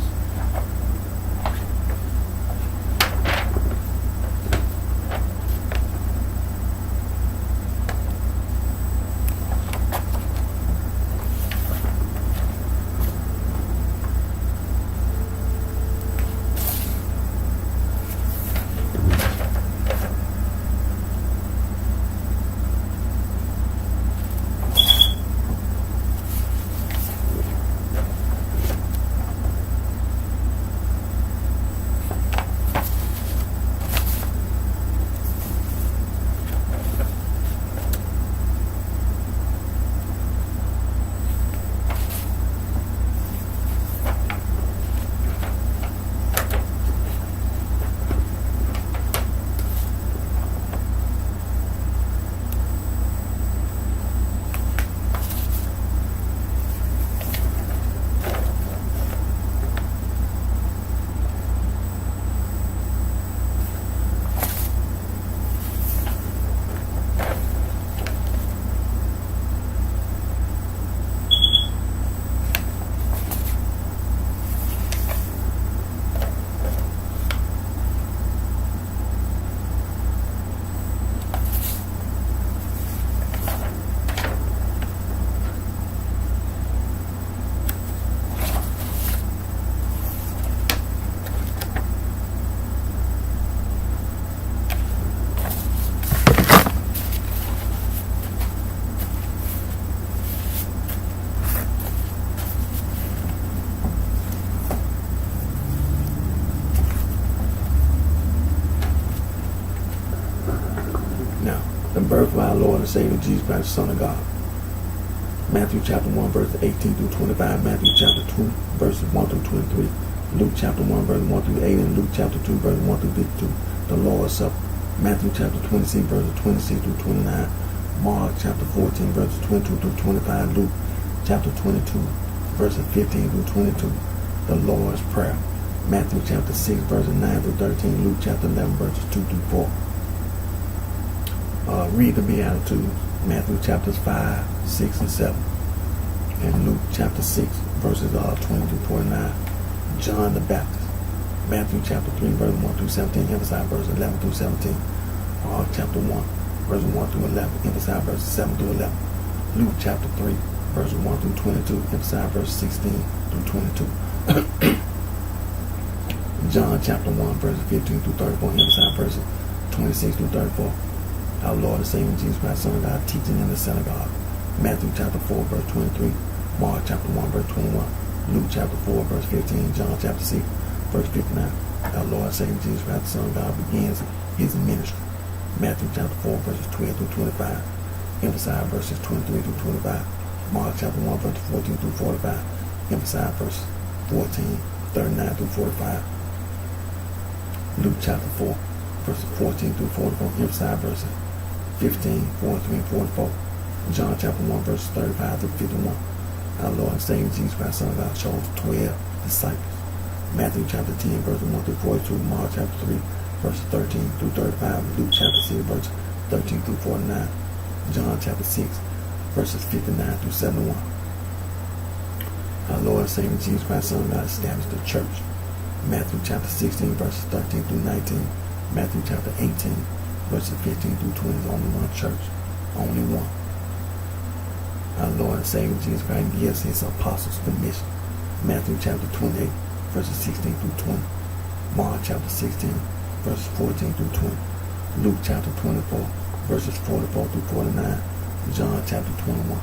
Now, the birth of our Lord and Savior Jesus Christ, the Son of God. Matthew chapter 1, verses 18 through 25. Matthew chapter 2, verses 1 through 23. Luke chapter 1, verse 1 through 8. And Luke chapter 2, verse 1 through 52. The Lord's Supper. Matthew chapter 26, verses 26 through 29. Mark chapter 14, verses 22 through 25. Luke chapter 22, verses 15 through 22. The Lord's Prayer. Matthew chapter 6, verses 9 through 13. Luke chapter 11, verses 2 through 4. Read the Beatitudes. Matthew chapters 5, 6, and 7. And Luke chapter 6, verses 20 through 49. John the Baptist. Matthew chapter 3, verse 1 through 17. Emphasize verses 11 through 17. Mark chapter 1, verses 1 through 11. Emphasize verses 7 through 11. Luke chapter 3, verses 1 through 22. Emphasize verses 16 through 22. John chapter 1, verses 15 through 34. Emphasize verses 26 through 34. Our Lord and Savior Jesus Christ, Son of God, teaching in the synagogue. Matthew chapter 4, verse 23. Mark chapter 1, verse 21. Luke chapter 4, verse 15. John chapter 6, verse 59. Our Lord and Savior Jesus Christ, the Son of God, begins his ministry. Matthew chapter 4, verses 12 through 25. Emphasize verses 23 through 25. Mark chapter 1, verses 14 through 45. Emphasize verses 14, 39 through 45. Luke chapter 4, verses 14 through 44. Emphasize verses 15, 43, and 44. John chapter 1, verses 35 through 51. Our Lord and Savior Jesus Christ, Son of God, chose 12 disciples. Matthew chapter 10, verses 1 through 42. Mark chapter 3, verses 13 through 35. Luke chapter 6, verses 13 through 49. John chapter 6, verses 59 through 71. Our Lord and Savior Jesus Christ, Son of God, established the church. Matthew chapter 16, verses 13 through 19. Matthew chapter 18, verses 15 through 20 is only one church. Only one. Our Lord and Savior Jesus Christ gives his apostles the mission. Matthew chapter 28, verses 16 through 20. Mark chapter 16, verses 14 through 20. Luke chapter 24, verses 44 through 49. John chapter 21.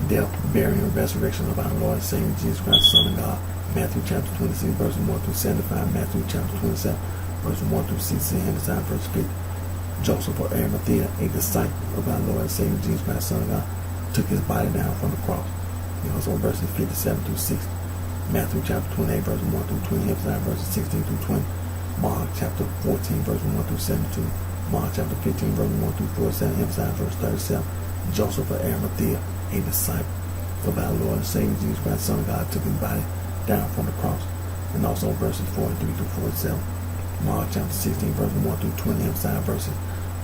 Death, burial, and resurrection of our Lord and Savior Jesus Christ, Son of God. Matthew chapter 26, verses 1 through 75. Matthew chapter 27, verses 1 through 16. Emphasize verse 50. Joseph of Arimathea, a disciple of our Lord and Savior Jesus Christ, Son of God, took his body down from the cross. He also verses 57 through 60. Matthew chapter 28, verses 1 through 20. Emphasize verses 16 through 20. Mark chapter 14, verses 1 through 72. Mark chapter 15, verses 1 through 47. Emphasize verse 37. Joseph of Arimathea, a disciple of our Lord and Savior Jesus Christ, Son of God, took his body down from the cross. And also verses 43 through 47. Mark chapter 16, verses 1 through 20. Emphasize verses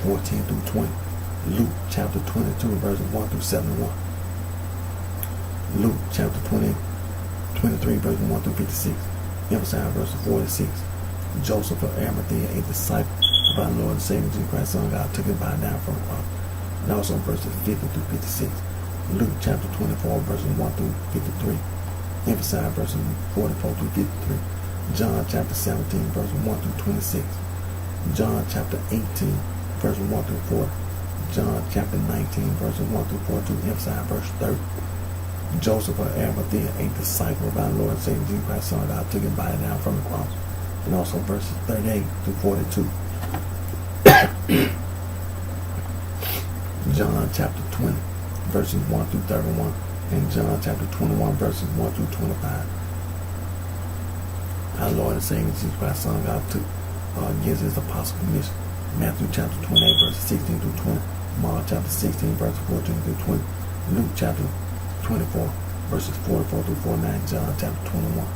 14 through 20. Luke chapter 22, verses 1 through 71. Luke chapter 23, verses 1 through 56. Emphasize verses 46. Joseph of Arimathea, a disciple of our Lord and Savior Jesus Christ, Son of God, took him by down from the cross. And also verses 50 through 56. Luke chapter 24, verses 1 through 53. Emphasize verses 44 through 53. John chapter 17, verses 1 through 26. John chapter 18, verses 1 through 4. John chapter 19, verses 1 through 42. Emphasize verse 30. Joseph of Arimathea, a disciple of our Lord and Savior Jesus Christ, Son of God, took him by down from the cross. And also verses 38 through 42. John chapter 20, verses 1 through 31. And John chapter 21, verses 1 through 25. Our Lord and Savior Jesus Christ, Son of God, gives his apostle commission. Matthew chapter 28, verses 16 through 20. Mark chapter 16, verses 14 through 20. Luke chapter 24, verses 44 through 49. John chapter 21.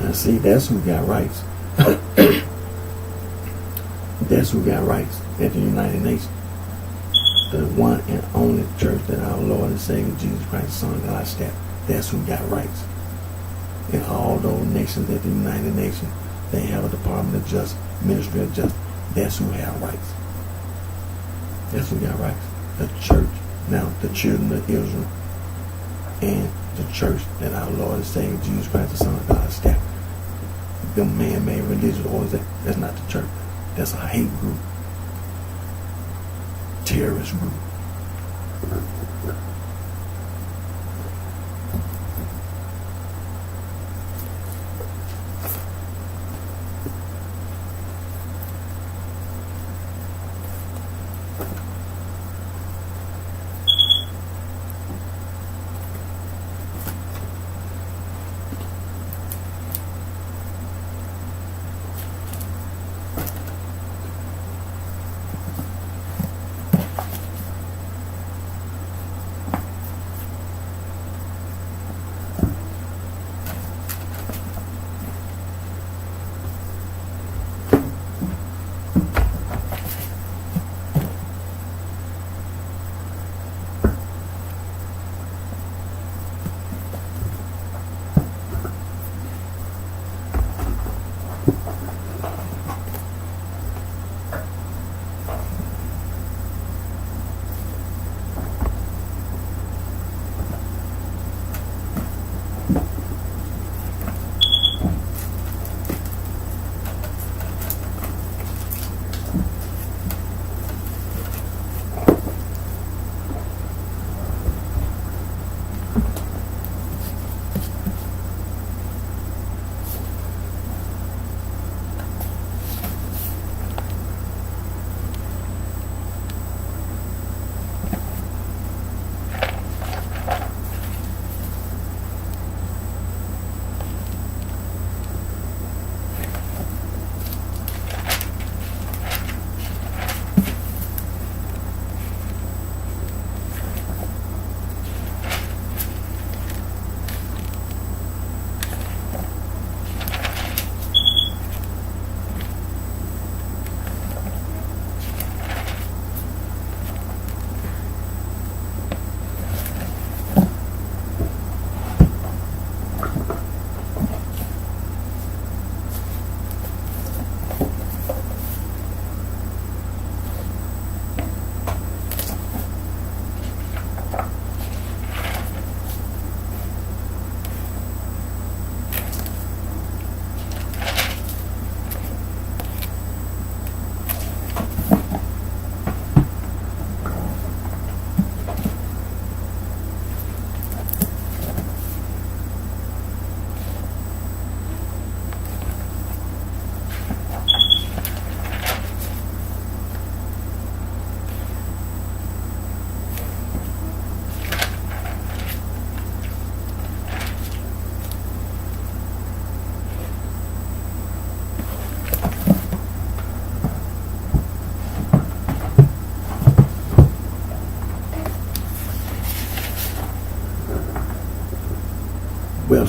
Now see, that's who got rights. That's who got rights at the United Nations. The one and only church that our Lord and Savior Jesus Christ, Son of God, established. That's who got rights. In all those nations at the United Nations, they have a Department of Justice, Ministry of Justice. That's who have rights. That's who got rights. The church. Now, the children of Israel and the church that our Lord and Savior Jesus Christ, the Son of God, established. The man-made religious orders, that's not the church. That's a hate group. Terrorist group.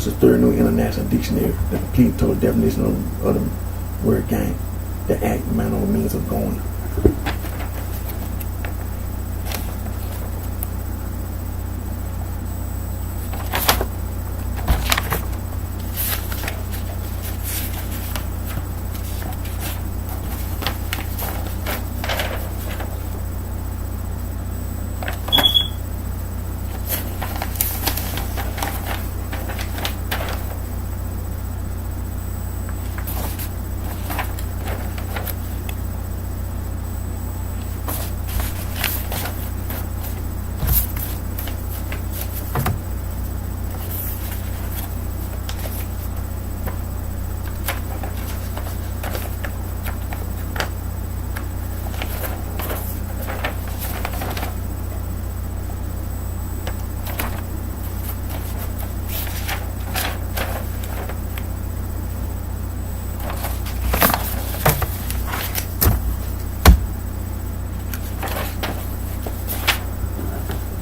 Webster's Third New International Dictionary, the complete total definition of the word gang, the act, manner, or means of going.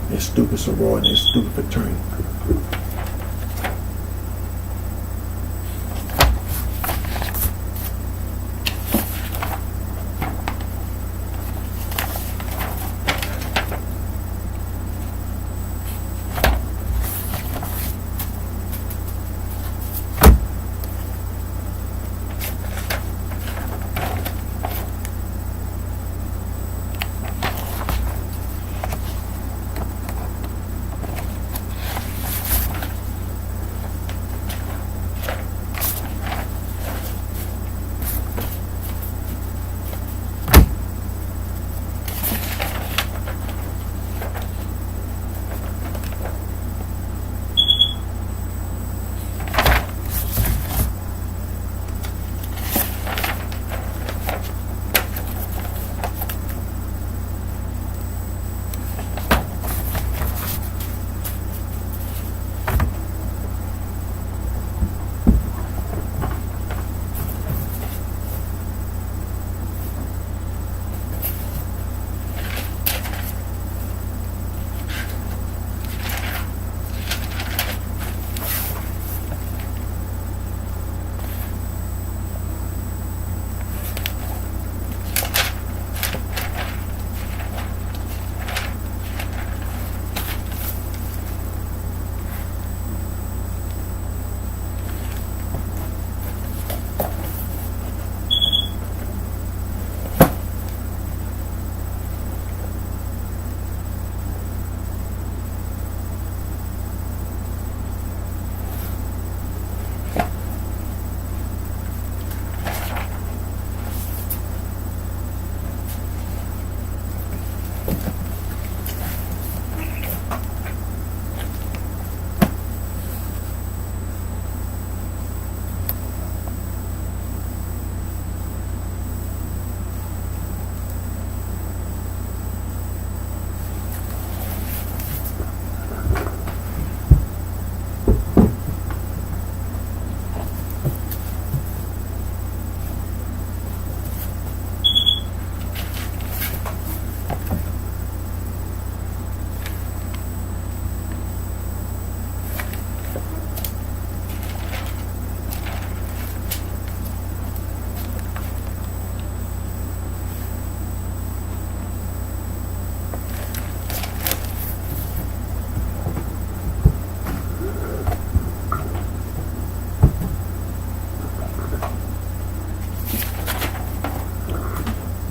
They're stupid sorority, they're stupid fraternity.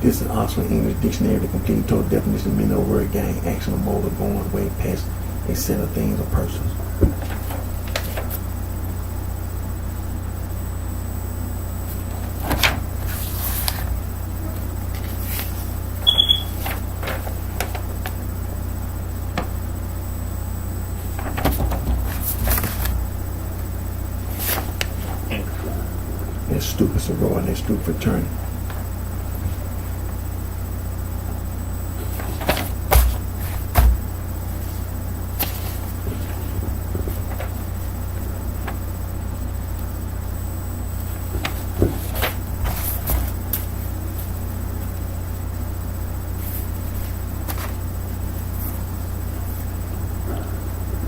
This is Oxford English Dictionary, the complete total definition of meaning of the word gang, action or mode of going way past a set of things or persons. They're stupid sorority, they're stupid fraternity.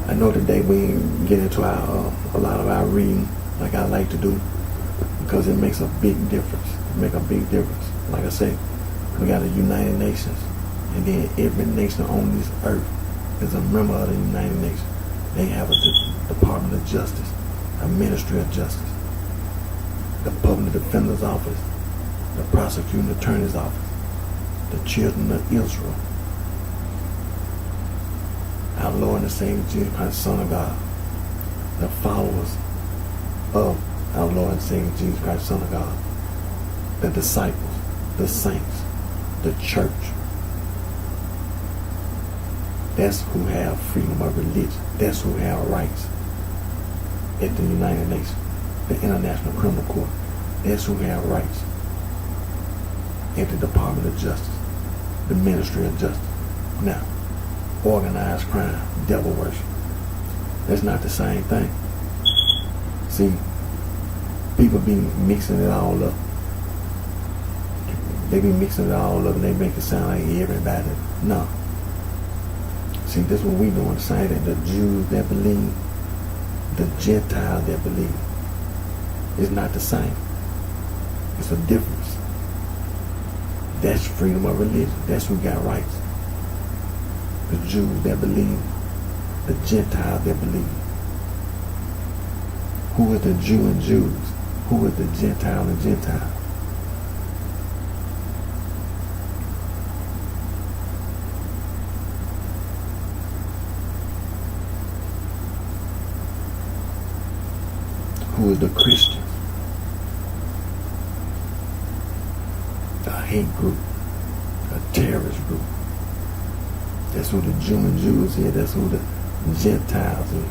I know today we get into our a lot of our reading like I like to do, because it makes a big difference. It makes a big difference. Like I say, we got the United Nations, and then every nation on this earth is a member of the United Nations. They have a Department of Justice, a Ministry of Justice, the Public Defender's Office, the Prosecuting Attorney's Office, the Children of Israel, our Lord and Savior Jesus Christ, Son of God, the followers of our Lord and Savior Jesus Christ, Son of God, the disciples, the saints, the church. That's who have freedom of religion. That's who have rights at the United Nations, the International Criminal Court. That's who have rights at the Department of Justice, the Ministry of Justice. Now, organized crime, devil worship, that's not the same thing. See, people be mixing it all up. They be mixing it all up and they make it sound like everybody. No. See, this is what we doing, saying that the Jews that believe, the Gentiles that believe, it's not the same. It's a difference. That's freedom of religion. That's who got rights. The Jews that believe, the Gentiles that believe. Who is the Jew and Jews? Who is the Gentile and Gentile? Who is the Christians? A hate group, a terrorist group. That's who the Jew and Jews is. That's who the Gentiles is.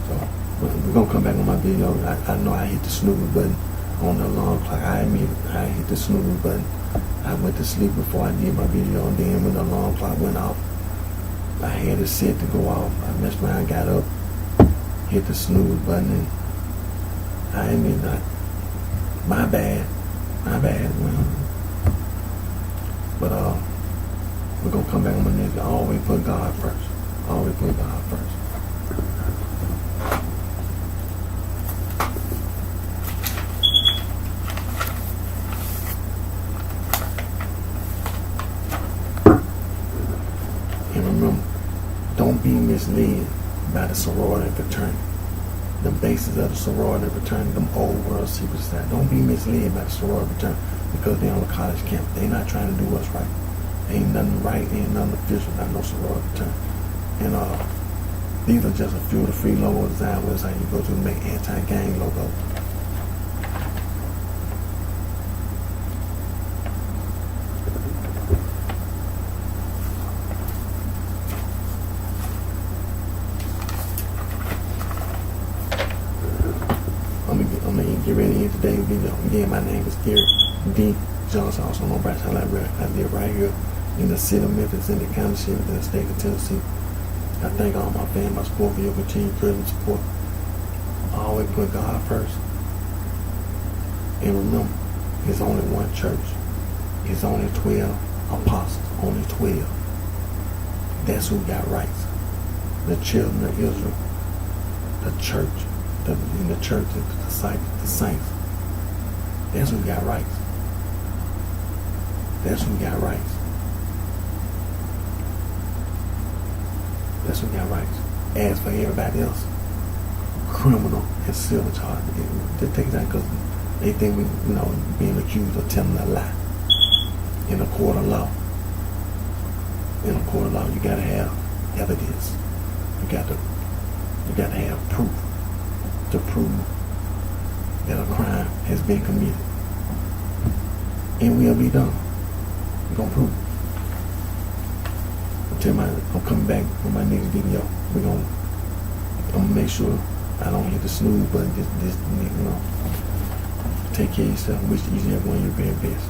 So we're gonna come back on my video. I know I hit the snooze button on the alarm clock. I admit I hit the snooze button. I went to sleep before I did my video, and then when the alarm clock went off, I had it set to go off. I messed around, got up, hit the snooze button, and I admit that. My bad. Well, but we're gonna come back on my next. Always put God first. Always put God first. And remember, don't be misled by the sorority and fraternity. The basis of the sorority and fraternity, them old world secret society. Don't be misled by the sorority and fraternity because they're on a college camp. They're not trying to do what's right. Ain't nothing right, ain't nothing official, not no sorority and fraternity. And these are just a few of the free logo design websites you go to make anti-gang logos. I'm gonna get ready to end today's video. Again, my name is Eric D. Johnson, also known as BrightShine Library. I live right here in the city of Memphis, in the county of Sheridan, in the state of Tennessee. I thank all my fans, my support for your continued present support. I always put God first. And remember, there's only one church. There's only 12 apostles, only 12. That's who got rights. The children of Israel, the church, in the church, the disciples, the saints. That's who got rights. That's who got rights. That's who got rights. As for everybody else, criminal and civil charge, they take that because they think we, being accused of telling a lie. In a court of law, you gotta have evidence. You got to have proof to prove that a crime has been committed. And we'll be done. We're going to prove it. I'm coming back on my next video. I'm going to make sure I don't hit the snooze button. Just take care of yourself. Wish each and every one of your very best.